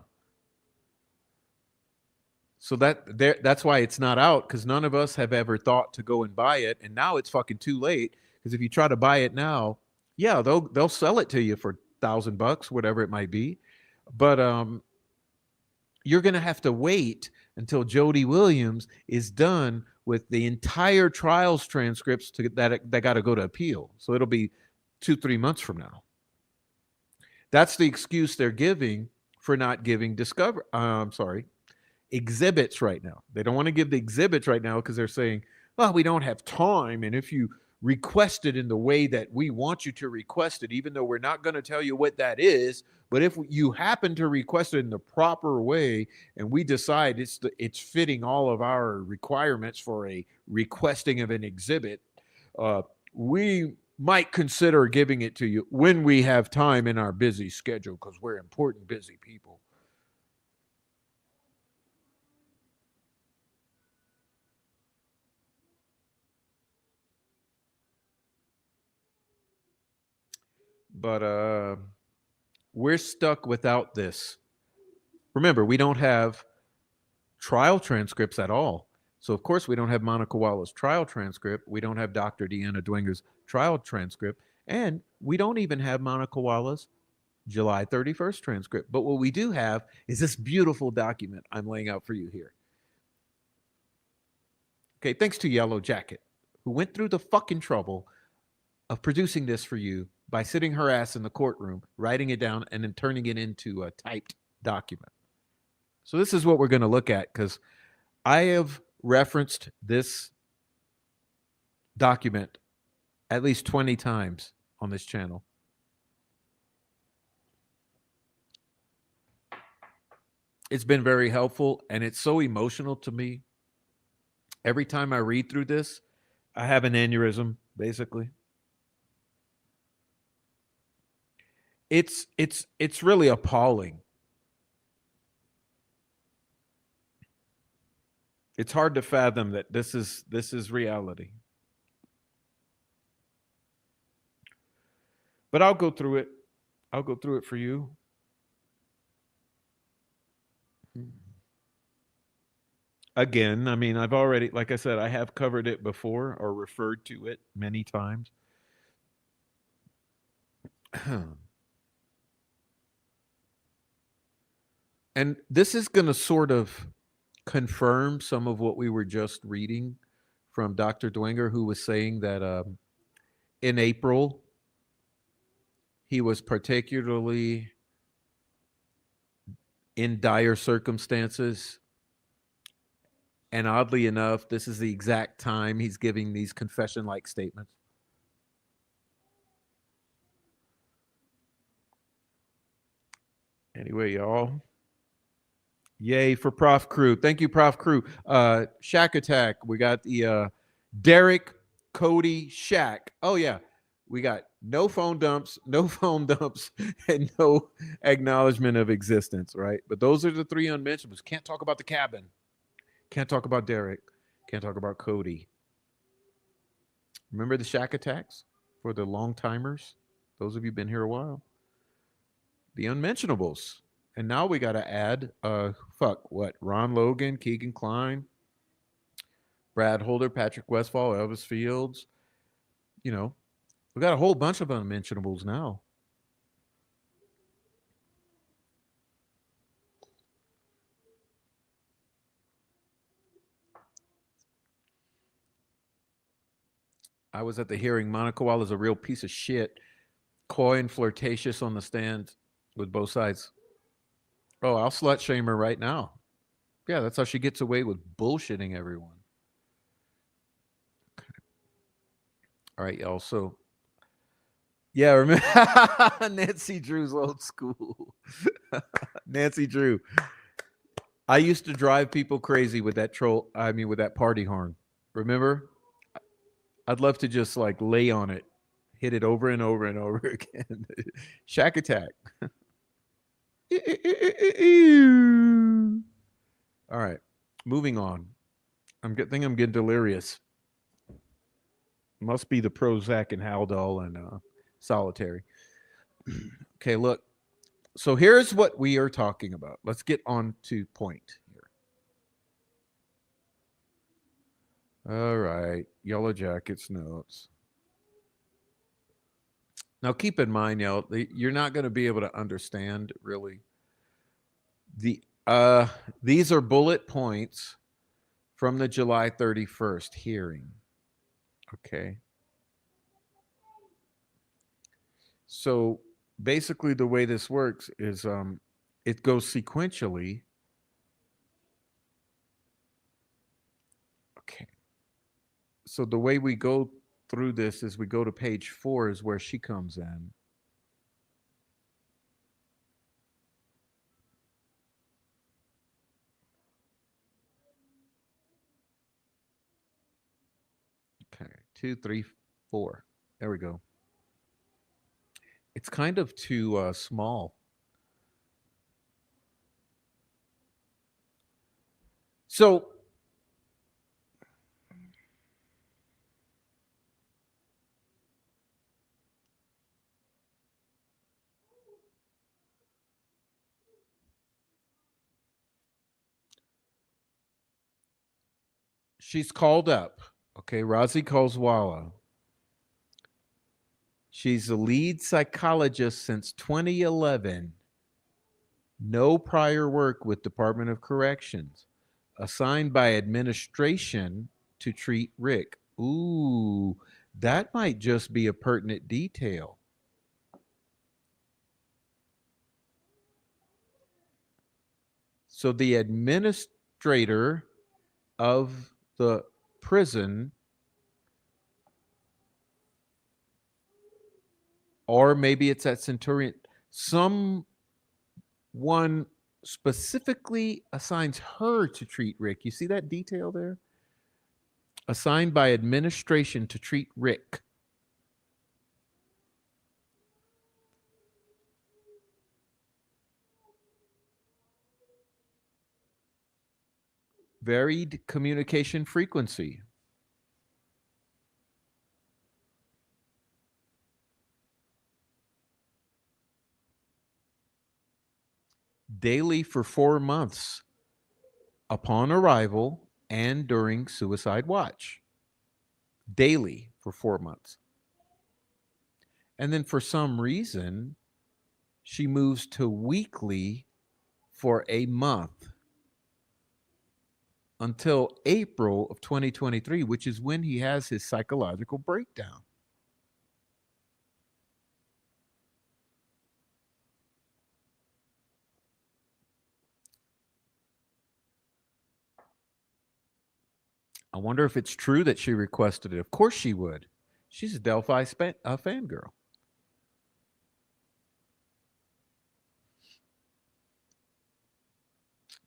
So that's why it's not out, because none of us have ever thought to go and buy it, and now it's fucking too late. Because if you try to buy it now, yeah, they'll sell it to you for $1,000, whatever it might be, but you're gonna have to wait until Jody Williams is done with the entire trials transcripts that got to go to appeal. So it'll be 2-3 months from now. That's the excuse they're giving for not giving exhibits right now. They don't want to give the exhibits right now because they're saying, well, we don't have time. And if you request it in the way that we want you to request it, even though we're not going to tell you what that is, but if you happen to request it in the proper way and we decide it's fitting all of our requirements for a requesting of an exhibit, we might consider giving it to you when we have time in our busy schedule, because we're important, busy people. but we're stuck without this. Remember, we don't have trial transcripts at all. So, of course, we don't have Monica Wallace's trial transcript. We don't have Dr. Deanna Dwinger's trial transcript. And we don't even have Monica Wallace's July 31st transcript. But what we do have is this beautiful document I'm laying out for you here. Okay, thanks to Yellow Jacket, who went through the fucking trouble of producing this for you by sitting her ass in the courtroom, writing it down, and then turning it into a typed document. So this is what we're going to look at, because I have referenced this document at least 20 times on this channel. It's been very helpful, and it's so emotional to me. Every time I read through this, I have an aneurysm, basically. It's really appalling. It's hard to fathom that this is reality. But I'll go through it. I'll go through it for you. Again, I mean, I've already, like I said, I have covered it before or referred to it many times. And this is going to sort of confirm some of what we were just reading from Dr. Dwinger, who was saying that in April, he was particularly in dire circumstances. And oddly enough, this is the exact time he's giving these confession-like statements. Anyway, y'all. Yay for Prof. Crew. Thank you, Prof. Crew. Shack Attack. We got the Derek, Cody, Shack. Oh, yeah. We got no phone dumps, and no acknowledgement of existence, right? But those are the three unmentionables. Can't talk about the cabin. Can't talk about Derek. Can't talk about Cody. Remember the Shack Attacks for the long timers? Those of you been here a while. The unmentionables. And now we got to add, Ron Logan, Keegan Kline, Brad Holder, Patrick Westfall, Elvis Fields. You know, we got a whole bunch of unmentionables now. I was at the hearing. Monica Wall is a real piece of shit, coy and flirtatious on the stand with both sides. Oh, I'll slut shame her right now. Yeah, that's how she gets away with bullshitting everyone. Okay. All right, y'all. So, yeah, remember Nancy Drew's old school. Nancy Drew. I used to drive people crazy with that with that party horn. Remember? I'd love to just like lay on it, hit it over and over and over again. Shack Attack. All right, moving on. I'm getting delirious. Must be the Prozac and Haldol and solitary. Okay, look. So here's what we are talking about. Let's get on to point here. All right, Yellow Jackets notes. Now keep in mind, y'all, you're not going to be able to understand really. These are bullet points from the July 31st hearing. Okay. So basically the way this works is it goes sequentially. Okay. So the way we go through this is we go to page 4 is where she comes in. Okay, 2, 3, 4. There we go. It's kind of too small. So She's called up. Okay, Razi calls Walla. She's the lead psychologist since 2011. No prior work with Department of Corrections. Assigned by administration to treat Rick. Ooh, that might just be a pertinent detail. So the administrator of the prison, or maybe it's that centurion, someone specifically assigns her to treat Rick. You see that detail there? Assigned by administration to treat Rick. Varied communication frequency. Daily for 4 months upon arrival and during suicide watch. Daily for 4 months. And then for some reason, she moves to weekly for a month until April of 2023, which is when he has his psychological breakdown. I wonder if it's true that she requested it. Of course she would. She's a Delphi fangirl.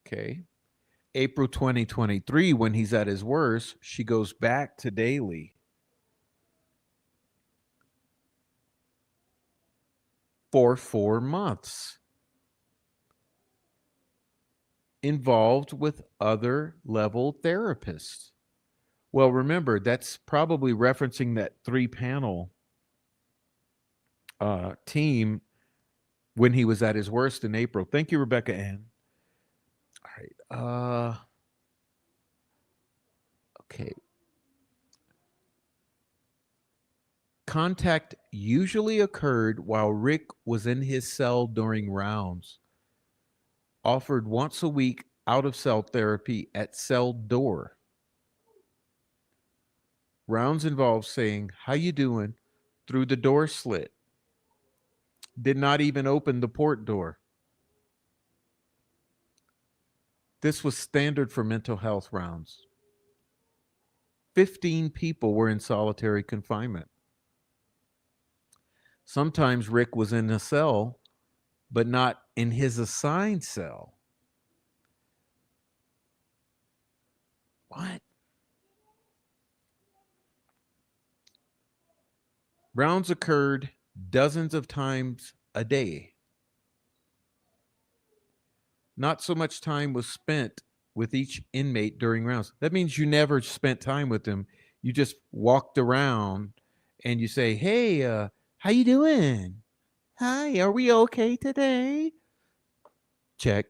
Okay. April 2023, when he's at his worst, she goes back to daily for 4 months. Involved with other level therapists. Well, remember, that's probably referencing that 3-panel team when he was at his worst in April. Thank you, Rebecca Ann. All right. Okay. Contact usually occurred while Rick was in his cell during rounds. Offered once a week out of cell therapy at cell door. Rounds involved saying, "How you doing?" through the door slit. Did not even open the port door. This was standard for mental health rounds. 15 people were in solitary confinement. Sometimes Rick was in a cell, but not in his assigned cell. What? Rounds occurred dozens of times a day. Not so much time was spent with each inmate during rounds. That means you never spent time with them. You just walked around and you say, "Hey, how you doing? Hi, are we okay today?" Check.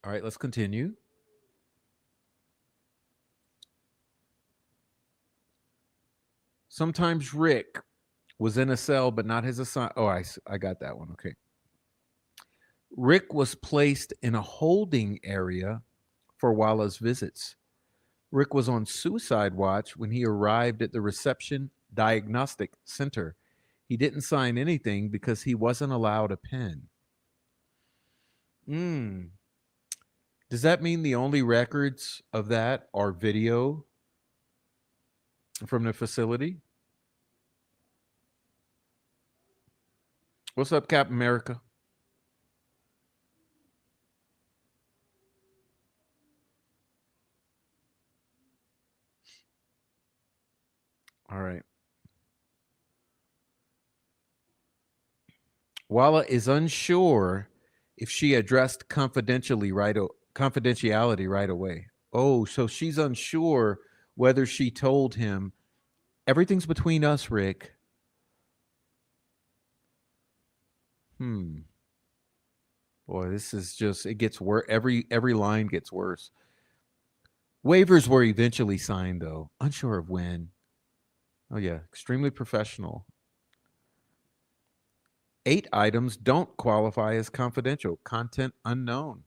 All right, let's continue. Sometimes Rick was in a cell, but not his assigned. Oh, I got that one. Okay. Rick was placed in a holding area for Walla's visits. Rick was on suicide watch when he arrived at the reception diagnostic center. He didn't sign anything because he wasn't allowed a pen. Does that mean the only records of that are video from the facility? What's up, Captain America? All right. Walla is unsure if she addressed confidentiality right away. Oh, so she's unsure whether she told him Everything's between us, Rick. Hmm. Boy, this is just, it gets worse. Every line gets worse. Waivers were eventually signed, though. Unsure of when. Oh, yeah. Extremely professional. 8 items don't qualify as confidential. Content unknown.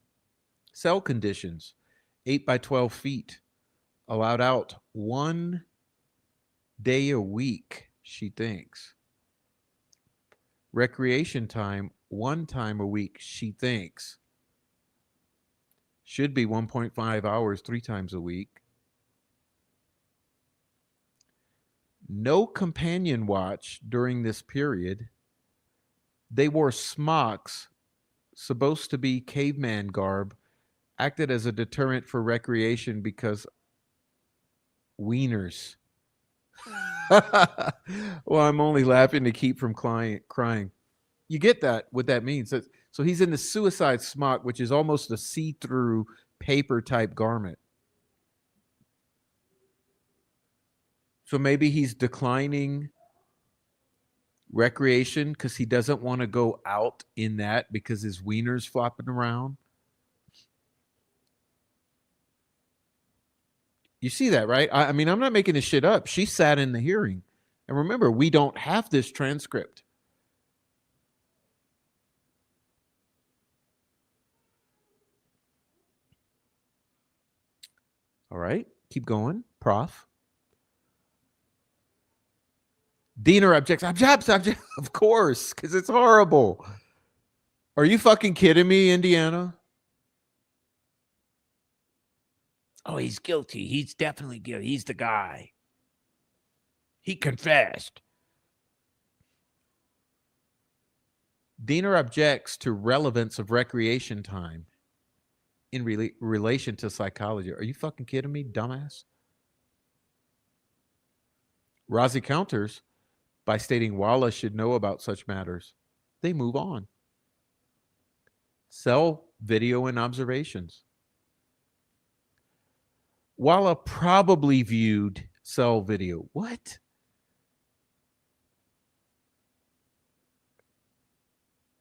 Cell conditions. 8 by 12 feet. Allowed out 1 day a week, she thinks. Recreation time, 1 time a week, she thinks. Should be 1.5 hours, 3 times a week. No companion watch during this period. They wore smocks, supposed to be caveman garb, acted as a deterrent for recreation because wieners. Well, I'm only laughing to keep from crying. You get that, what that means. So he's in the suicide smock, which is almost a see-through paper type garment. So maybe he's declining recreation because he doesn't want to go out in that because his wiener's flopping around. You see that, right? I mean, I'm not making this shit up. She sat in the hearing. And remember, we don't have this transcript. All right, keep going, Prof. Diener objects. Objects. Of course, because it's horrible. Are you fucking kidding me, Indiana? Oh, he's guilty. He's definitely guilty. He's the guy. He confessed. Diener objects to relevance of recreation time in relation to psychology. Are you fucking kidding me, dumbass? Razi counters by stating Walla should know about such matters. They move on. Cell video and observations. Walla probably viewed cell video. What?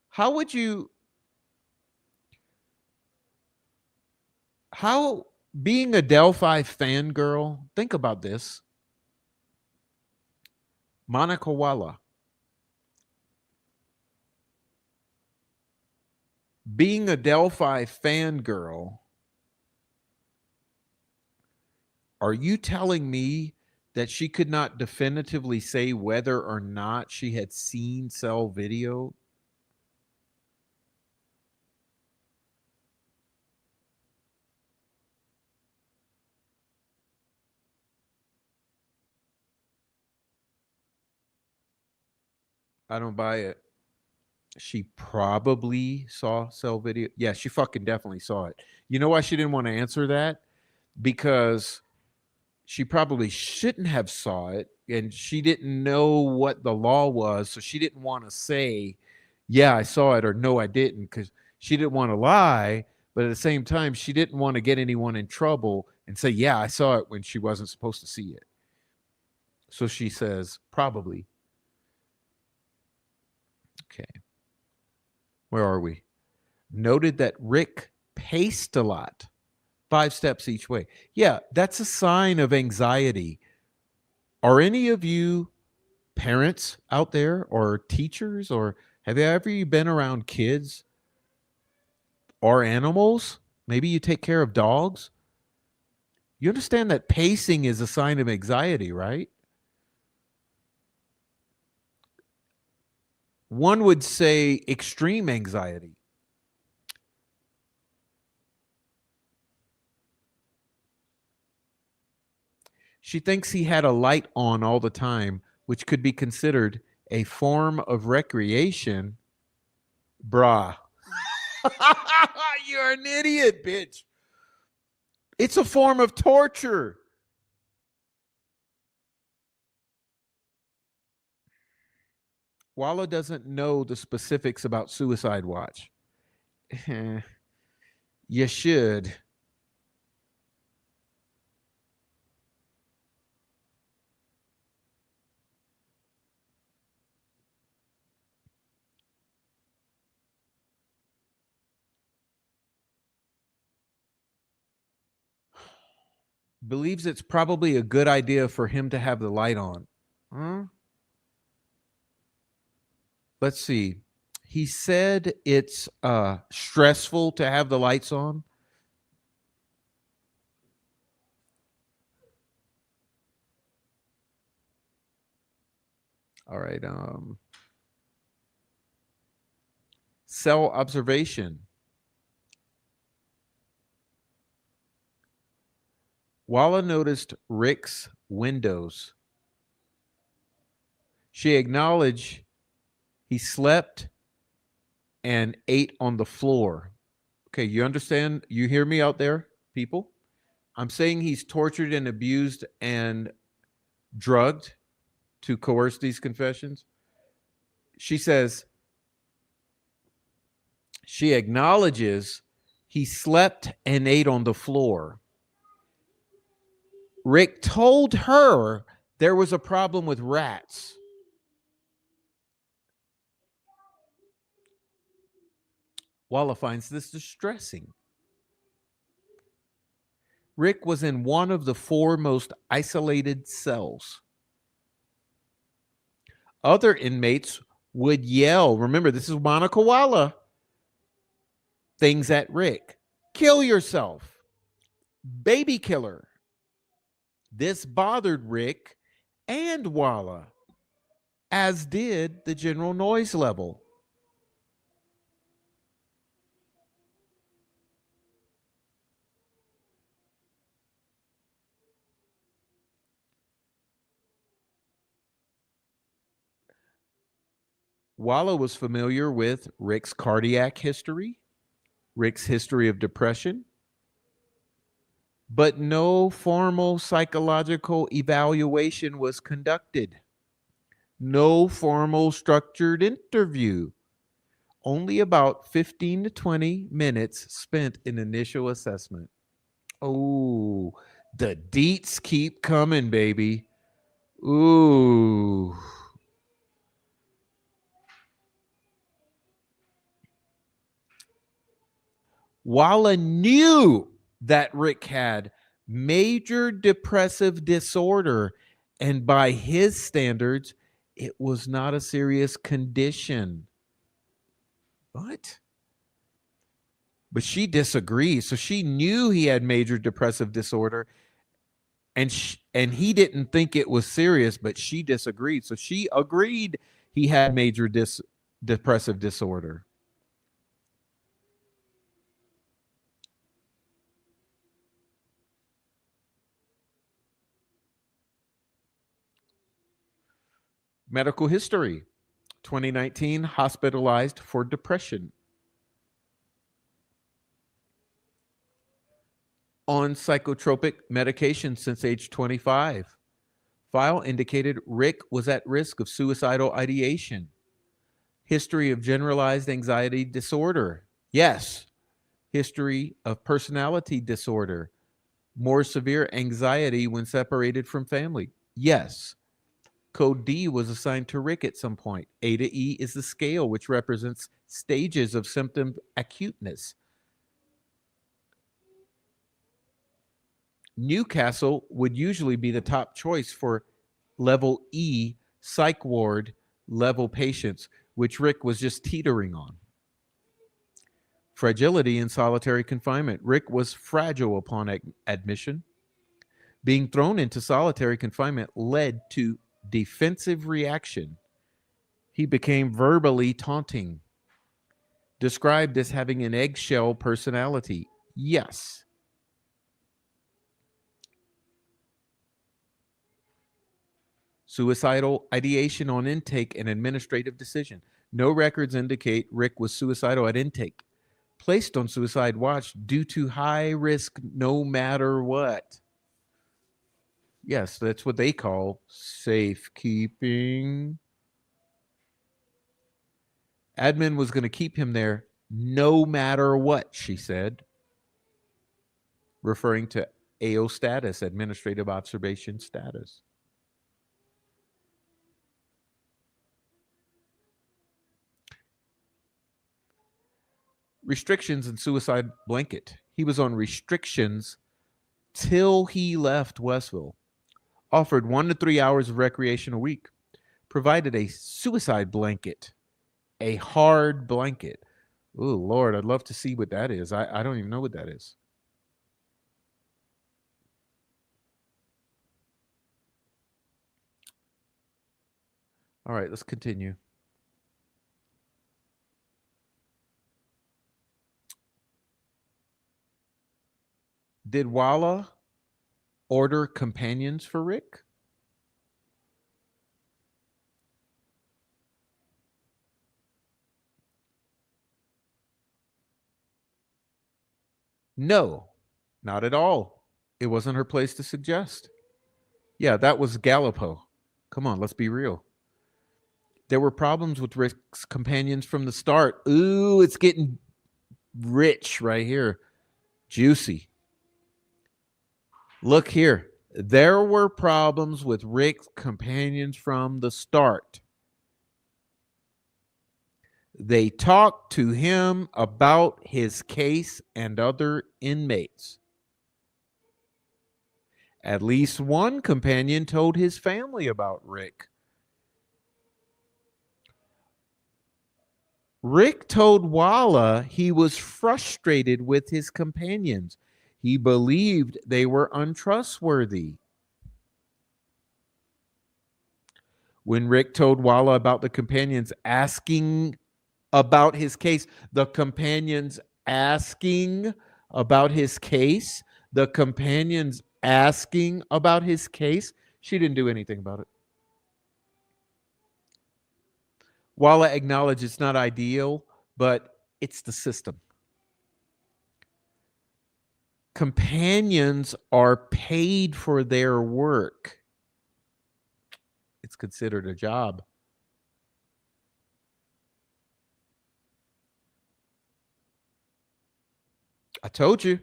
How would you, how, being a Delphi fangirl, think about this. Monica Walla. Being a Delphi fangirl, are you telling me that she could not definitively say whether or not she had seen cell video? I don't buy it. She probably saw cell video. Yeah, she fucking definitely saw it. You know why she didn't want to answer that? Because she probably shouldn't have saw it and she didn't know what the law was, so she didn't want to say yeah I saw it or no I didn't, because she didn't want to lie, but at the same time she didn't want to get anyone in trouble and say yeah I saw it when she wasn't supposed to see it. So she says probably. Okay, where are we? Noted that Rick paced a lot, 5 steps each way. Yeah, that's a sign of anxiety. Are any of you parents out there or teachers, or have you ever been around kids or animals? Maybe you take care of dogs. You understand that pacing is a sign of anxiety, right? One would say extreme anxiety. She thinks he had a light on all the time, which could be considered a form of recreation. Brah. You're an idiot, bitch. It's a form of torture. Walla doesn't know the specifics about Suicide Watch. You should. believes it's probably a good idea for him to have the light on. Huh? Let's see. He said it's stressful to have the lights on. All right. Cell observation. Walla noticed Rick's windows. She acknowledged he slept and ate on the floor. Okay, you understand? You hear me out there, people? I'm saying he's tortured and abused and drugged to coerce these confessions. She says she acknowledges he slept and ate on the floor. Rick told her there was a problem with rats. Walla finds this distressing. Rick was in one of the 4 most isolated cells. Other inmates would yell, remember, this is Monica Walla, things at Rick. Kill yourself. Baby killer. This bothered Rick and Walla, as did the general noise level. Walla was familiar with Rick's cardiac history, Rick's history of depression, but no formal psychological evaluation was conducted. No formal structured interview. Only about 15 to 20 minutes spent in initial assessment. Oh, the deets keep coming, baby. Ooh. Walla knew that Rick had major depressive disorder, and by his standards, it was not a serious condition. What? But she disagrees. So she knew he had major depressive disorder, and he didn't think it was serious, but she disagreed. So she agreed he had major depressive disorder. Medical history. 2019, hospitalized for depression. On psychotropic medication since age 25. File indicated Rick was at risk of suicidal ideation. History of generalized anxiety disorder. Yes. History of personality disorder. More severe anxiety when separated from family. Yes. Code D was assigned to Rick at some point. A to E is the scale, which represents stages of symptom acuteness. Newcastle would usually be the top choice for level E psych ward level patients, which Rick was just teetering on. Fragility in solitary confinement. Rick was fragile upon admission. Being thrown into solitary confinement led to defensive reaction. He became verbally taunting. Described as having an eggshell personality. Yes. Suicidal ideation on intake and administrative decision. No records indicate Rick was suicidal at intake. Placed on suicide watch due to high risk no matter what. Yes, that's what they call safekeeping. Admin was going to keep him there no matter what, she said, referring to AO status, administrative observation status. Restrictions and suicide blanket. He was on restrictions till he left Westville, offered 1 to 3 hours of recreation a week, provided a suicide blanket, a hard blanket. Oh, Lord, I'd love to see what that is. I don't even know what that is. All right, let's continue. Did Walla order companions for Rick? No, not at all. It wasn't her place to suggest. Yeah, that was Gallipo. Come on, let's be real. There were problems with Rick's companions from the start. Ooh, it's getting rich right here. Juicy. Look here. There were problems with Rick's companions from the start. They talked to him about his case and other inmates. At least one companion told his family about Rick. Rick told Walla he was frustrated with his companions. He believed they were untrustworthy. When Rick told Walla about the companions asking about his case, the companions asking about his case, the companions asking about his case, she didn't do anything about it. Walla acknowledged it's not ideal, but it's the system. Companions are paid for their work. It's considered a job. I told you.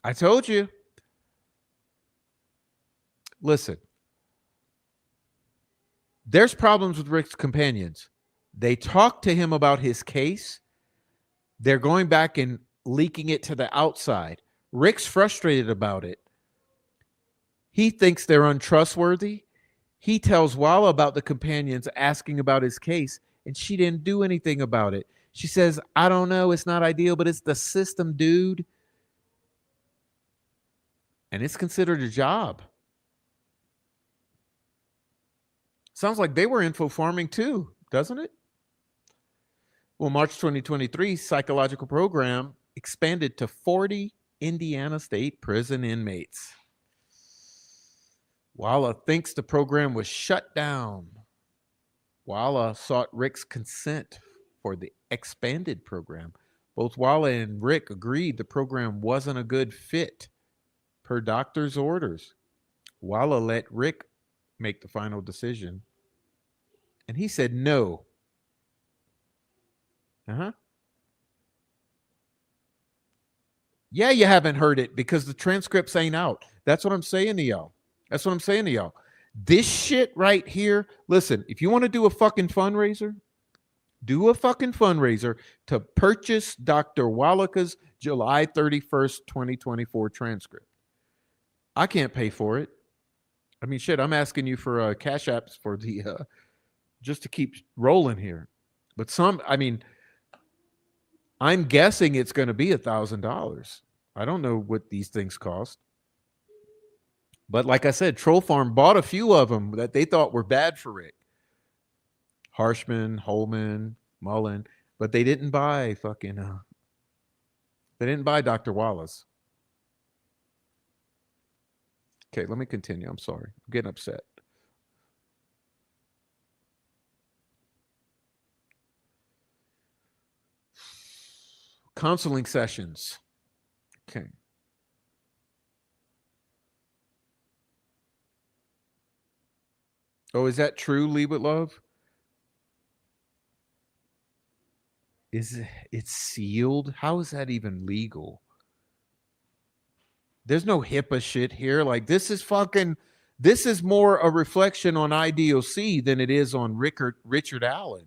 I told you. Listen, there's problems with Rick's companions. They talk to him about his case. They're going back and leaking it to the outside. Rick's frustrated about it. He thinks they're untrustworthy. He tells Walla about the companions asking about his case, and she didn't do anything about it. She says, I don't know, it's not ideal, but it's the system, dude. And it's considered a job. Sounds like they were info farming too, doesn't it? Well, March 2023, psychological program expanded to 40 Indiana State prison inmates. Walla thinks the program was shut down. Walla sought Rick's consent for the expanded program. Both Walla and Rick agreed the program wasn't a good fit per doctor's orders. Walla let Rick make the final decision, and he said no. Yeah, you haven't heard it because the transcripts ain't out. That's what I'm saying to y'all. This shit right here, listen, if you want to do a fucking fundraiser, do a fucking fundraiser to purchase Dr. Wallach's July 31st, 2024 transcript. I can't pay for it. I mean, shit, I'm asking you for cash apps for the, just to keep rolling here. But I'm guessing it's going to be $1,000. I don't know what these things cost. But like I said, Troll Farm bought a few of them that they thought were bad for Rick. Harshman, Holman, Mullen. But they didn't buy they didn't buy Dr. Wallace. Okay, let me continue. I'm sorry. I'm getting upset. Counseling sessions. Okay. Oh, is that true, Leave with Love? Is it sealed? How is that even legal? There's no HIPAA shit here. Like, this is more a reflection on IDOC than it is on Richard Allen.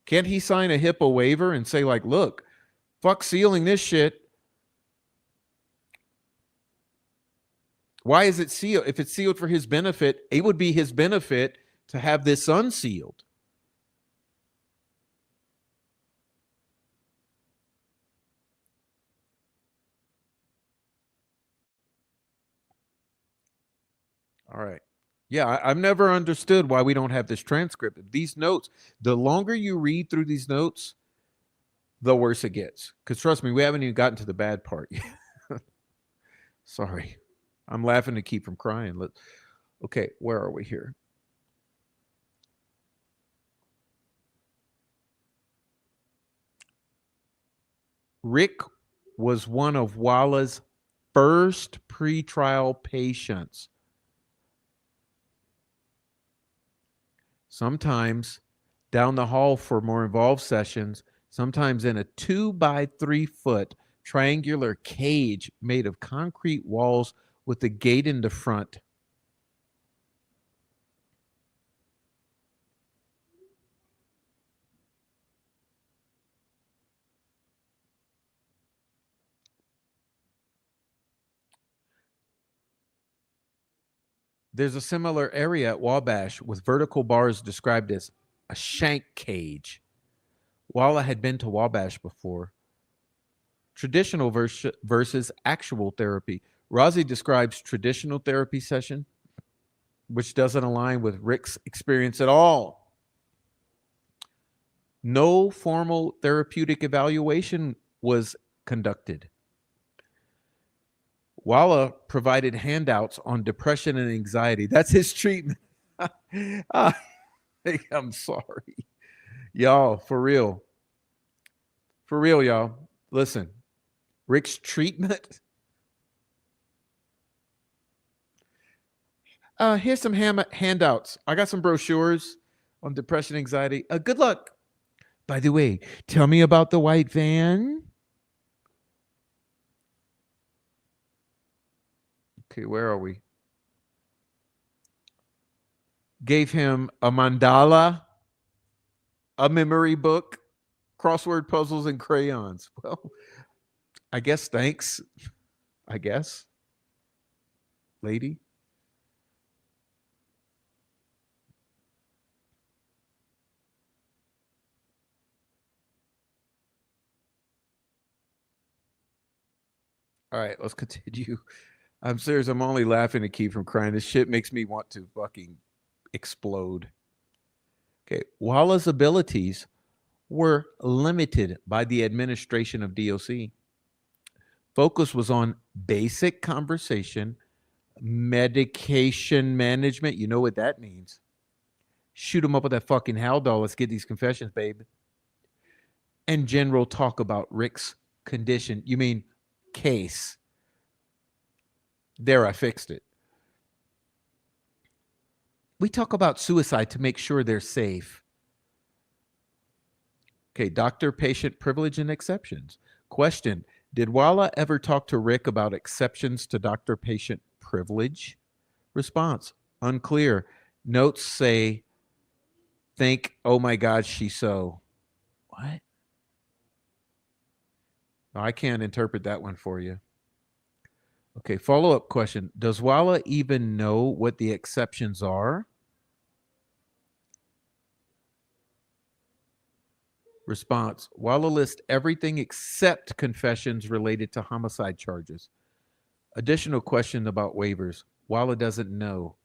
Can't he sign a HIPAA waiver and say, like, look, Fuck sealing this shit. Why is it sealed? If it's sealed for his benefit, it would be his benefit to have this unsealed. All right. Yeah, I've never understood why we don't have this transcript. These notes, the longer you read through these notes, the worse it gets. Because trust me, we haven't even gotten to the bad part yet. Sorry. I'm laughing to keep from crying. Okay, where are we here? Rick was one of Walla's first pretrial patients. Sometimes down the hall for more involved sessions, sometimes in a 2 by 3 foot triangular cage made of concrete walls with a gate in the front. There's a similar area at Wabash with vertical bars described as a shank cage. Walla had been to Wabash before. Traditional versus actual therapy. Rozzy describes traditional therapy session, which doesn't align with Rick's experience at all. No formal therapeutic evaluation was conducted. Walla provided handouts on depression and anxiety. That's his treatment. I'm sorry. Y'all, for real. For real, y'all. Listen, Rick's treatment. Here's some handouts. I got some brochures on depression, anxiety. Good luck. By the way, tell me about the white van. Okay, where are we? Gave him a mandala, a memory book, crossword puzzles, and crayons. Well, I guess thanks. I guess. Lady. All right, let's continue. I'm serious. I'm only laughing to keep from crying. This shit makes me want to fucking explode. Okay. Walla's abilities were limited by the administration of DOC. Focus was on basic conversation, medication management. You know what that means. Shoot him up with that fucking Haldol. Let's get these confessions, babe. And general talk about Rick's condition. You mean case. There, I fixed it. We talk about suicide to make sure they're safe. Okay, doctor-patient privilege and exceptions. Question, did Walla ever talk to Rick about exceptions to doctor-patient privilege? Response, unclear. Notes say, think, oh my God, she's so. What? Oh, I can't interpret that one for you. Okay, follow-up question. Does Walla even know what the exceptions are? Response, Walla lists everything except confessions related to homicide charges. Additional question about waivers. Walla doesn't know.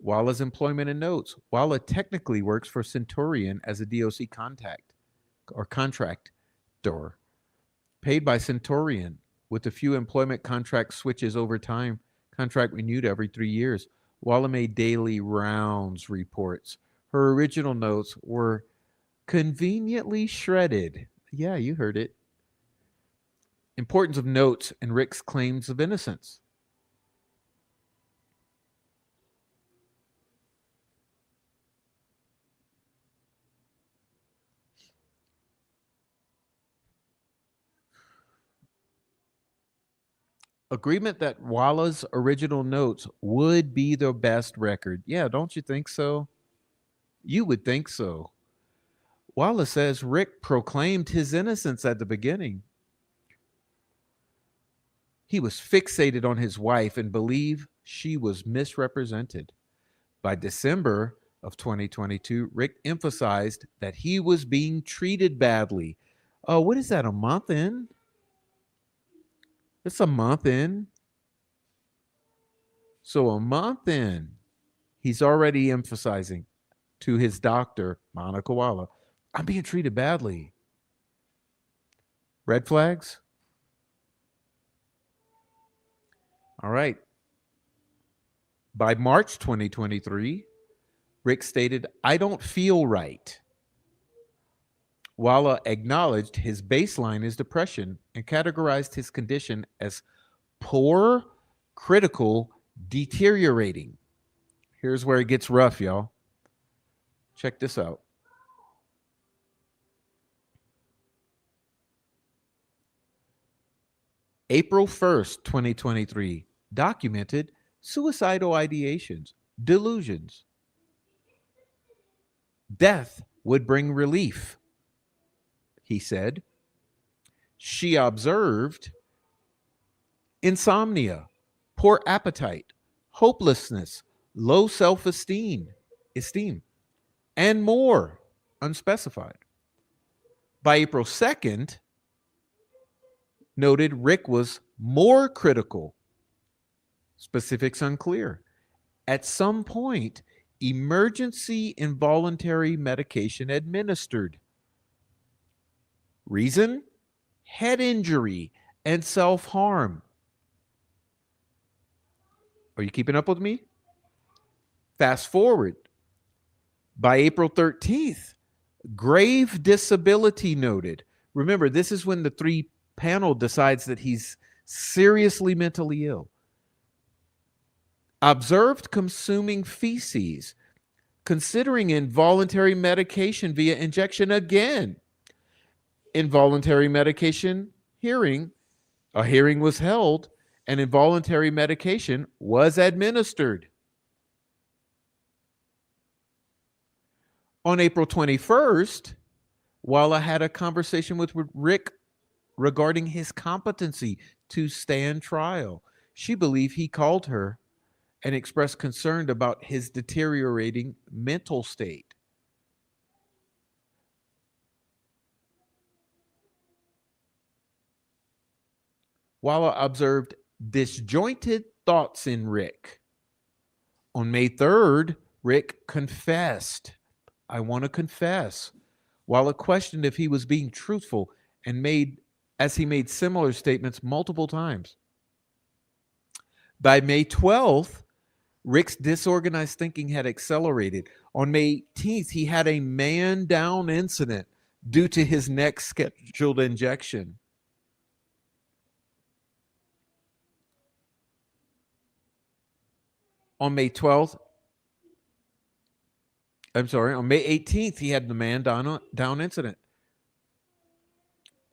Walla's employment and notes. Walla technically works for Centurion as a DOC contact or contractor, paid by Centurion with a few employment contract switches over time, contract renewed every 3 years. Walla made daily rounds reports. Her original notes were conveniently shredded. Yeah, you heard it. Importance of notes and Rick's claims of innocence. Agreement that Walla's original notes would be the best record. Yeah, don't you think so? You would think so. Wallace says Rick proclaimed his innocence at the beginning. He was fixated on his wife and believed she was misrepresented. By December of 2022, Rick emphasized that he was being treated badly. Oh, what is that, a month in? It's a month in. So a month in, he's already emphasizing to his doctor, Monica Walla, I'm being treated badly. Red flags? All right. By March 2023, Rick stated, I don't feel right. Walla acknowledged his baseline is depression and categorized his condition as poor, critical, deteriorating. Here's where it gets rough, y'all. Check this out. April 1st, 2023, documented suicidal ideations, delusions. Death would bring relief, he said. She observed insomnia, poor appetite, hopelessness, low self-esteem, and more, unspecified. By April 2nd, noted Rick was more critical, specifics unclear. At some point, emergency involuntary medication administered. Reason? Head injury and self-harm. Are you keeping up with me? Fast forward. By April 13th, grave disability noted. Remember, this is when the three panel decides that he's seriously mentally ill. Observed consuming feces, considering involuntary medication via injection again. Involuntary medication hearing, a hearing was held, and involuntary medication was administered. On April 21st, Walla had a conversation with Rick regarding his competency to stand trial. She believed he called her and expressed concern about his deteriorating mental state. Walla observed disjointed thoughts in Rick. On May 3rd, Rick confessed. I want to confess. Walla questioned if he was being truthful and he made similar statements multiple times. By May 12th, Rick's disorganized thinking had accelerated. On May 18th, he had a man down incident due to his next scheduled injection. On May 18th, he had the man down incident.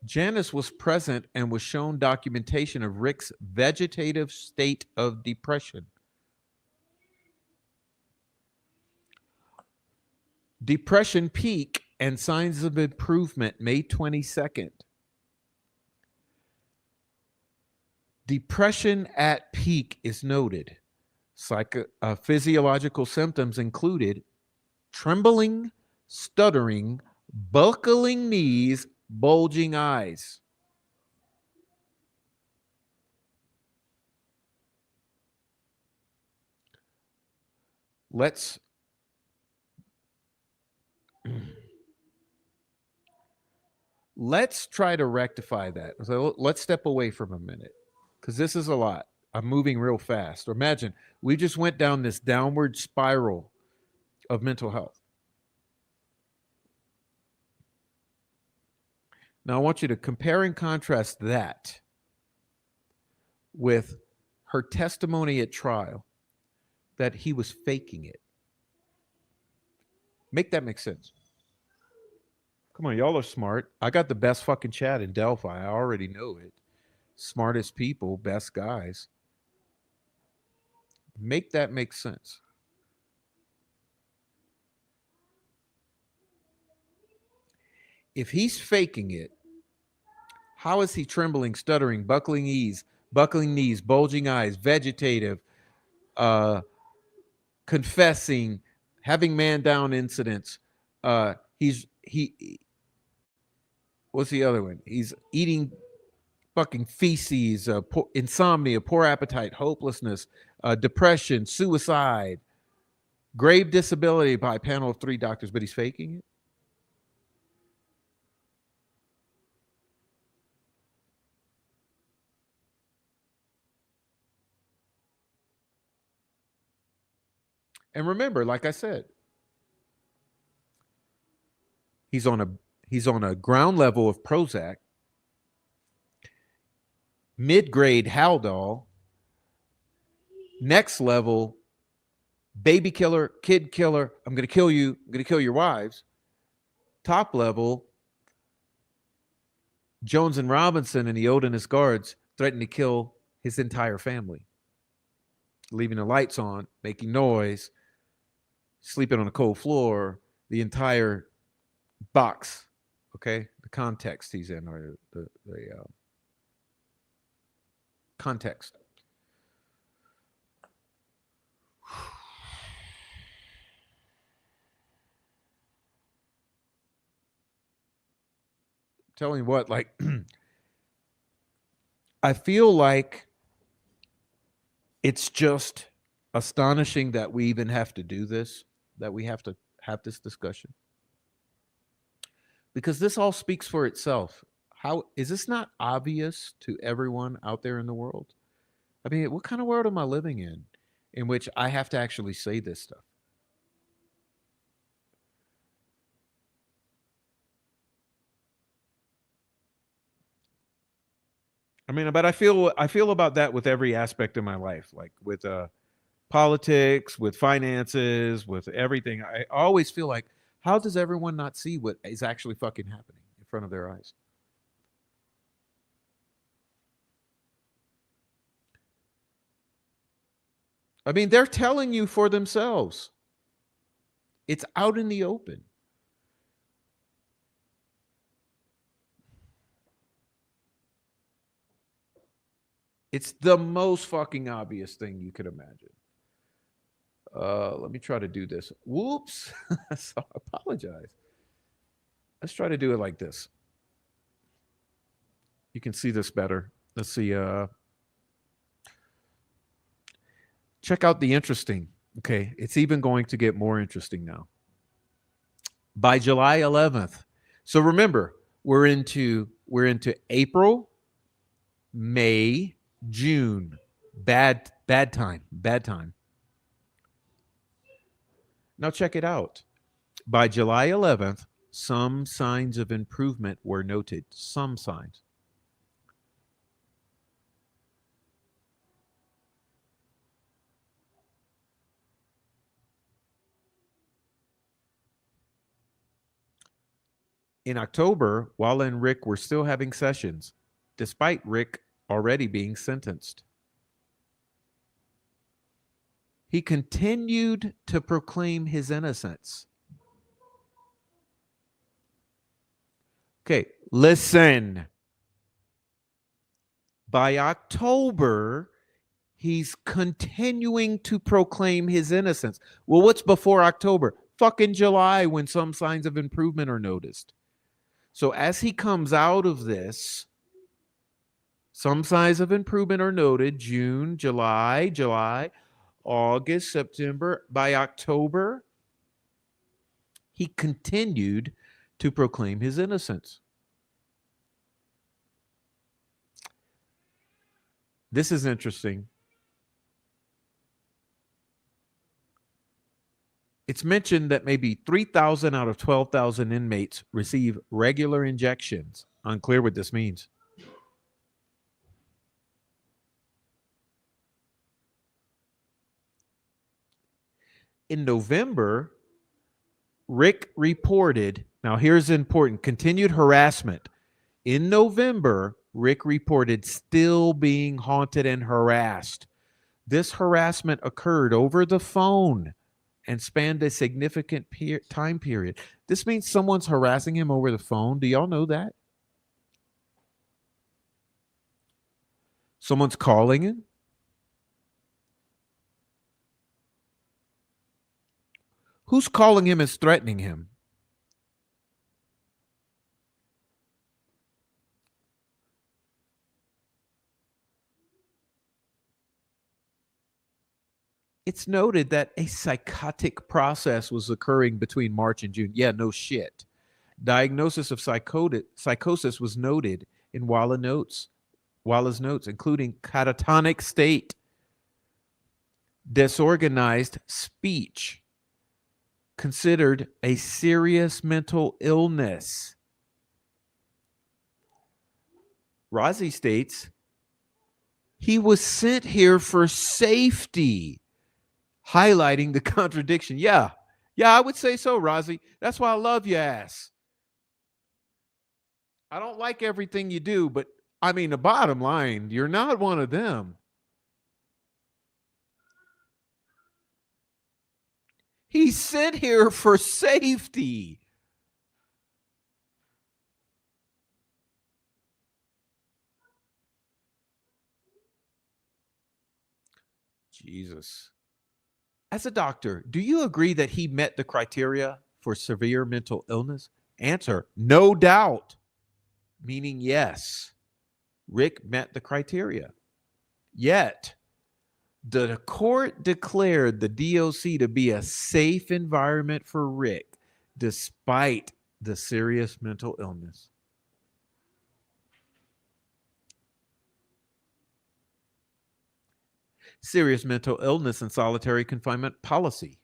Janice was present and was shown documentation of Rick's vegetative state of depression. Depression peak and signs of improvement, May 22nd. Depression at peak is noted. Physiological symptoms included trembling, stuttering, buckling knees, bulging eyes. Let's try to rectify that. So let's step away from a minute because this is a lot. I'm moving real fast. Imagine we just went down this downward spiral of mental health. Now I want you to compare and contrast that with her testimony at trial that he was faking it. Make that make sense. Come on, y'all are smart. I got the best fucking chat in Delphi. I already know it. Smartest people, best guys. Make that make sense. if he's faking it, how is he trembling, stuttering, buckling knees, bulging eyes, vegetative, uh, confessing, having man down incidents? He what's the other one? He's eating fucking feces, insomnia, poor appetite, hopelessness, depression, suicide, grave disability by a panel of 3 doctors, but he's faking it. And remember, like I said, he's on a ground level of Prozac, mid-grade Haldol, next level baby killer, kid killer, I'm going to kill you, I'm going to kill your wives. Top level Jones and Robinson and the Odinist guards threatened to kill his entire family, leaving the lights on, making noise, sleeping on a cold floor, the entire box. Okay, the context he's in, or the context. Telling you what, like, I feel like it's just astonishing that we even have to do this, that we have to have this discussion, because this all speaks for itself. How is this not obvious to everyone out there in the world? I mean, what kind of world am I living in which I have to actually say this stuff? I mean, but I feel about that with every aspect of my life, like with politics, with finances, with everything. I always feel like, how does everyone not see what is actually fucking happening in front of their eyes? I mean, they're telling you for themselves. It's out in the open. It's the most fucking obvious thing you could imagine. Let me try to do this. Whoops. So I apologize. Let's try to do it like this. You can see this better. Let's see. Check out the interesting. Okay, it's even going to get more interesting now. By July 11th. So remember, we're into April, May, June. Bad time. Now check it out. By July 11th, some signs of improvement were noted. Some signs. In October, Walla and Rick were still having sessions, despite Rick already being sentenced. He continued to proclaim his innocence. Okay, listen. By October, he's continuing to proclaim his innocence. Well, what's before October? Fucking July, when some signs of improvement are noticed. So as he comes out of this, some signs of improvement are noted. June, July, August, September. By October, he continued to proclaim his innocence. This is interesting. It's mentioned that maybe 3,000 out of 12,000 inmates receive regular injections. Unclear what this means. In November, Rick reported, now here's important, continued harassment. In November, Rick reported still being haunted and harassed. This harassment occurred over the phone and spanned a significant time period. This means someone's harassing him over the phone. Do y'all know that? Someone's calling him. Who's calling him is threatening him? It's noted that a psychotic process was occurring between March and June. Yeah, no shit. Diagnosis of psychosis was noted in Walla's notes, including catatonic state, disorganized speech, considered a serious mental illness. Razi states he was sent here for safety, highlighting the contradiction. Yeah, I would say so, Razi. That's why I love your ass. I don't like everything you do, but I mean, the bottom line, you're not one of them. He's sent here for safety. Jesus. As a doctor, do you agree that he met the criteria for severe mental illness? Answer, no doubt. Meaning yes, Rick met the criteria. Yet, the court declared the DOC to be a safe environment for Rick, despite the serious mental illness. Serious mental illness and solitary confinement policy.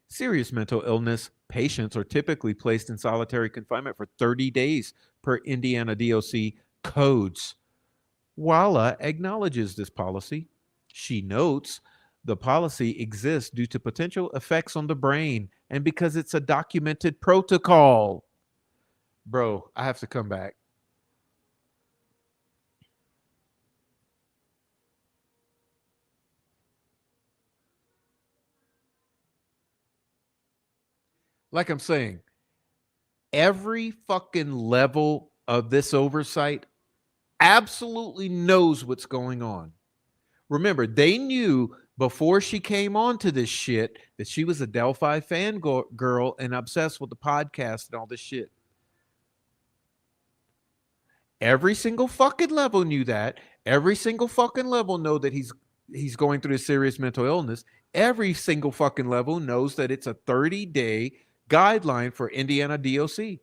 Serious mental illness patients are typically placed in solitary confinement for 30 days per Indiana DOC codes. Walla acknowledges this policy. She notes the policy exists due to potential effects on the brain and because it's a documented protocol. Bro, I have to come back. Like I'm saying, every fucking level of this oversight absolutely knows what's going on. Remember, they knew before she came onto this shit that she was a Delphi fan girl and obsessed with the podcast and all this shit. Every single fucking level knew that. Every single fucking level know that he's going through a serious mental illness. Every single fucking level knows that it's a 30-day guideline for Indiana DOC.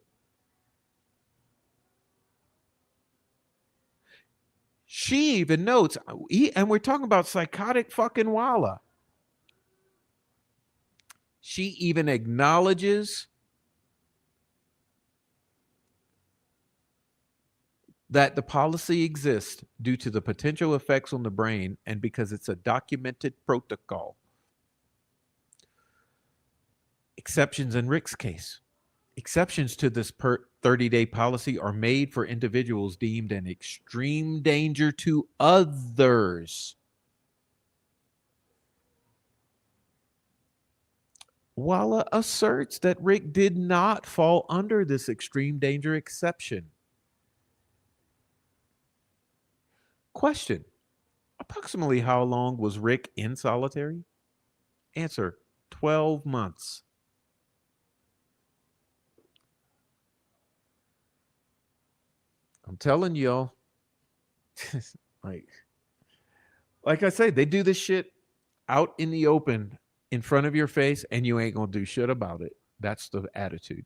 She even notes, and we're talking about psychotic fucking Walla. She even acknowledges that the policy exists due to the potential effects on the brain and because it's a documented protocol. Exceptions in Rick's case. Exceptions to this 30-day policy are made for individuals deemed an extreme danger to others. Walla asserts that Rick did not fall under this extreme danger exception. Question: approximately how long was Rick in solitary? Answer: 12 months. I'm telling y'all, like I say, they do this shit out in the open in front of your face and you ain't gonna do shit about it. That's the attitude.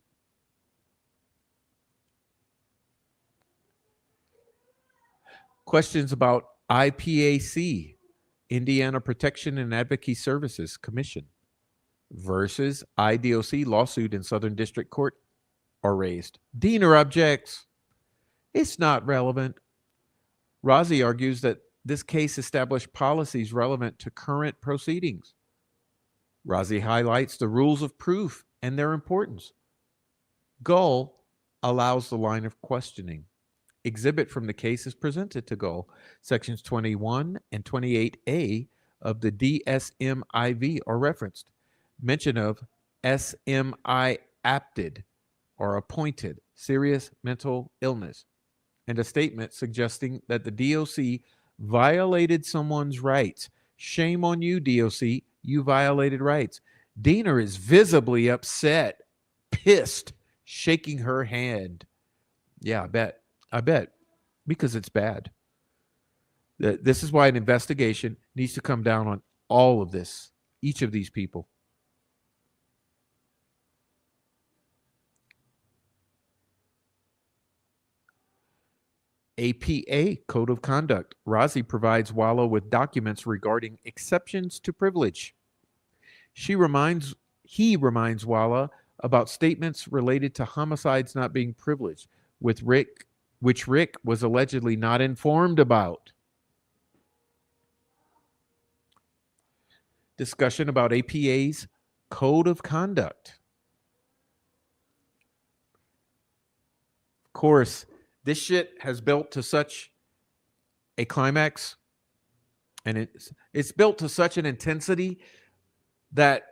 Questions about IPAC, Indiana Protection and Advocacy Services Commission, versus IDOC lawsuit in Southern District Court are raised. Diener objects. It's not relevant. Razi argues that this case established policies relevant to current proceedings. Razi highlights the rules of proof and their importance. Gull allows the line of questioning. exhibit from the case is presented to Gull. Sections 21 and 28A of the DSMIV are referenced. Mention of SMI apted or appointed serious mental illness, and a statement suggesting that the DOC violated someone's rights. Shame on you, DOC. You violated rights. Diener is visibly upset, pissed, shaking her hand. Yeah, I bet. I bet. Because it's bad. This is why an investigation needs to come down on all of this, each of these people. APA Code of Conduct. Razi provides Wallah with documents regarding exceptions to privilege. He reminds Wallah about statements related to homicides not being privileged, which Rick was allegedly not informed about. Discussion about APA's Code of Conduct. Of course, this shit has built to such a climax, and it's built to such an intensity that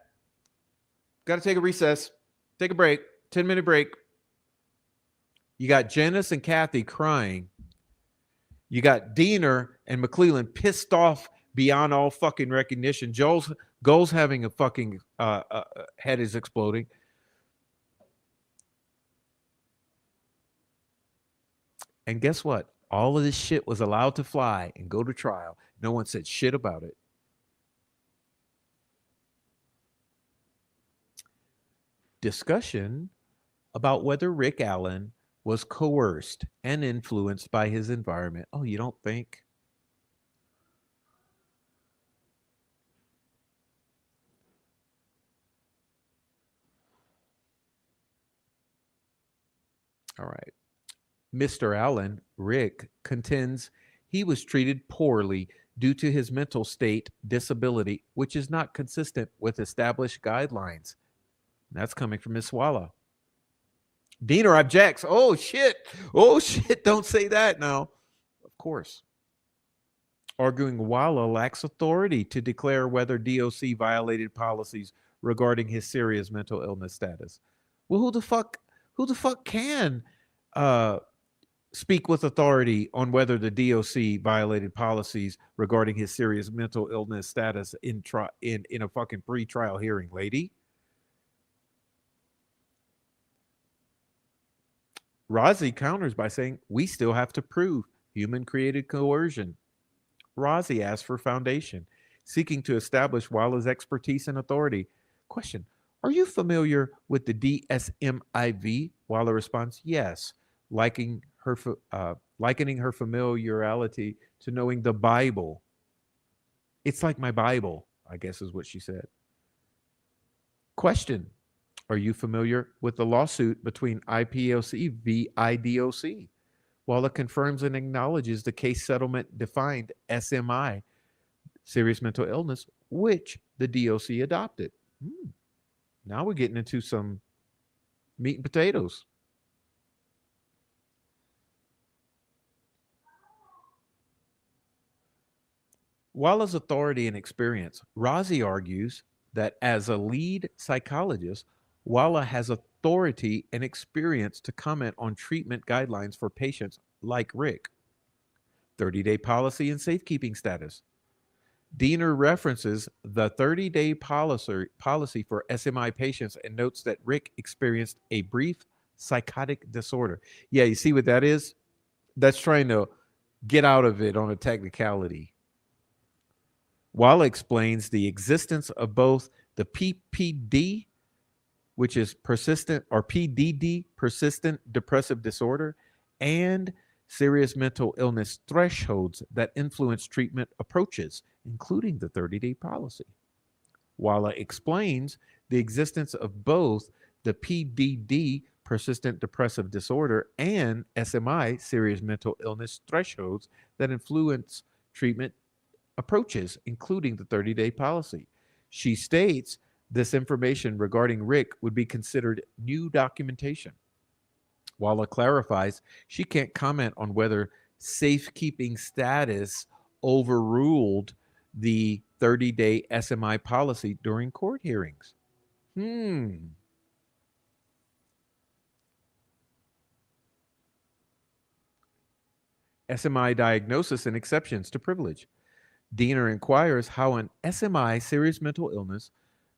got to take a recess, take a break, 10-minute break. You got Janice and Kathy crying. You got Diener and McClellan pissed off beyond all fucking recognition. Goal's having a fucking head is exploding. And guess what? All of this shit was allowed to fly and go to trial. No one said shit about it. Discussion about whether Rick Allen was coerced and influenced by his environment. Oh, you don't think? All right. Mr. Allen, Rick, contends he was treated poorly due to his mental state disability, which is not consistent with established guidelines. That's coming from Miss Wallah. Diener objects. Oh, shit. Oh, shit. Don't say that now. Of course. Arguing Wallah lacks authority to declare whether DOC violated policies regarding his serious mental illness status. Well, who the fuck can speak with authority on whether the DOC violated policies regarding his serious mental illness status in a fucking pre-trial hearing, lady? Razi counters by saying, we still have to prove human-created coercion. Razi asks for foundation, seeking to establish Wallah's expertise and authority. Question, are you familiar with the DSMIV? Wallah responds, yes, likening her familiarity to knowing the Bible. It's like my Bible, I guess is what she said. Question, are you familiar with the lawsuit between IPOC v. IDOC? Wallah confirms and acknowledges the case settlement defined SMI, serious mental illness, which the DOC adopted. Now we're getting into some meat and potatoes. Wallah's authority and experience. Razi argues that as a lead psychologist, Wallah has authority and experience to comment on treatment guidelines for patients like Rick. 30-day policy and safekeeping status. Diener references the 30-day policy for SMI patients and notes that Rick experienced a brief psychotic disorder. Yeah, you see what that is? That's trying to get out of it on a technicality. Wallah explains the existence of both the PPD, which is persistent, or PDD, persistent depressive disorder, and serious mental illness thresholds that influence treatment approaches, including the 30-day policy. Wallah explains the existence of both the PDD, persistent depressive disorder, and SMI, serious mental illness thresholds that influence treatment approaches, including the 30-day policy. She states this information regarding Rick would be considered new documentation. Walla clarifies she can't comment on whether safekeeping status overruled the 30-day SMI policy during court hearings. SMI diagnosis and exceptions to privilege. Diener inquires how an SMI, serious mental illness,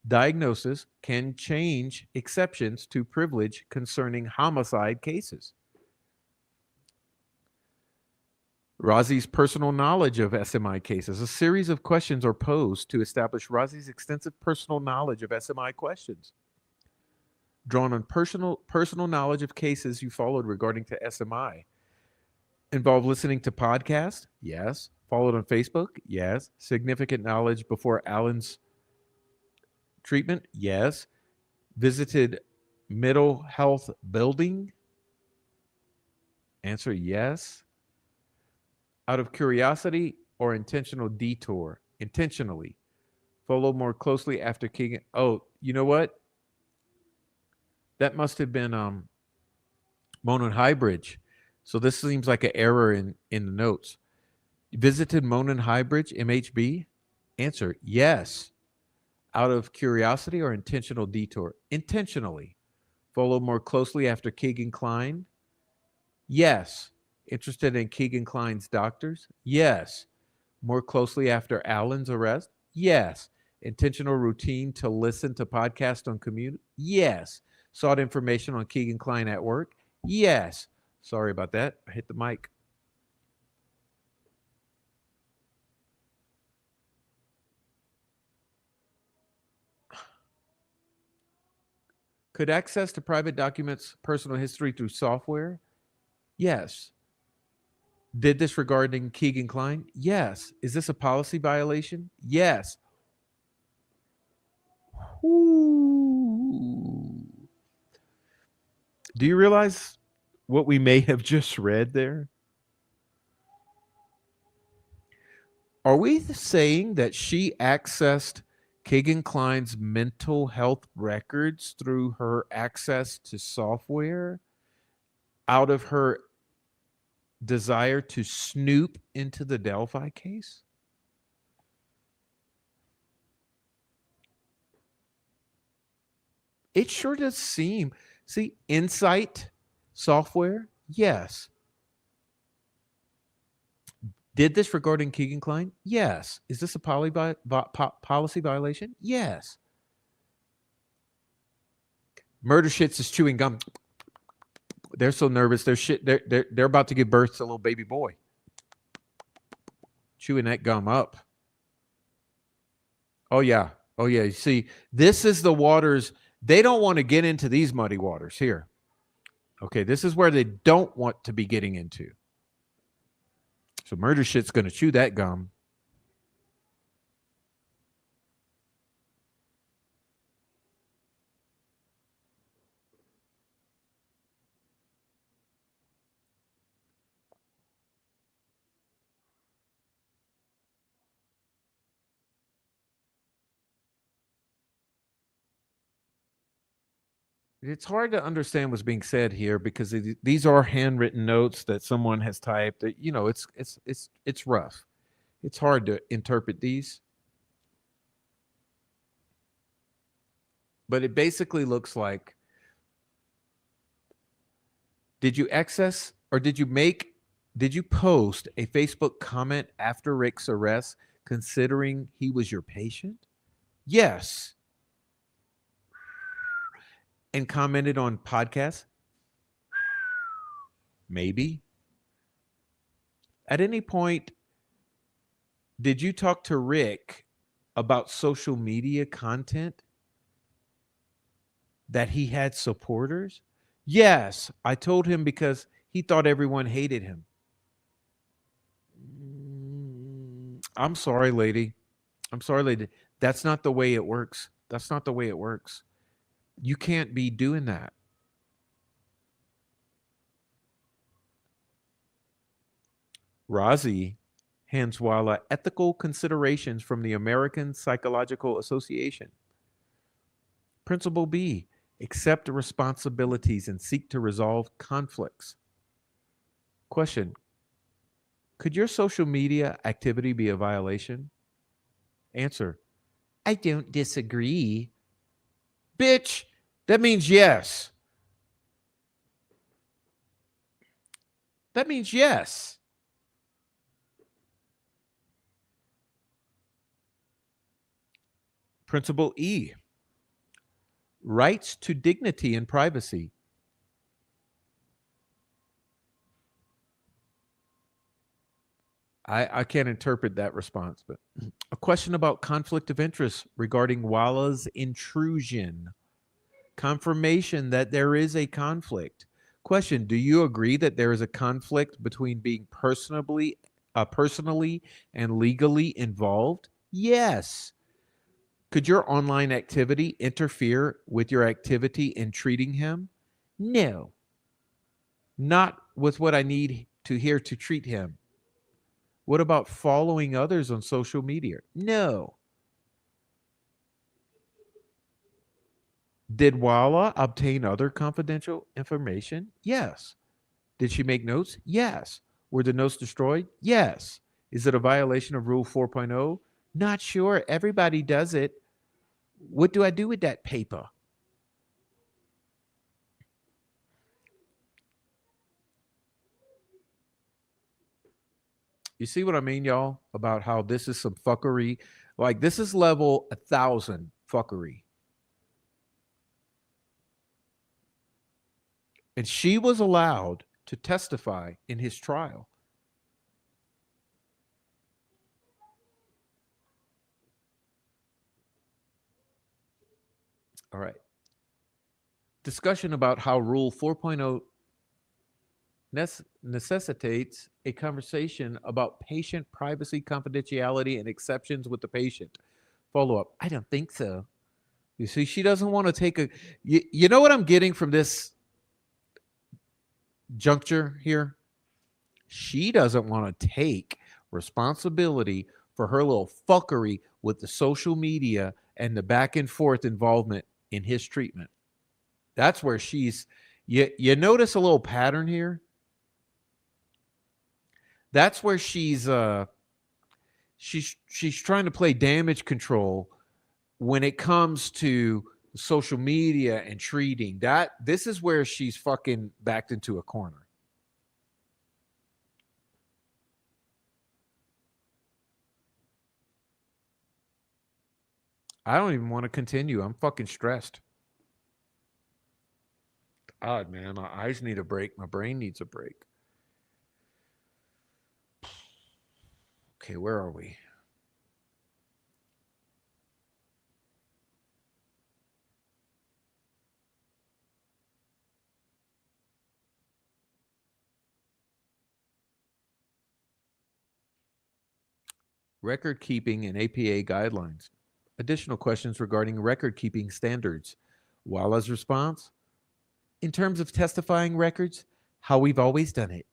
diagnosis can change exceptions to privilege concerning homicide cases. Razi's personal knowledge of SMI cases. A series of questions are posed to establish Razi's extensive personal knowledge of SMI questions. Drawn on personal knowledge of cases you followed regarding to SMI. Involved listening to podcasts? Yes. Followed on Facebook? Yes. Significant knowledge before Allen's treatment? Yes. Visited mental health building? Answer: yes. Out of curiosity or intentional detour? Intentionally. Follow more closely after Keegan. Oh, you know what? That must have been Monon Highbridge. So this seems like an error in the notes. Visited Monon Highbridge, MHB? Answer: yes. Out of curiosity or intentional detour? Intentionally. Follow more closely after Keegan Klein? Yes. Interested in Keegan Klein's doctors? Yes. More closely after Allen's arrest? Yes. Intentional routine to listen to podcast on commute? Yes. Sought information on Keegan Klein at work? Yes. Sorry about that. I hit the mic. Could access to private documents, personal history through software? Yes. Did this regarding Keegan Klein? Yes. Is this a policy violation? Yes. Ooh. Do you realize what we may have just read there? Are we saying that she accessed Keegan Klein's mental health records through her access to software out of her desire to snoop into the Delphi case? It sure does seem. See, Insight software, yes. Did this regarding Keegan Klein? Yes. Is this a policy violation? Yes. Murder Shits is chewing gum. They're so nervous. They're about to give birth to a little baby boy. Chewing that gum up. Oh yeah. Oh yeah. You see, this is the waters. They don't want to get into these muddy waters here. Okay, this is where they don't want to be getting into. So Murder Shit's going to chew that gum. It's hard to understand what's being said here because these are handwritten notes that someone has typed. You know, it's rough. It's hard to interpret these. But it basically looks like, did you access or did you post a Facebook comment after Rick's arrest considering he was your patient? Yes. And commented on podcasts? Maybe. At any point, did you talk to Rick about social media content that he had supporters? Yes, I told him because he thought everyone hated him. I'm sorry, lady. I'm sorry, lady. That's not the way it works. That's not the way it works. You can't be doing that. Razi hands Walla ethical considerations from the American Psychological Association. Principle B, Accept responsibilities and seek to resolve conflicts. Question: could your social media activity be a violation? Answer: I don't disagree. Bitch, that means yes. That means yes. Principle E: rights to dignity and privacy. I can't interpret that response, but a question about conflict of interest regarding Walla's intrusion. Confirmation that there is a conflict. Question: do you agree that there is a conflict between being personally and legally involved? Yes. Could your online activity interfere with your activity in treating him? No. Not with what I need to hear to treat him. What about following others on social media? No. Did Walla obtain other confidential information? Yes. Did she make notes? Yes. Were the notes destroyed? Yes. Is it a violation of Rule 4.0? Not sure. Everybody does it. What do I do with that paper? You see what I mean, y'all? About how this is some fuckery. Like, this is level 1,000 fuckery. And she was allowed to testify in his trial. All right. Discussion about how Rule 4.0 necessitates a conversation about patient privacy, confidentiality, and exceptions with the patient. Follow up: I don't think so. You see, she doesn't want to take a. You know what I'm getting from this juncture here? She doesn't want to take responsibility for her little fuckery with the social media and the back and forth involvement in his treatment. That's where she's. You notice a little pattern here? That's where she's trying to play damage control when it comes to social media and treating. That this is where she's fucking backed into a corner. I don't even want to continue. I'm fucking stressed. God, man, my eyes need a break. My brain needs a break. Okay, where are we? Record keeping and APA guidelines. Additional questions regarding record keeping standards. Walla's response: in terms of testifying records, how we've always done it.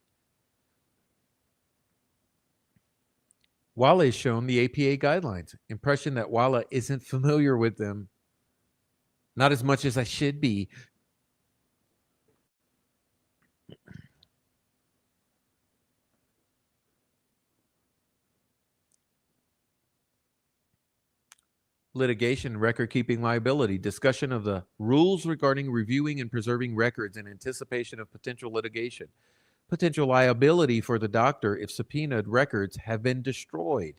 Walla is shown the APA guidelines. Impression that Walla isn't familiar with them. Not as much as I should be. Litigation, record keeping liability. Discussion of the rules regarding reviewing and preserving records in anticipation of potential litigation. Potential liability for the doctor if subpoenaed records have been destroyed.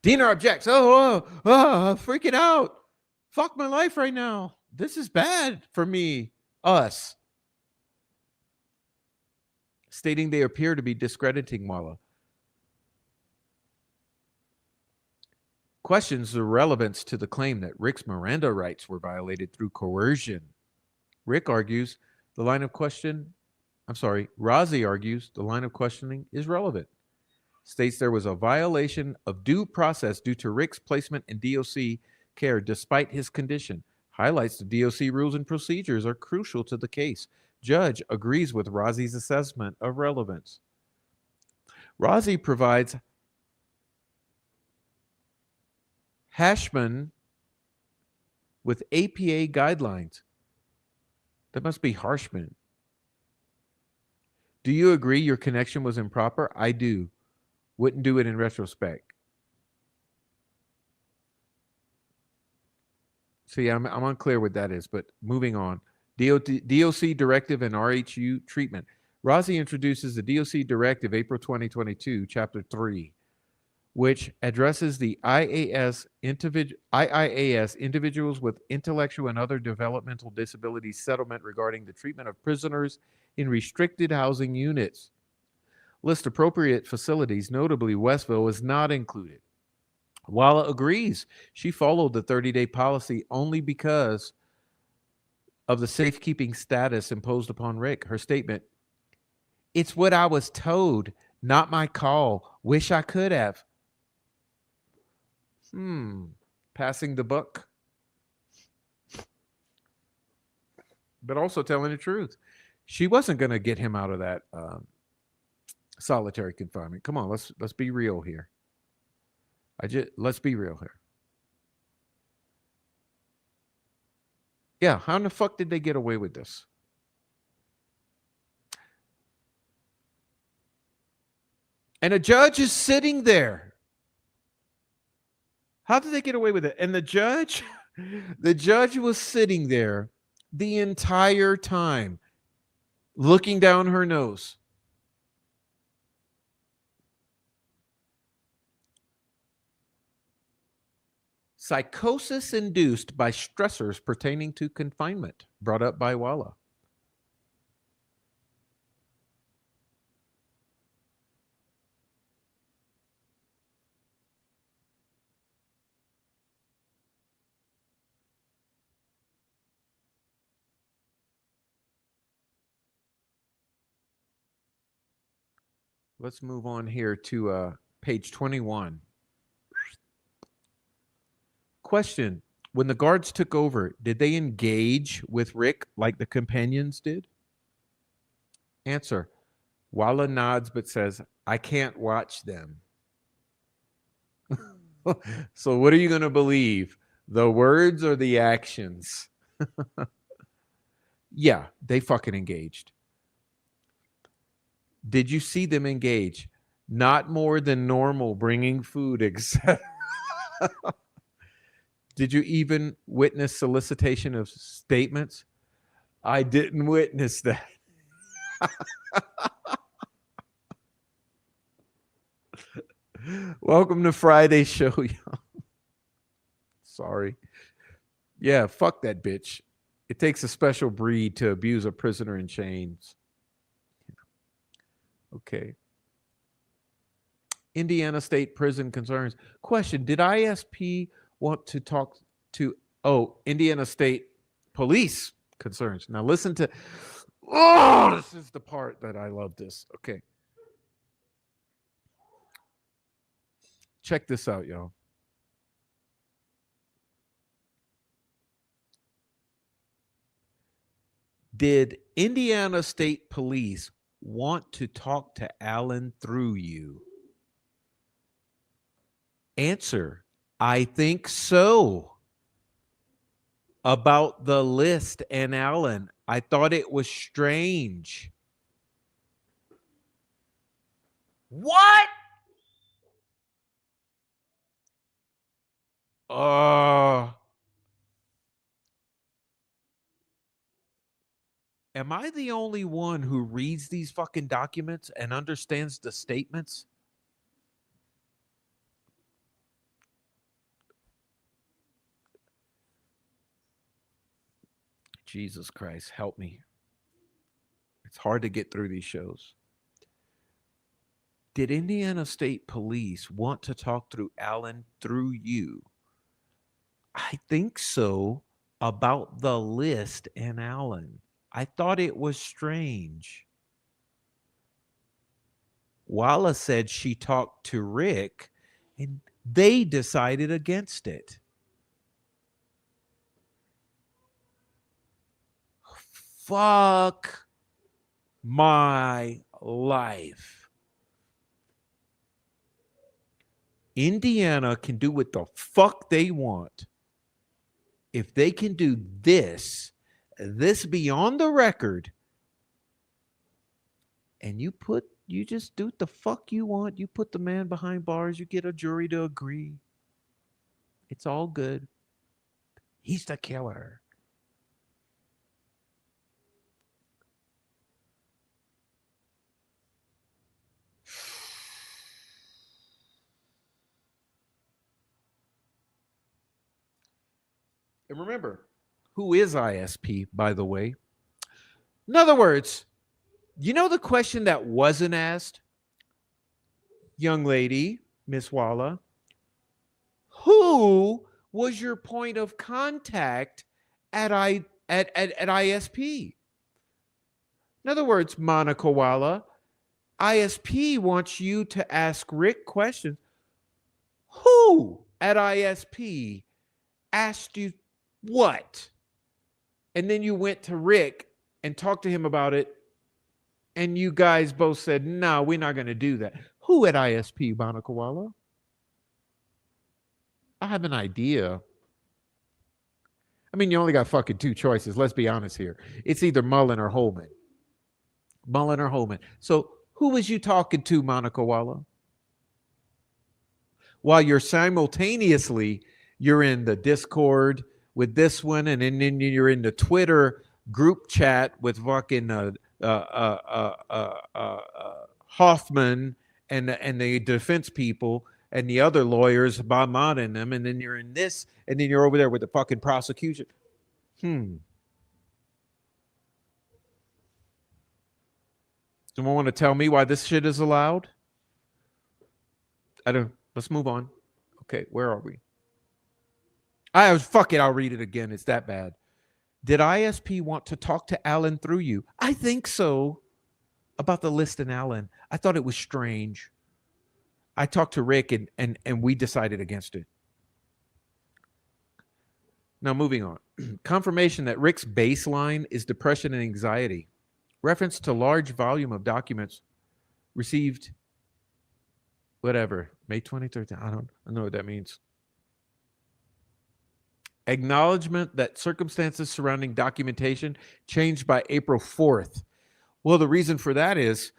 Diener objects. Freaking out. Fuck my life right now. This is bad for me. Us. Stating they appear to be discrediting Walla. Questions the relevance to the claim that Rick's Miranda rights were violated through coercion. Rick argues the line of question, Rozzy argues the line of questioning is relevant. States there was a violation of due process due to Rick's placement in DOC care despite his condition. Highlights the DOC rules and procedures are crucial to the case. Judge agrees with Rozzy's assessment of relevance. Rozzy provides Hashman with APA guidelines. That must be Harshman. Do you agree your connection was improper? I do. Wouldn't do it in retrospect. See, I'm unclear what that is, but moving on. DOC directive and RHU treatment. Razi introduces the DOC directive April 2022, Chapter 3, which addresses the IIAS, individuals with intellectual and other developmental disabilities settlement regarding the treatment of prisoners in restricted housing units. List appropriate facilities, notably Westville, is not included. Walla agrees. She followed the 30-day policy only because of the safekeeping status imposed upon Rick. Her statement, "It's what I was told, not my call. Wish I could have." Passing the buck, but also telling the truth. She wasn't going to get him out of that solitary confinement. Come on, let's be real here. Let's be real here. Yeah, how in the fuck did they get away with this? And a judge is sitting there. How did they get away with it? And the judge was sitting there the entire time, looking down her nose. Psychosis induced by stressors pertaining to confinement, brought up by Walla. Let's move on here to page 21. Question. When the guards took over, did they engage with Rick like the companions did? Answer. Walla nods but says, I can't watch them. So what are you going to believe? The words or the actions? Yeah, they fucking engaged. Did you see them engage? Not more than normal, bringing food, etc. Did you even witness solicitation of statements? I didn't witness that. Welcome to Friday show, y'all. Sorry. Yeah, fuck that bitch. It takes a special breed to abuse a prisoner in chains. Okay. Indiana State Prison concerns. Question. Did ISP want to talk to, Indiana State Police concerns. Now listen to, this is the part that I love this. Okay. Check this out, y'all. Did Indiana State Police want to talk to Alan through you? Answer, I think so. About the list and Alan, I thought it was strange. What? Am I the only one who reads these fucking documents and understands the statements? Jesus Christ, help me. It's hard to get through these shows. Did Indiana State Police want to talk through Alan through you? I think so. About the list and Alan. I thought it was strange. Walla said she talked to Rick and they decided against it. Fuck my life. Indiana can do what the fuck they want. If they can do this be on the record, and you just do what the fuck you want. You put the man behind bars, you get a jury to agree. It's all good. He's the killer. And remember, who is ISP, by the way? In other words, you know the question that wasn't asked? Young lady, Miss Walla, who was your point of contact at ISP? In other words, Monica Walla, ISP wants you to ask Rick questions. Who at ISP asked you what? And then you went to Rick and talked to him about it, and you guys both said, no, we're not going to do that. Who at ISP, Monica Walla? I have an idea. I mean, you only got fucking two choices. Let's be honest here. It's either Mullen or Holman. Mullen or Holman. So who was you talking to, Monica Walla? While you're simultaneously, you're in the Discord with this one, and then you're in the Twitter group chat with fucking Hoffman and the defense people and the other lawyers, Bob Mott and them, and then you're in this, and then you're over there with the fucking prosecution. Someone want to tell me why this shit is allowed? I don't. Let's move on. Okay, where are we? Fuck it, I'll read it again. It's that bad. Did ISP want to talk to Alan through you? I think so. About the list and Alan. I thought it was strange. I talked to Rick and we decided against it. Now moving on. Confirmation that Rick's baseline is depression and anxiety. Reference to large volume of documents received whatever, May 23rd. I don't know what that means. Acknowledgement that circumstances surrounding documentation changed by April 4th. Well, the reason for that is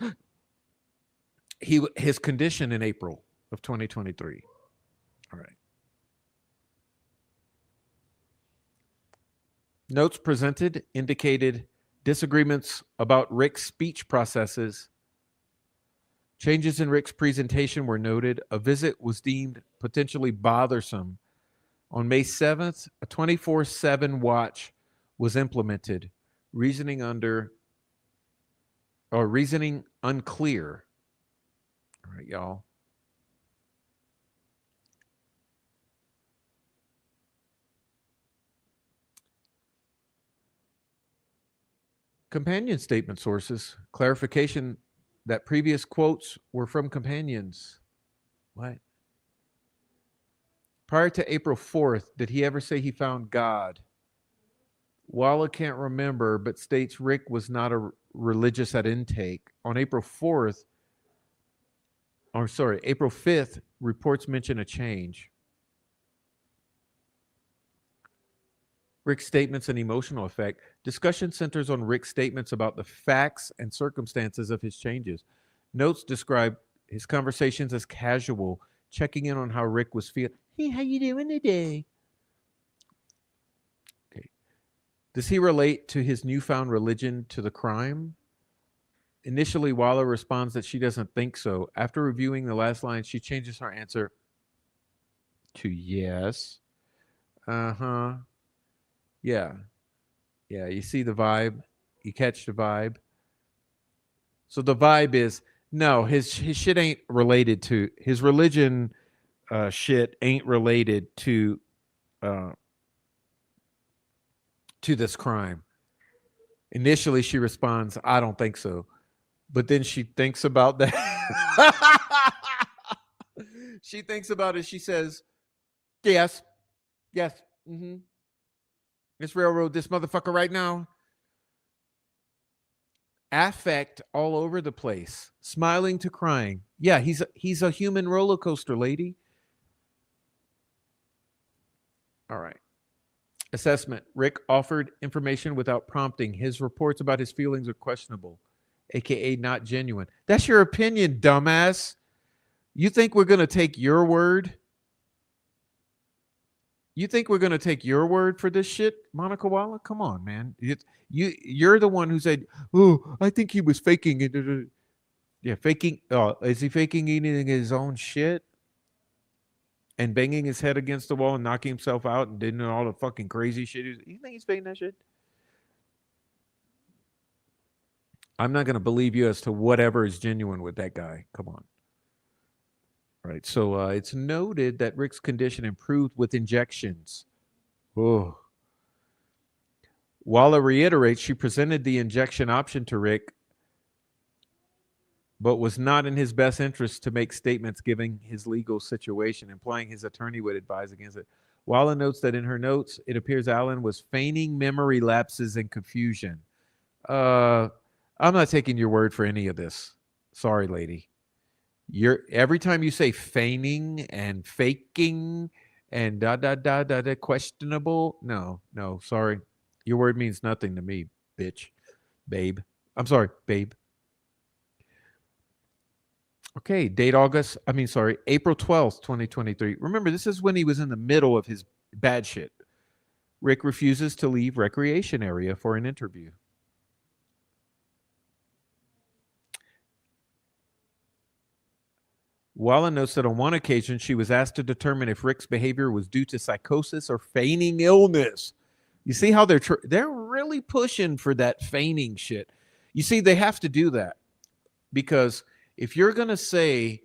his condition in April of 2023. All right. Notes presented indicated disagreements about Rick's speech processes. Changes in Rick's presentation were noted. A visit was deemed potentially bothersome. On May 7th, a 24/7 watch was implemented. Reasoning unclear. All right, y'all. Companion statement sources. Clarification that previous quotes were from companions. What? Prior to April 4th, did he ever say he found God? Walla can't remember, but states Rick was not a religious at intake. On April 4th, April 5th, reports mention a change. Rick's statements and emotional effect. Discussion centers on Rick's statements about the facts and circumstances of his changes. Notes describe his conversations as casual, checking in on how Rick was feeling. Hey, how you doing today? Okay. Does he relate to his newfound religion to the crime? Initially, Walla responds that she doesn't think so. After reviewing the last line, she changes her answer to yes. Uh-huh. Yeah. Yeah, you see the vibe. You catch the vibe. So the vibe is, no, his shit ain't related to, his religion shit ain't related to this crime. Initially, she responds, I don't think so. But then she thinks about that. She thinks about it. She says, yes. Mm-hmm. Let's railroad this motherfucker right now. Affect all over the place. Smiling to crying. Yeah, he's a human roller coaster, lady. All right. Assessment. Rick offered information without prompting. His reports about his feelings are questionable, aka not genuine. That's your opinion, dumbass. You think we're going to take your word? You think we're going to take your word for this shit, Monica Walla? Come on, man. You're the one who said, "Oh, I think he was faking it." Yeah, faking. Is he faking eating his own shit and banging his head against the wall and knocking himself out and doing all the fucking crazy shit? You think he's faking that shit? I'm not going to believe you as to whatever is genuine with that guy. Come on. All right. So it's noted that Rick's condition improved with injections. Oh. Walla reiterates she presented the injection option to Rick, but was not in his best interest to make statements giving his legal situation, implying his attorney would advise against it. Walla notes that in her notes, it appears Allen was feigning memory lapses and confusion. I'm not taking your word for any of this. Sorry, lady. Every time you say feigning and faking and questionable, no, sorry. Your word means nothing to me, bitch. Babe. I'm sorry, babe. Okay, April 12th, 2023. Remember, this is when he was in the middle of his bad shit. Rick refuses to leave recreation area for an interview. Walla notes that on one occasion, she was asked to determine if Rick's behavior was due to psychosis or feigning illness. You see how they're really pushing for that feigning shit. You see, they have to do that because if you're going to say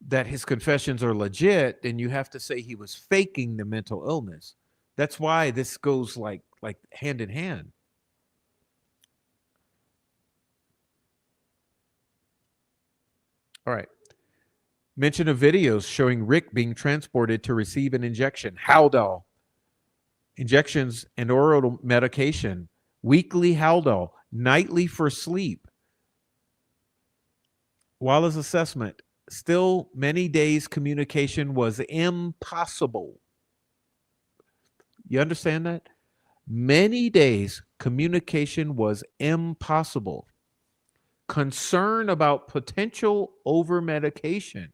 that his confessions are legit, then you have to say he was faking the mental illness. That's why this goes like hand in hand. All right. Mention of videos showing Rick being transported to receive an injection. Haldol. Injections and oral medication. Weekly Haldol. Nightly for sleep. Wallace's assessment. Still, many days communication was impossible. You understand that? Many days communication was impossible. Concern about potential over-medication.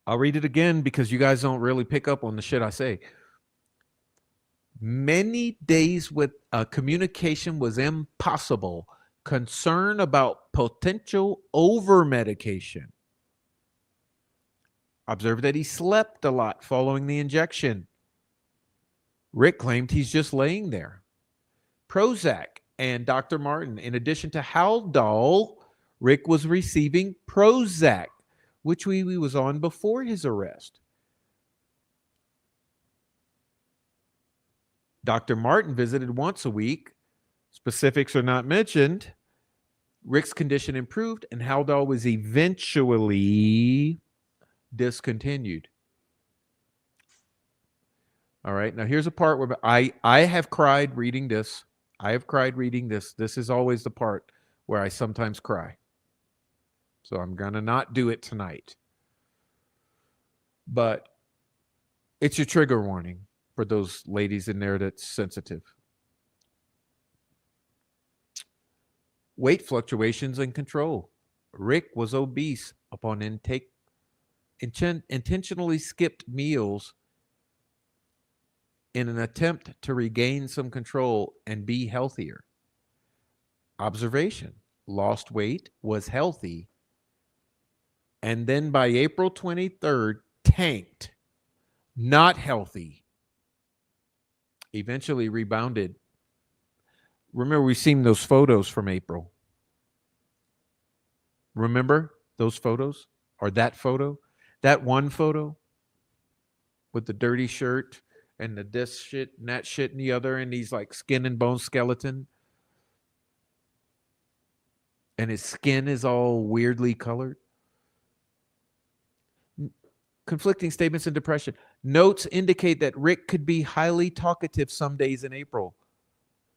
I'll read it again because you guys don't really pick up on the shit I say. Many days with communication was impossible. Concern about potential over-medication. Observe that he slept a lot following the injection. Rick claimed he's just laying there. Prozac and Dr. Martin, in addition to Haldol, Rick was receiving Prozac, which he was on before his arrest. Dr. Martin visited once a week. Specifics are not mentioned. Rick's condition improved, and Haldol was eventually discontinued. All right. Now, here's a part where I have cried reading this. I have cried reading this. This is always the part where I sometimes cry. So I'm going to not do it tonight. But it's your trigger warning for those ladies in there that's sensitive. Weight fluctuations and control. Rick was obese upon intentionally skipped meals in an attempt to regain some control and be healthier. Observation. Lost weight, was healthy, and then by April 23rd, tanked. Not healthy. Eventually rebounded. Remember, we've seen those photos from April. Remember those photos? Or that photo? That one photo with the dirty shirt and the this shit and that shit and the other, and he's like skin and bone skeleton. And his skin is all weirdly colored. Conflicting statements and depression. Notes indicate that Rick could be highly talkative some days in April.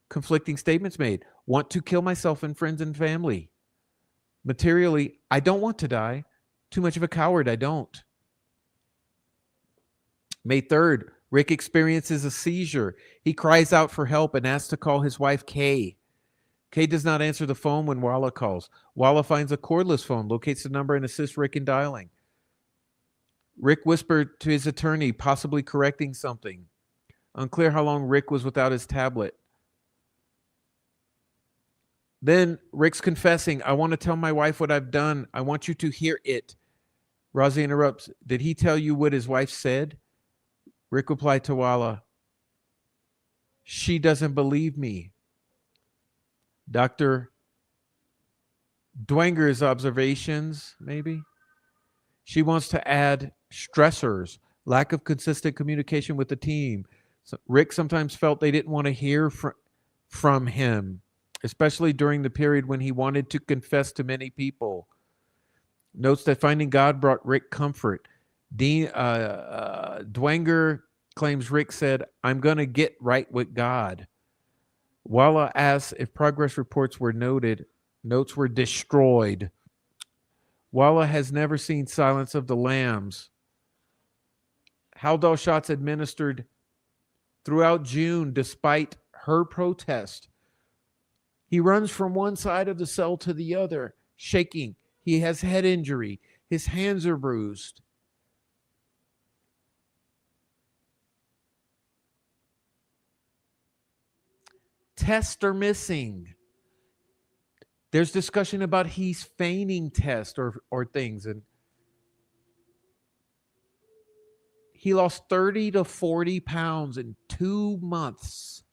Conflicting statements made. Want to kill myself and friends and family. Materially, I don't want to die. Too much of a coward, I don't. May 3rd, Rick experiences a seizure. He cries out for help and asks to call his wife, Kay. Kay does not answer the phone when Walla calls. Walla finds a cordless phone, locates the number, and assists Rick in dialing. Rick whispered to his attorney, possibly correcting something. Unclear how long Rick was without his tablet. Then Rick's confessing, I want to tell my wife what I've done. I want you to hear it. Rosie interrupts. Did he tell you what his wife said? Rick replied to Walla, she doesn't believe me. Dr. Dwenger's observations, maybe? She wants to add stressors, lack of consistent communication with the team. So Rick sometimes felt they didn't want to hear from him, especially during the period when he wanted to confess to many people. Notes that finding God brought Rick comfort. Dwenger claims Rick said, I'm going to get right with God. Walla asks if progress reports were noted. Notes were destroyed. Walla has never seen Silence of the Lambs. Haldol shots administered throughout June despite her protest. He runs from one side of the cell to the other, shaking. He has head injury. His hands are bruised. Tests are missing. There's discussion about he's feigning tests or things. And he lost 30 to 40 pounds in 2 months.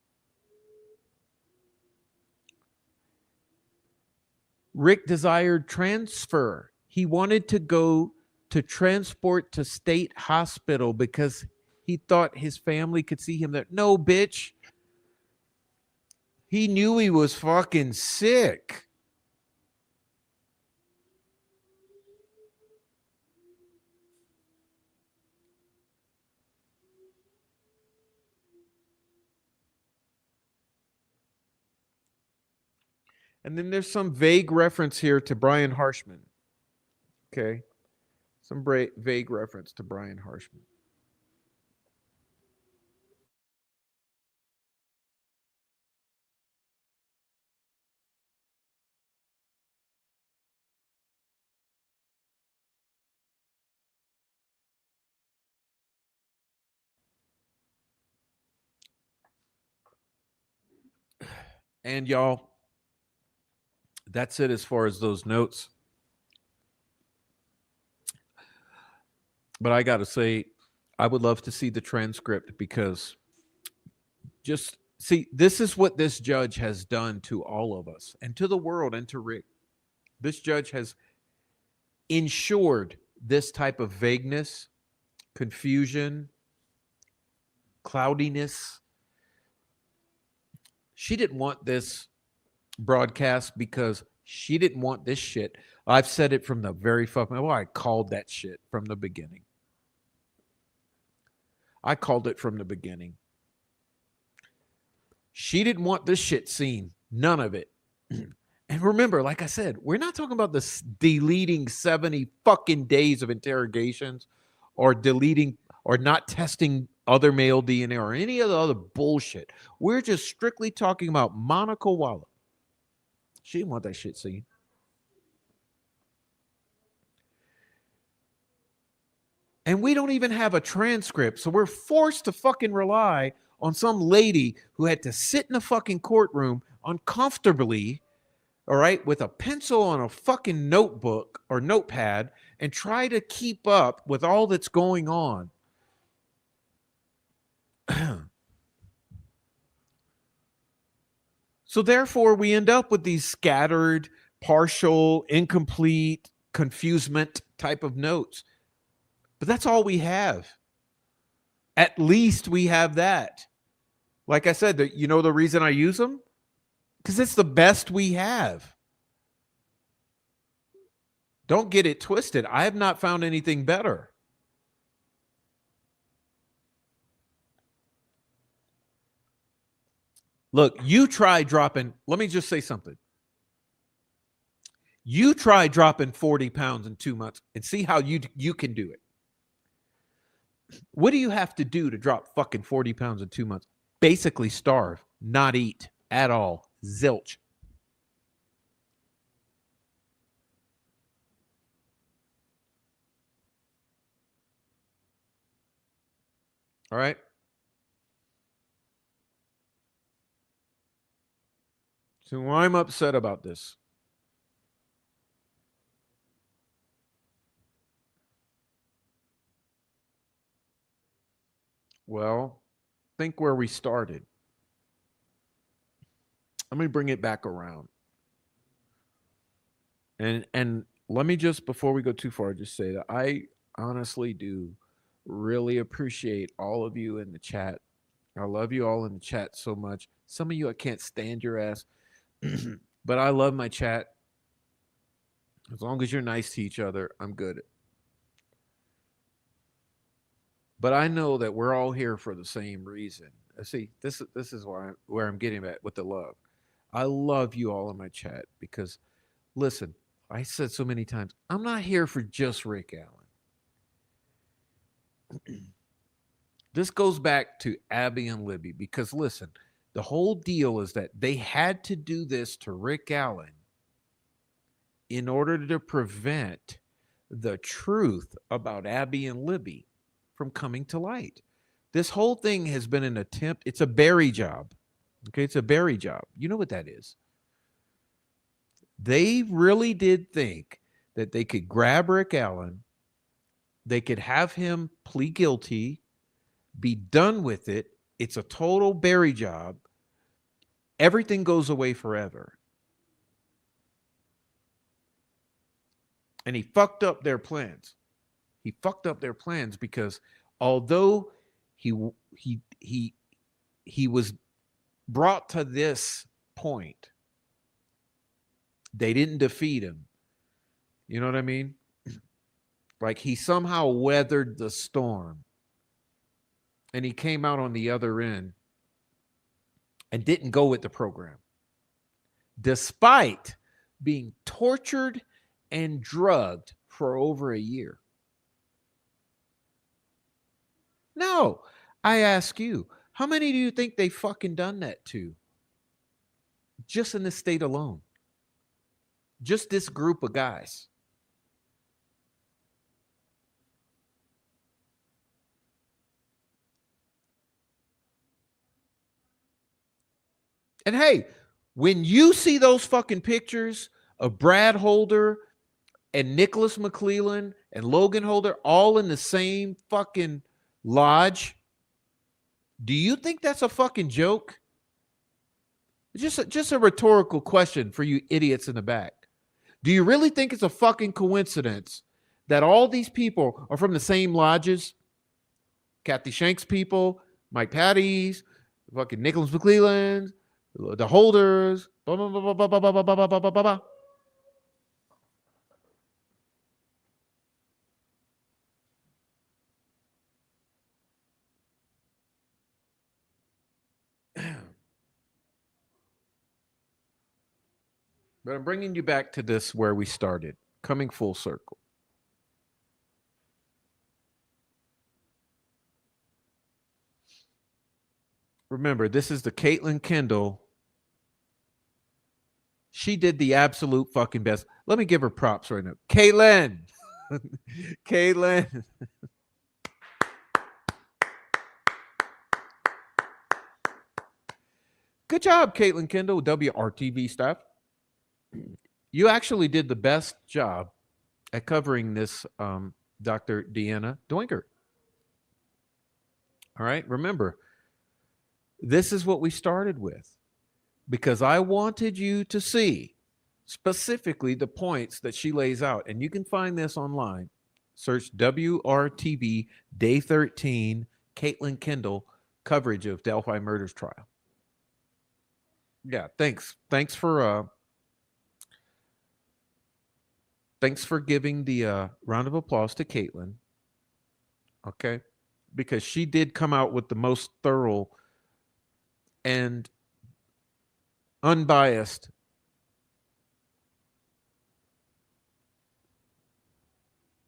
Rick desired transfer. He wanted to go to transport to state hospital because he thought his family could see him there. No, bitch. He knew he was fucking sick. And then there's some vague reference here to Brian Harshman. Okay. Some vague reference to Brian Harshman. And y'all, that's it as far as those notes. But I got to say, I would love to see the transcript because just see, this is what this judge has done to all of us and to the world and to Rick. This judge has ensured this type of vagueness, confusion, cloudiness. She didn't want this broadcast because she didn't want this shit. I've said it from the very fucking, well, I called that shit from the beginning. I called it from the beginning. She didn't want this shit seen. None of it. And remember, like I said, we're not talking about this deleting 70 fucking days of interrogations or deleting or not testing other male DNA or any of the other bullshit. We're just strictly talking about Monica Walla. She didn't want that shit seen. And we don't even have a transcript. So we're forced to fucking rely on some lady who had to sit in a fucking courtroom uncomfortably, all right, with a pencil on a fucking notebook or notepad and try to keep up with all that's going on. So therefore, we end up with these scattered, partial, incomplete, confusement type of notes. But that's all we have. At least we have that. Like I said, you know the reason I use them? Because it's the best we have. Don't get it twisted. I have not found anything better. Look, you try dropping. Let me just say something. You try dropping 40 pounds in 2 months and see how you can do it. What do you have to do to drop fucking 40 pounds in 2 months? Basically starve, not eat at all. Zilch. All right. So I'm upset about this. Well, think where we started. Let me bring it back around. And let me just before we go too far, just say that I honestly do really appreciate all of you in the chat. I love you all in the chat so much. Some of you I can't stand your ass, but I love my chat. As long as you're nice to each other, I'm good. But I know that we're all here for the same reason. See, this is where I'm getting at with the love. I love you all in my chat because listen, I said so many times, I'm not here for just Rick Allen. This goes back to Abby and Libby because listen, the whole deal is that they had to do this to Rick Allen in order to prevent the truth about Abby and Libby from coming to light. This whole thing has been an attempt. It's a berry job. Okay, it's a berry job. You know what that is. They really did think that they could grab Rick Allen, they could have him plead guilty, be done with it. It's a total berry job. Everything goes away forever. And he fucked up their plans. He fucked up their plans because although he he he he was brought to this point, they didn't defeat him. You know what I mean? Like he somehow weathered the storm and he came out on the other end and didn't go with the program despite being tortured and drugged for over a year. No, I ask you, how many do you think they fucking done that to? Just in this state alone. Just this group of guys. And hey, when you see those fucking pictures of Brad Holder and Nicholas McClellan and Logan Holder all in the same fucking lodge, do you think that's a fucking joke? Just a rhetorical question for you idiots in the back. Do you really think it's a fucking coincidence that all these people are from the same lodges? Kathy Shanks people, Mike Patty's, fucking Nicholas McClellan, the Holders, blah, blah, blah, blah, blah, blah, blah, blah, blah, blah, blah. But I'm bringing you back to this where we started, coming full circle. Remember, this is the Caitlin Kendall. She did the absolute fucking best. Let me give her props right now. Caitlin. Caitlin. Good job, Caitlin Kendall, WRTV staff. You actually did the best job at covering this, Dr. Deanna Doinger. All right, remember, this is what we started with because I wanted you to see specifically the points that she lays out. And you can find this online. Search WRTV Day 13, Caitlin Kendall coverage of Delphi murders trial. Yeah, thanks. Thanks for giving the round of applause to Caitlin. Okay, because she did come out with the most thorough and unbiased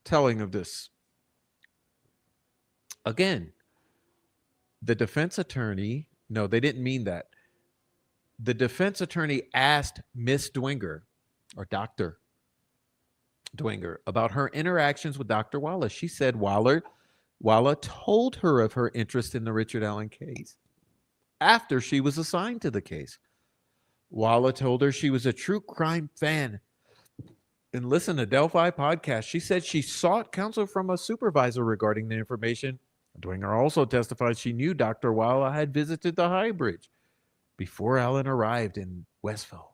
telling of this. Again, the defense attorney, no, they didn't mean that. The defense attorney asked Miss Dwinger or Dr. Dwinger about her interactions with Dr. Wallace. She said Walla told her of her interest in the Richard Allen case after she was assigned to the case. Walla told her she was a true crime fan and listened to Delphi podcast. She said she sought counsel from a supervisor regarding the information. Dwinger also testified she knew Dr. Walla had visited the High Bridge before Allen arrived in Westville.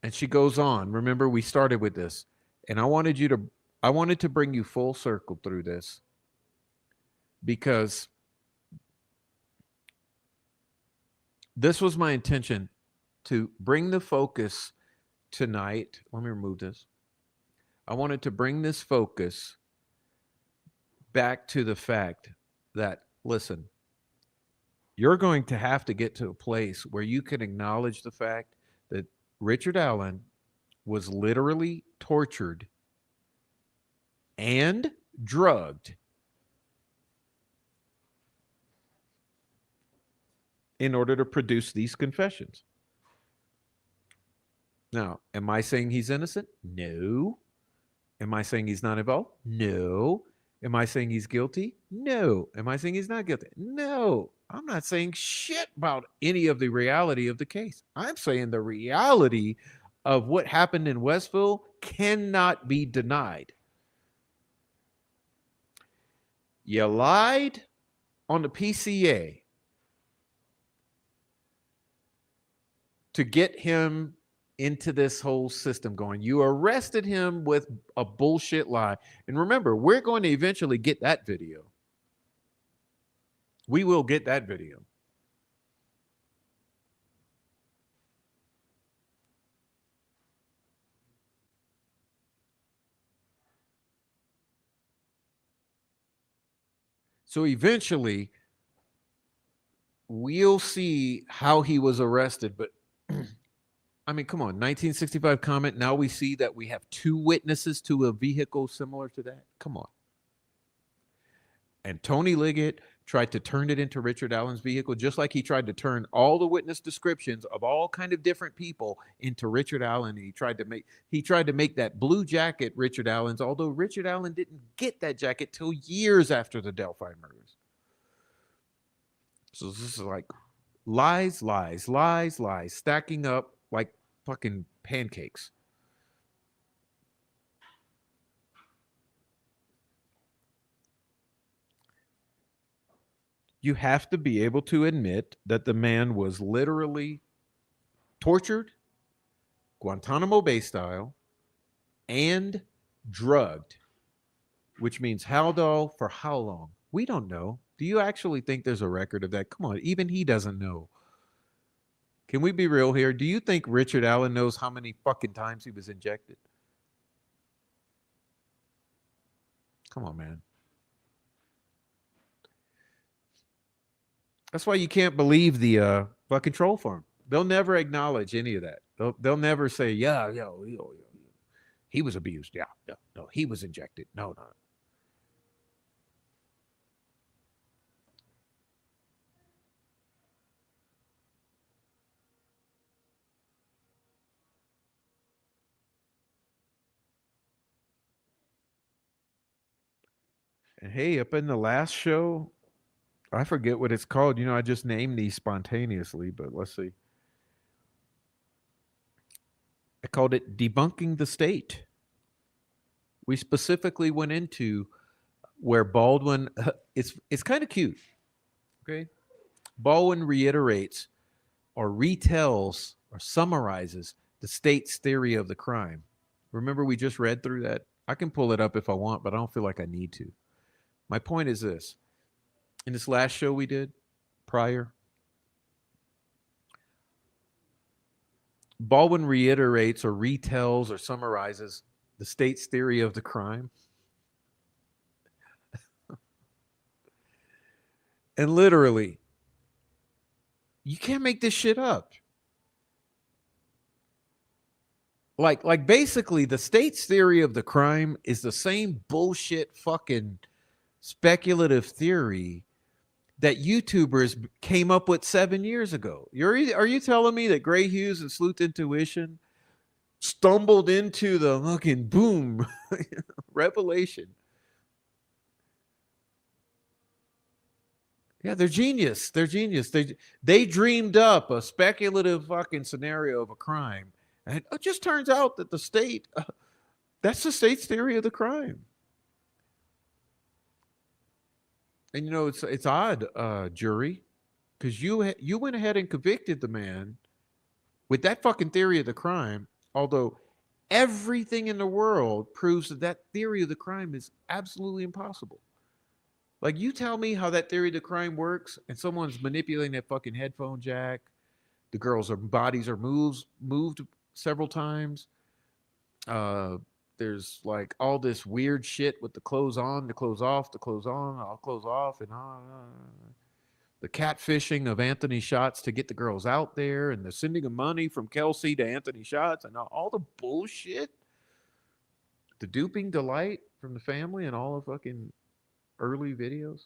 And she goes on. Remember, we started with this, and I wanted to bring you full circle through this because this was my intention, to bring the focus tonight. Let me remove this. I wanted to bring this focus back to the fact that, listen, you're going to have to get to a place where you can acknowledge the fact that Richard Allen was literally tortured and drugged in order to produce these confessions. Now, am I saying he's innocent? No. Am I saying he's not involved? No. Am I saying he's guilty? No. Am I saying he's not guilty? No. I'm not saying shit about any of the reality of the case. I'm saying the reality of what happened in Westville cannot be denied. You lied on the PCA to get him into this whole system going. You arrested him with a bullshit lie. And remember, we're going to eventually get that video. We will get that video. So eventually, we'll see how he was arrested. But I mean, come on, 1965 comment. Now we see that we have two witnesses to a vehicle similar to that. Come on. And Tony Liggett tried to turn it into Richard Allen's vehicle, just like he tried to turn all the witness descriptions of all kind of different people into Richard Allen. He tried to make that blue jacket Richard Allen's, although Richard Allen didn't get that jacket till years after the Delphi murders. So this is like lies, lies, lies, lies, stacking up like fucking pancakes. You have to be able to admit that the man was literally tortured, Guantanamo Bay style, and drugged, which means Haldol for how long? We don't know. Do you actually think there's a record of that? Come on, even he doesn't know. Can we be real here? Do you think Richard Allen knows how many fucking times he was injected? Come on, man. That's why you can't believe the fucking troll farm. They'll never acknowledge any of that. They'll never say, yeah, he was abused. Yeah, no, he was injected. No. And hey, up in the last show, I forget what it's called. I just named these spontaneously, but let's see. I called it Debunking the State. We specifically went into where Baldwin, it's kind of cute. Okay. Baldwin reiterates or retells or summarizes the state's theory of the crime. Remember, we just read through that. I can pull it up if I want, but I don't feel like I need to. My point is this. In this last show we did prior, Baldwin reiterates or retells or summarizes the state's theory of the crime. And literally, you can't make this shit up. like basically the state's theory of the crime is the same bullshit fucking speculative theory that YouTubers came up with 7 years ago. Are you telling me that Gray Hughes and Sleuth Intuition stumbled into the fucking boom revelation? Yeah, they're genius. They're genius. They dreamed up a speculative fucking scenario of a crime, and it just turns out that the state that's the state's theory of the crime. And you know it's odd, jury, because you went ahead and convicted the man with that fucking theory of the crime, although everything in the world proves that that theory of the crime is absolutely impossible. Like, you tell me how that theory of the crime works, and someone's manipulating that fucking headphone jack. The girls' bodies are moved several times. Uh, there's like all this weird shit with the clothes on, the clothes off, the clothes on, all clothes off, and the catfishing of Anthony Shots to get the girls out there, and the sending of money from Kelsey to Anthony Shots, and all the bullshit. The duping delight from the family and all the fucking early videos.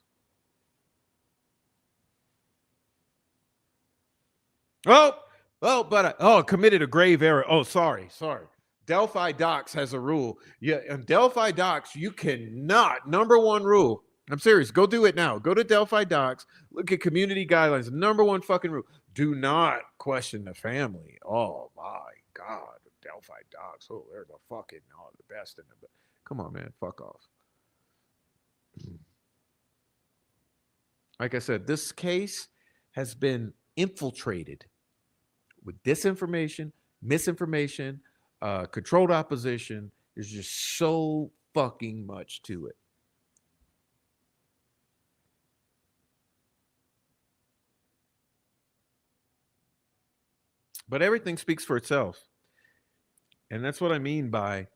Oh, committed a grave error. Oh, sorry. Delphi Docs has a rule. Yeah, in Delphi Docs, you cannot, number one rule. I'm serious. Go do it now. Go to Delphi Docs. Look at community guidelines. Number one fucking rule. Do not question the family. Oh my God. Delphi Docs. Oh, they're the fucking the best in the. Come on, man. Fuck off. Like I said, this case has been infiltrated with disinformation, misinformation, controlled opposition. There's just so fucking much to it. But everything speaks for itself. And that's what I mean by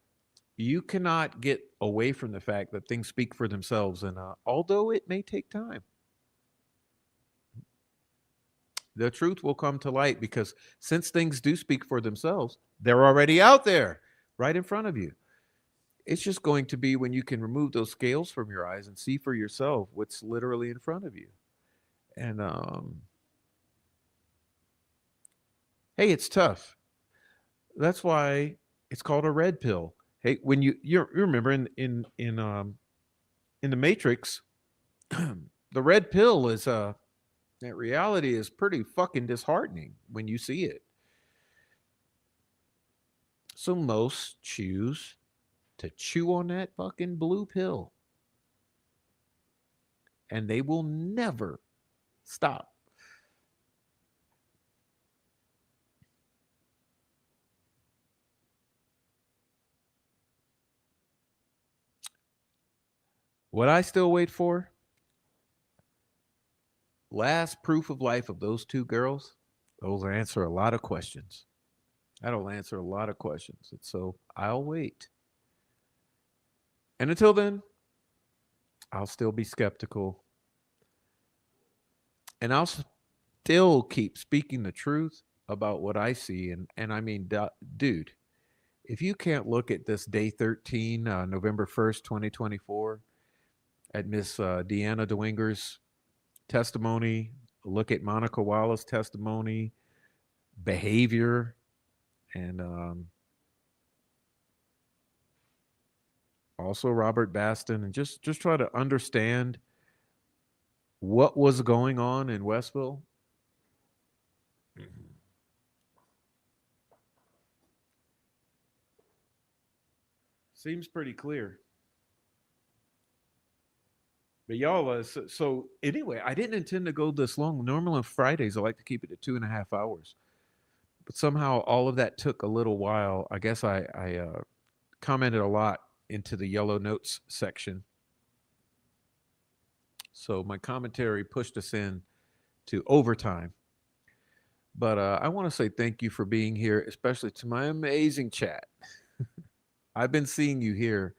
you cannot get away from the fact that things speak for themselves. And although it may take time, the truth will come to light, because since things do speak for themselves, they're already out there right in front of you. It's just going to be when you can remove those scales from your eyes and see for yourself what's literally in front of you. And hey, it's tough. That's why it's called a red pill. Hey, when you remember in the Matrix, the red pill is that reality is pretty fucking disheartening when you see it. So most choose to chew on that fucking blue pill, and they will never stop. What I still wait for, last proof of life of those two girls, those answer a lot of questions. That'll answer a lot of questions. And so I'll wait. And until then, I'll still be skeptical. And I'll still keep speaking the truth about what I see. And I mean, dude, if you can't look at this day 13, November 1st, 2024, at Miss Deanna DeWinger's testimony, look at Monica Wallace's testimony, behavior, and also Robert Baston, and just try to understand what was going on in Westville. Seems pretty clear. But y'all, so anyway, I didn't intend to go this long. Normally on Fridays, I like to keep it at 2.5 hours. But somehow all of that took a little while. I guess I commented a lot into the yellow notes section. So my commentary pushed us in to overtime. But I want to say thank you for being here, especially to my amazing chat. I've been seeing you here.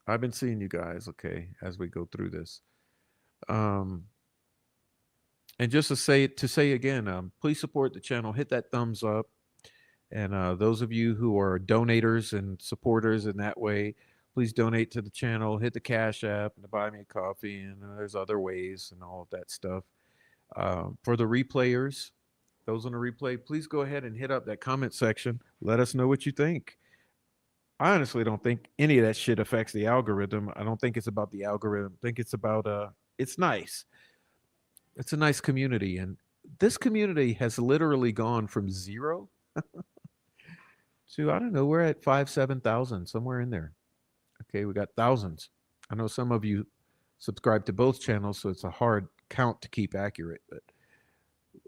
I've been seeing you guys, okay, as we go through this. And just to say again, please support the channel. Hit that thumbs up. And those of you who are donators and supporters in that way, please donate to the channel, hit the Cash App, and buy me a coffee. And there's other ways and all of that stuff. For the replayers, those on the replay, please go ahead and hit up that comment section. Let us know what you think. I honestly don't think any of that shit affects the algorithm. I don't think it's about the algorithm. I think it's about it's nice. It's a nice community, and this community has literally gone from zero to, I don't know, we're at 5, 7,000, somewhere in there. Okay, we got thousands. I know some of you subscribe to both channels, so it's a hard count to keep accurate, but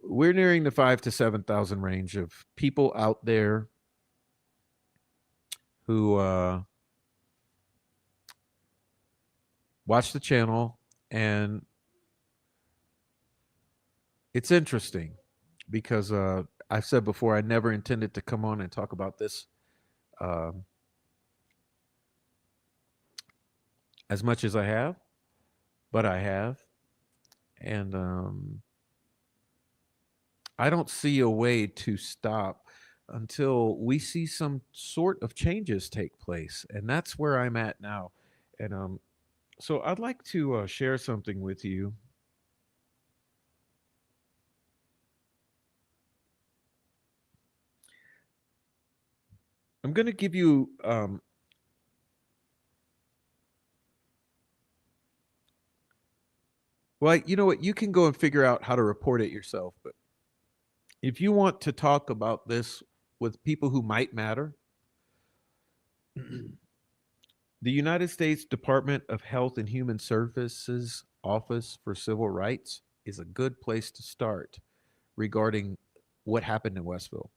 we're nearing the 5 to 7,000 range of people out there who watch the channel. And it's interesting because I've said before, I never intended to come on and talk about this as much as I have, but I have. And I don't see a way to stop until we see some sort of changes take place. And that's where I'm at now. And so I'd like to share something with you. I'm going to give you well, you know what? You can go and figure out how to report it yourself. But if you want to talk about this with people who might matter, the United States Department of Health and Human Services Office for Civil Rights is a good place to start regarding what happened in Westville.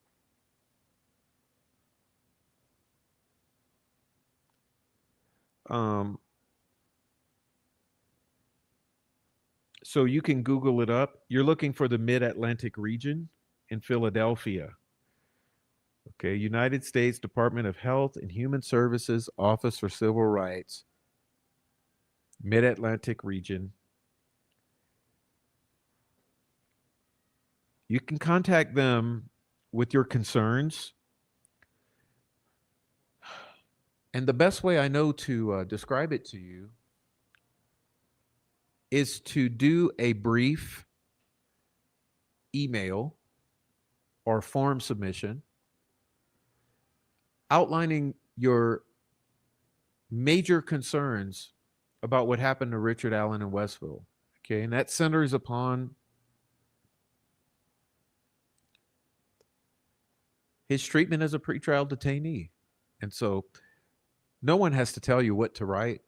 So you can Google it up. You're looking for the Mid-Atlantic region in Philadelphia. Okay, United States Department of Health and Human Services Office for Civil Rights, Mid-Atlantic region. You can contact them with your concerns. And the best way I know to describe it to you is to do a brief email or form submission outlining your major concerns about what happened to Richard Allen in Westville. Okay, and that centers upon his treatment as a pretrial detainee. And so no one has to tell you what to write.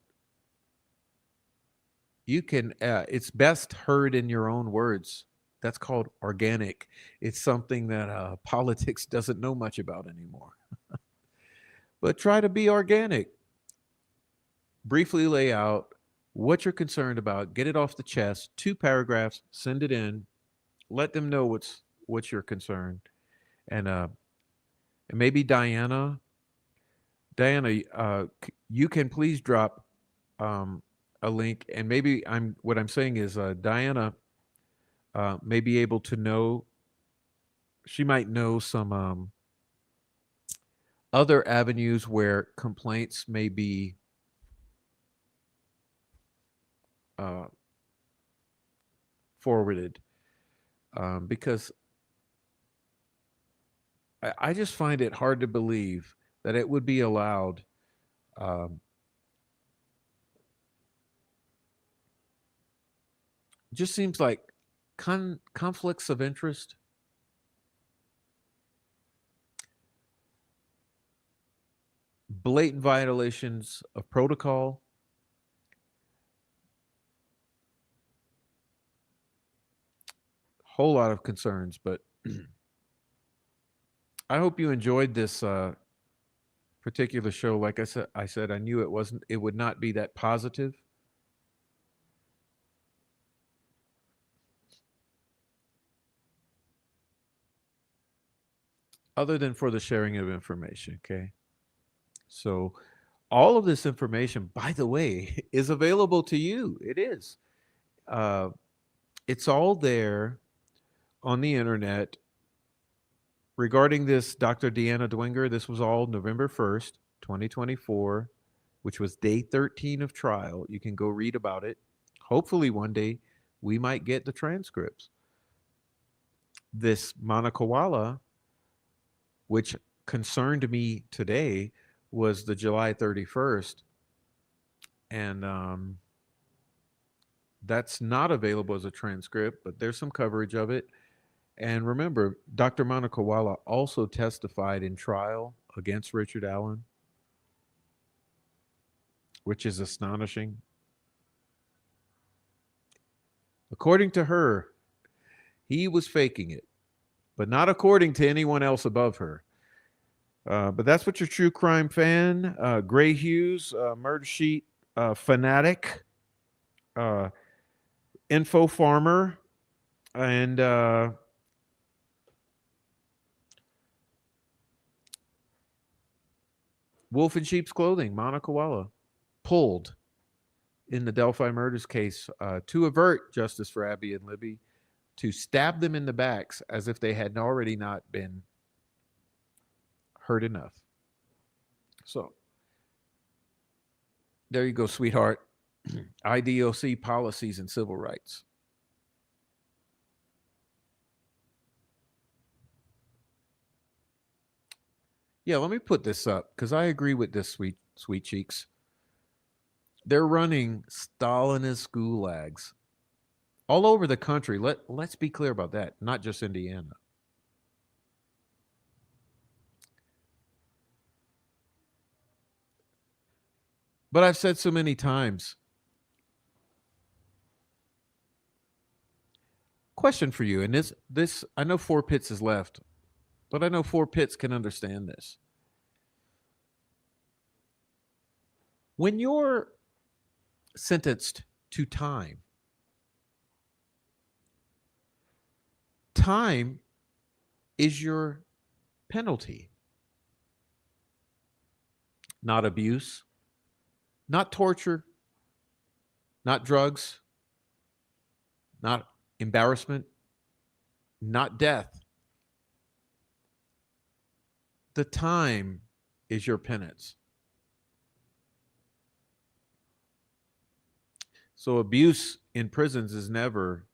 You can, it's best heard in your own words. That's called organic. It's something that politics doesn't know much about anymore. But try to be organic. Briefly lay out what you're concerned about, get it off the chest, 2 paragraphs, send it in, let them know what's your concern. And maybe Diana, you can please drop a link, and maybe what I'm saying is Diana may be able to know, she might know some other avenues where complaints may be forwarded, because I just find it hard to believe that it would be allowed just seems like conflicts of interest, blatant violations of protocol, whole lot of concerns. But I hope you enjoyed this particular show. Like I said, I knew it would not be that positive. Other than for the sharing of information, okay? So all of this information, by the way, is available to you. It is. It's all there on the internet, regarding this Dr. Deanna Dwinger, this was all November 1st, 2024, which was day 13 of trial. You can go read about it. Hopefully, one day we might get the transcripts. This Mauna Koala, which concerned me today, was the July 31st. And that's not available as a transcript, but there's some coverage of it. And remember, Dr. Mauna Koala also testified in trial against Richard Allen, which is astonishing. According to her, he was faking it, but not according to anyone else above her. But that's what your true crime fan, Gray Hughes, Murder Sheet fanatic, info farmer, and wolf in sheep's clothing, Mauna Koala, pulled in the Delphi murders case to avert justice for Abby and Libby, to stab them in the backs as if they had already not been hurt enough. So there you go, sweetheart. IDOC policies and civil rights. Yeah, let me put this up because I agree with this, sweet cheeks. They're running Stalinist gulags all over the country. Let's be clear about that, not just Indiana. But I've said so many times. Question for you, and this I know Four Pits is left, but I know Four Pits can understand this. When you're sentenced to time, time is your penalty. Not abuse, not torture, not drugs, not embarrassment, not death. The time is your penance. So abuse in prisons is never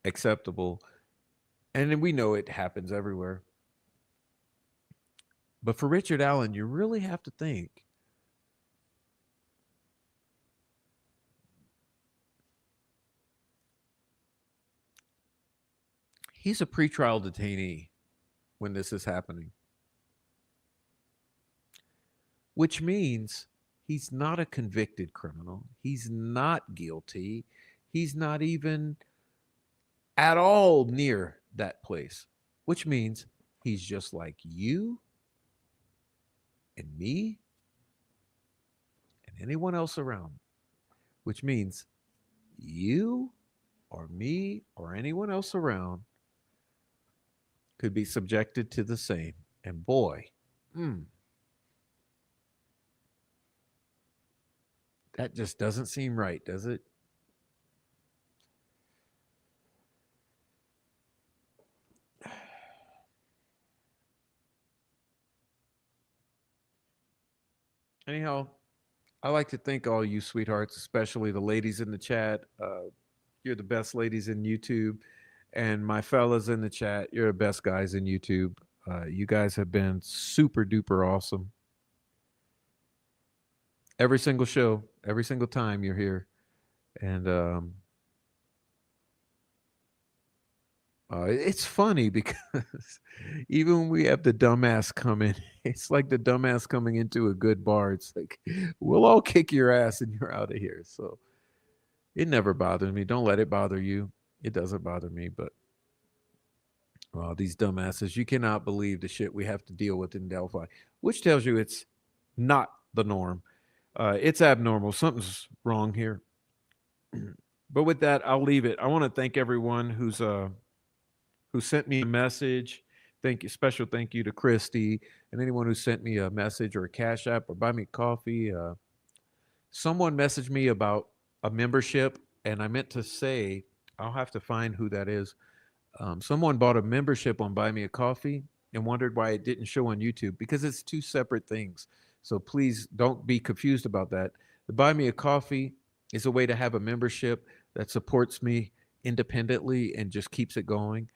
acceptable. And we know it happens everywhere. But for Richard Allen, you really have to think. He's a pretrial detainee when this is happening, which means he's not a convicted criminal. He's not guilty. He's not even at all near that place, which means he's just like you and me and anyone else around, which means you or me or anyone else around could be subjected to the same. And boy, that just doesn't seem right, does it? Anyhow, I like to thank all you sweethearts, especially the ladies in the chat. You're the best ladies in YouTube. And my fellas in the chat, you're the best guys in YouTube. You guys have been super duper awesome. Every single show, every single time you're here. And it's funny because even when we have the dumbass come in, it's like the dumbass coming into a good bar. It's like, we'll all kick your ass and you're out of here. So it never bothers me. Don't let it bother you. It doesn't bother me, but these dumbasses, you cannot believe the shit we have to deal with in Delphi, which tells you it's not the norm. It's abnormal. Something's wrong here. But with that, I'll leave it. I want to thank everyone who sent me a message. Thank you. Special thank you to Christy and anyone who sent me a message or a Cash App or buy me coffee. Someone messaged me about a membership, and I meant to say, I'll have to find who that is. Someone bought a membership on Buy Me a Coffee and wondered why it didn't show on YouTube because it's two separate things. So please don't be confused about that. The Buy Me a Coffee is a way to have a membership that supports me independently and just keeps it going.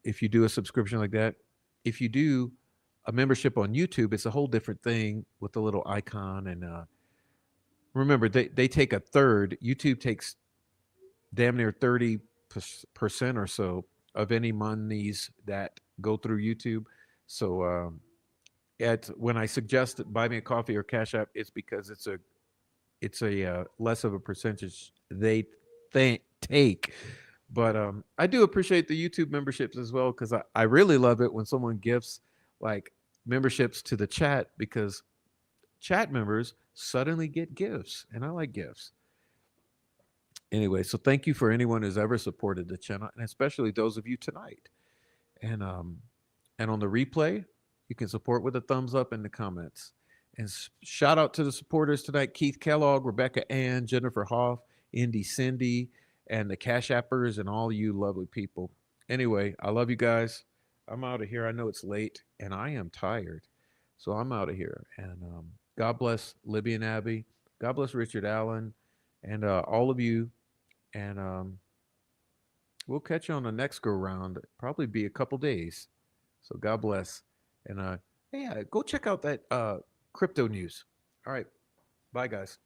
If you do a subscription like that, if you do a membership on YouTube, it's a whole different thing with the little icon. And remember, they take a third. YouTube takes damn near 30% or so of any monies that go through YouTube. So when I suggest Buy Me a Coffee or Cash App, it's because it's a less of a percentage they take. But I do appreciate the YouTube memberships as well, because I really love it when someone gifts like memberships to the chat, because chat members suddenly get gifts, and I like gifts. Anyway, so thank you for anyone who's ever supported the channel, and especially those of you tonight. And on the replay, you can support with a thumbs up in the comments. And shout out to the supporters tonight: Keith Kellogg, Rebecca Ann, Jennifer Hoff, Indy Cindy, and the Cash Appers, and all you lovely people. Anyway, I love you guys. I'm out of here. I know it's late, and I am tired. So I'm out of here. And God bless Libby and Abby. God bless Richard Allen, and all of you. And we'll catch you on the next go round. Probably be a couple days. So God bless. And hey, go check out that crypto news. All right. Bye, guys.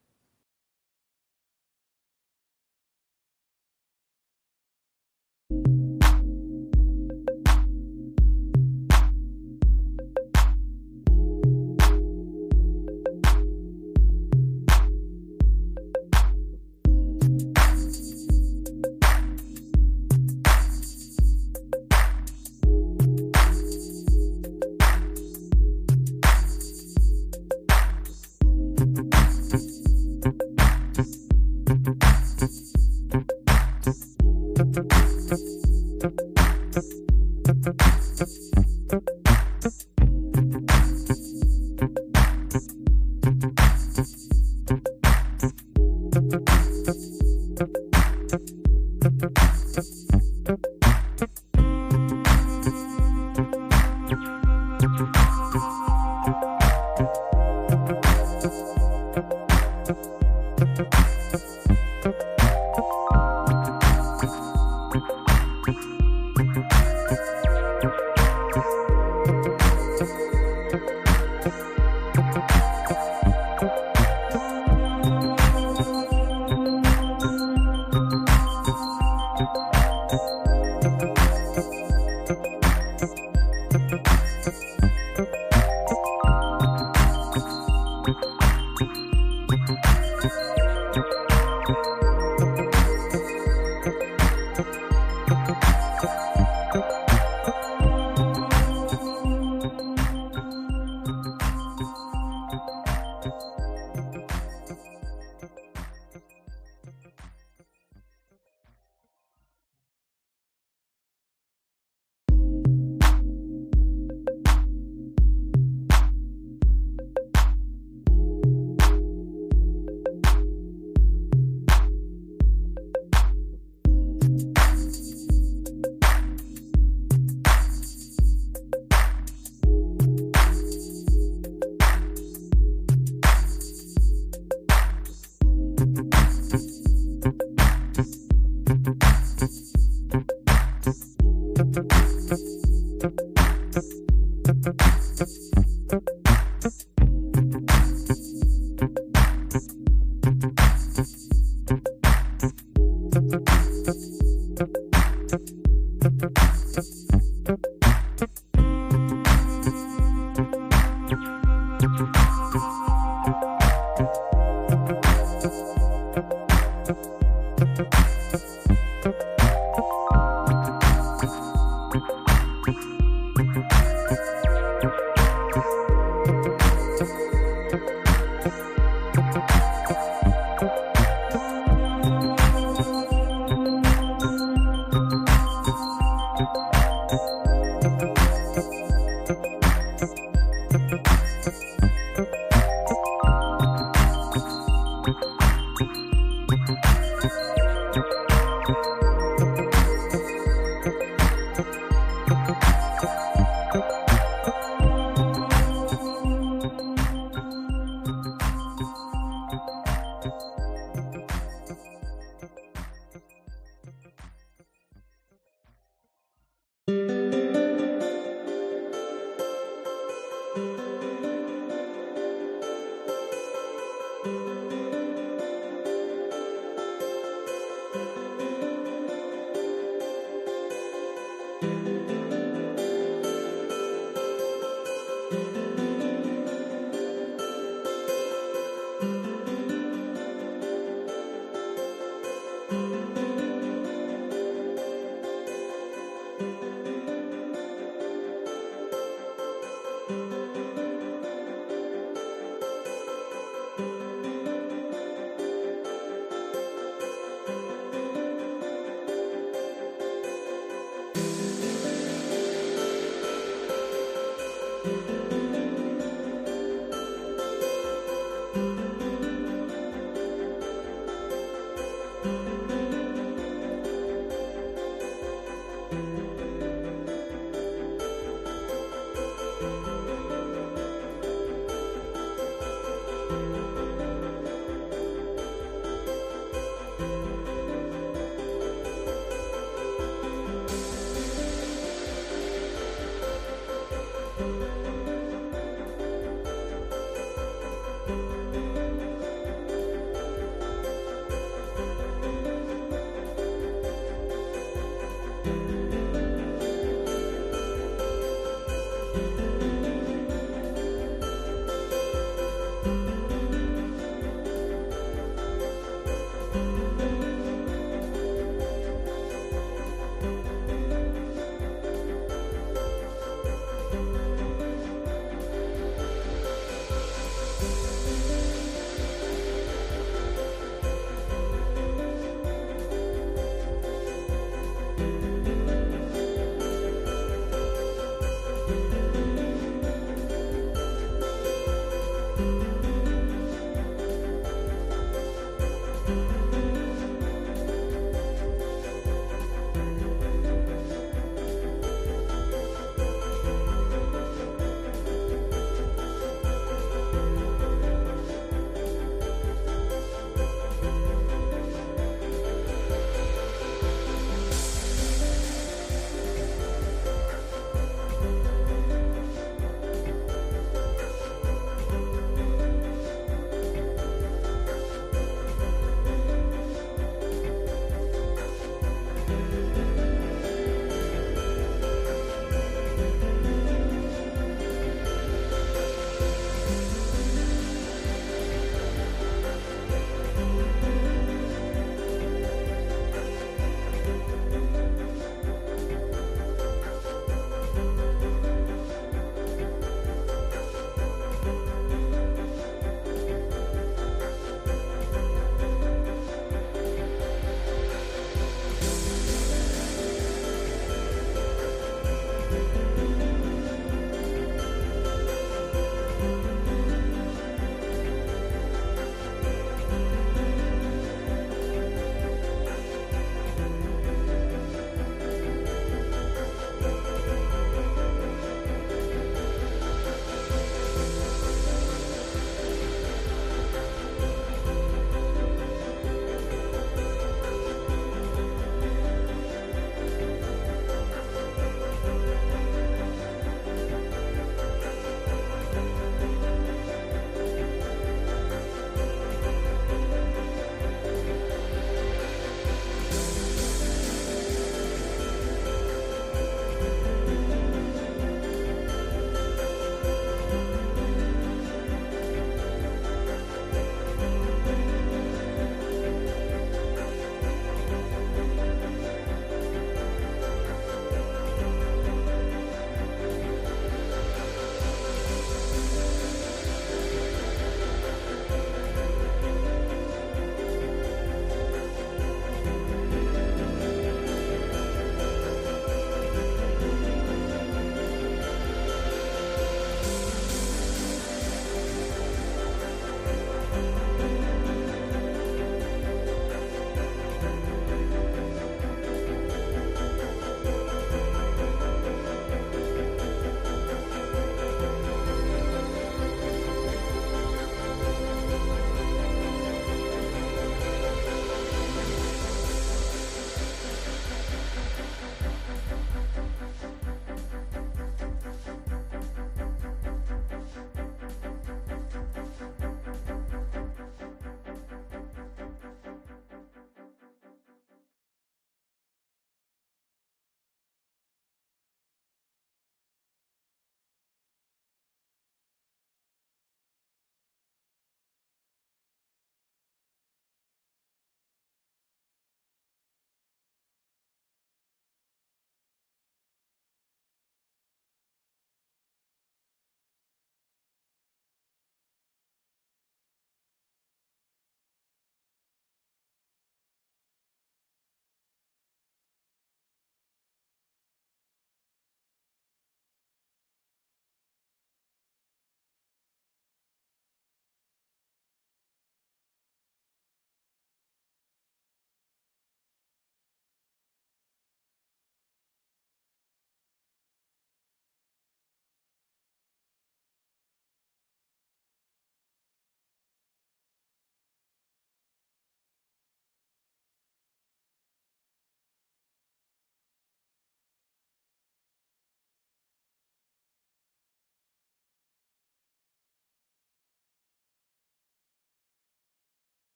You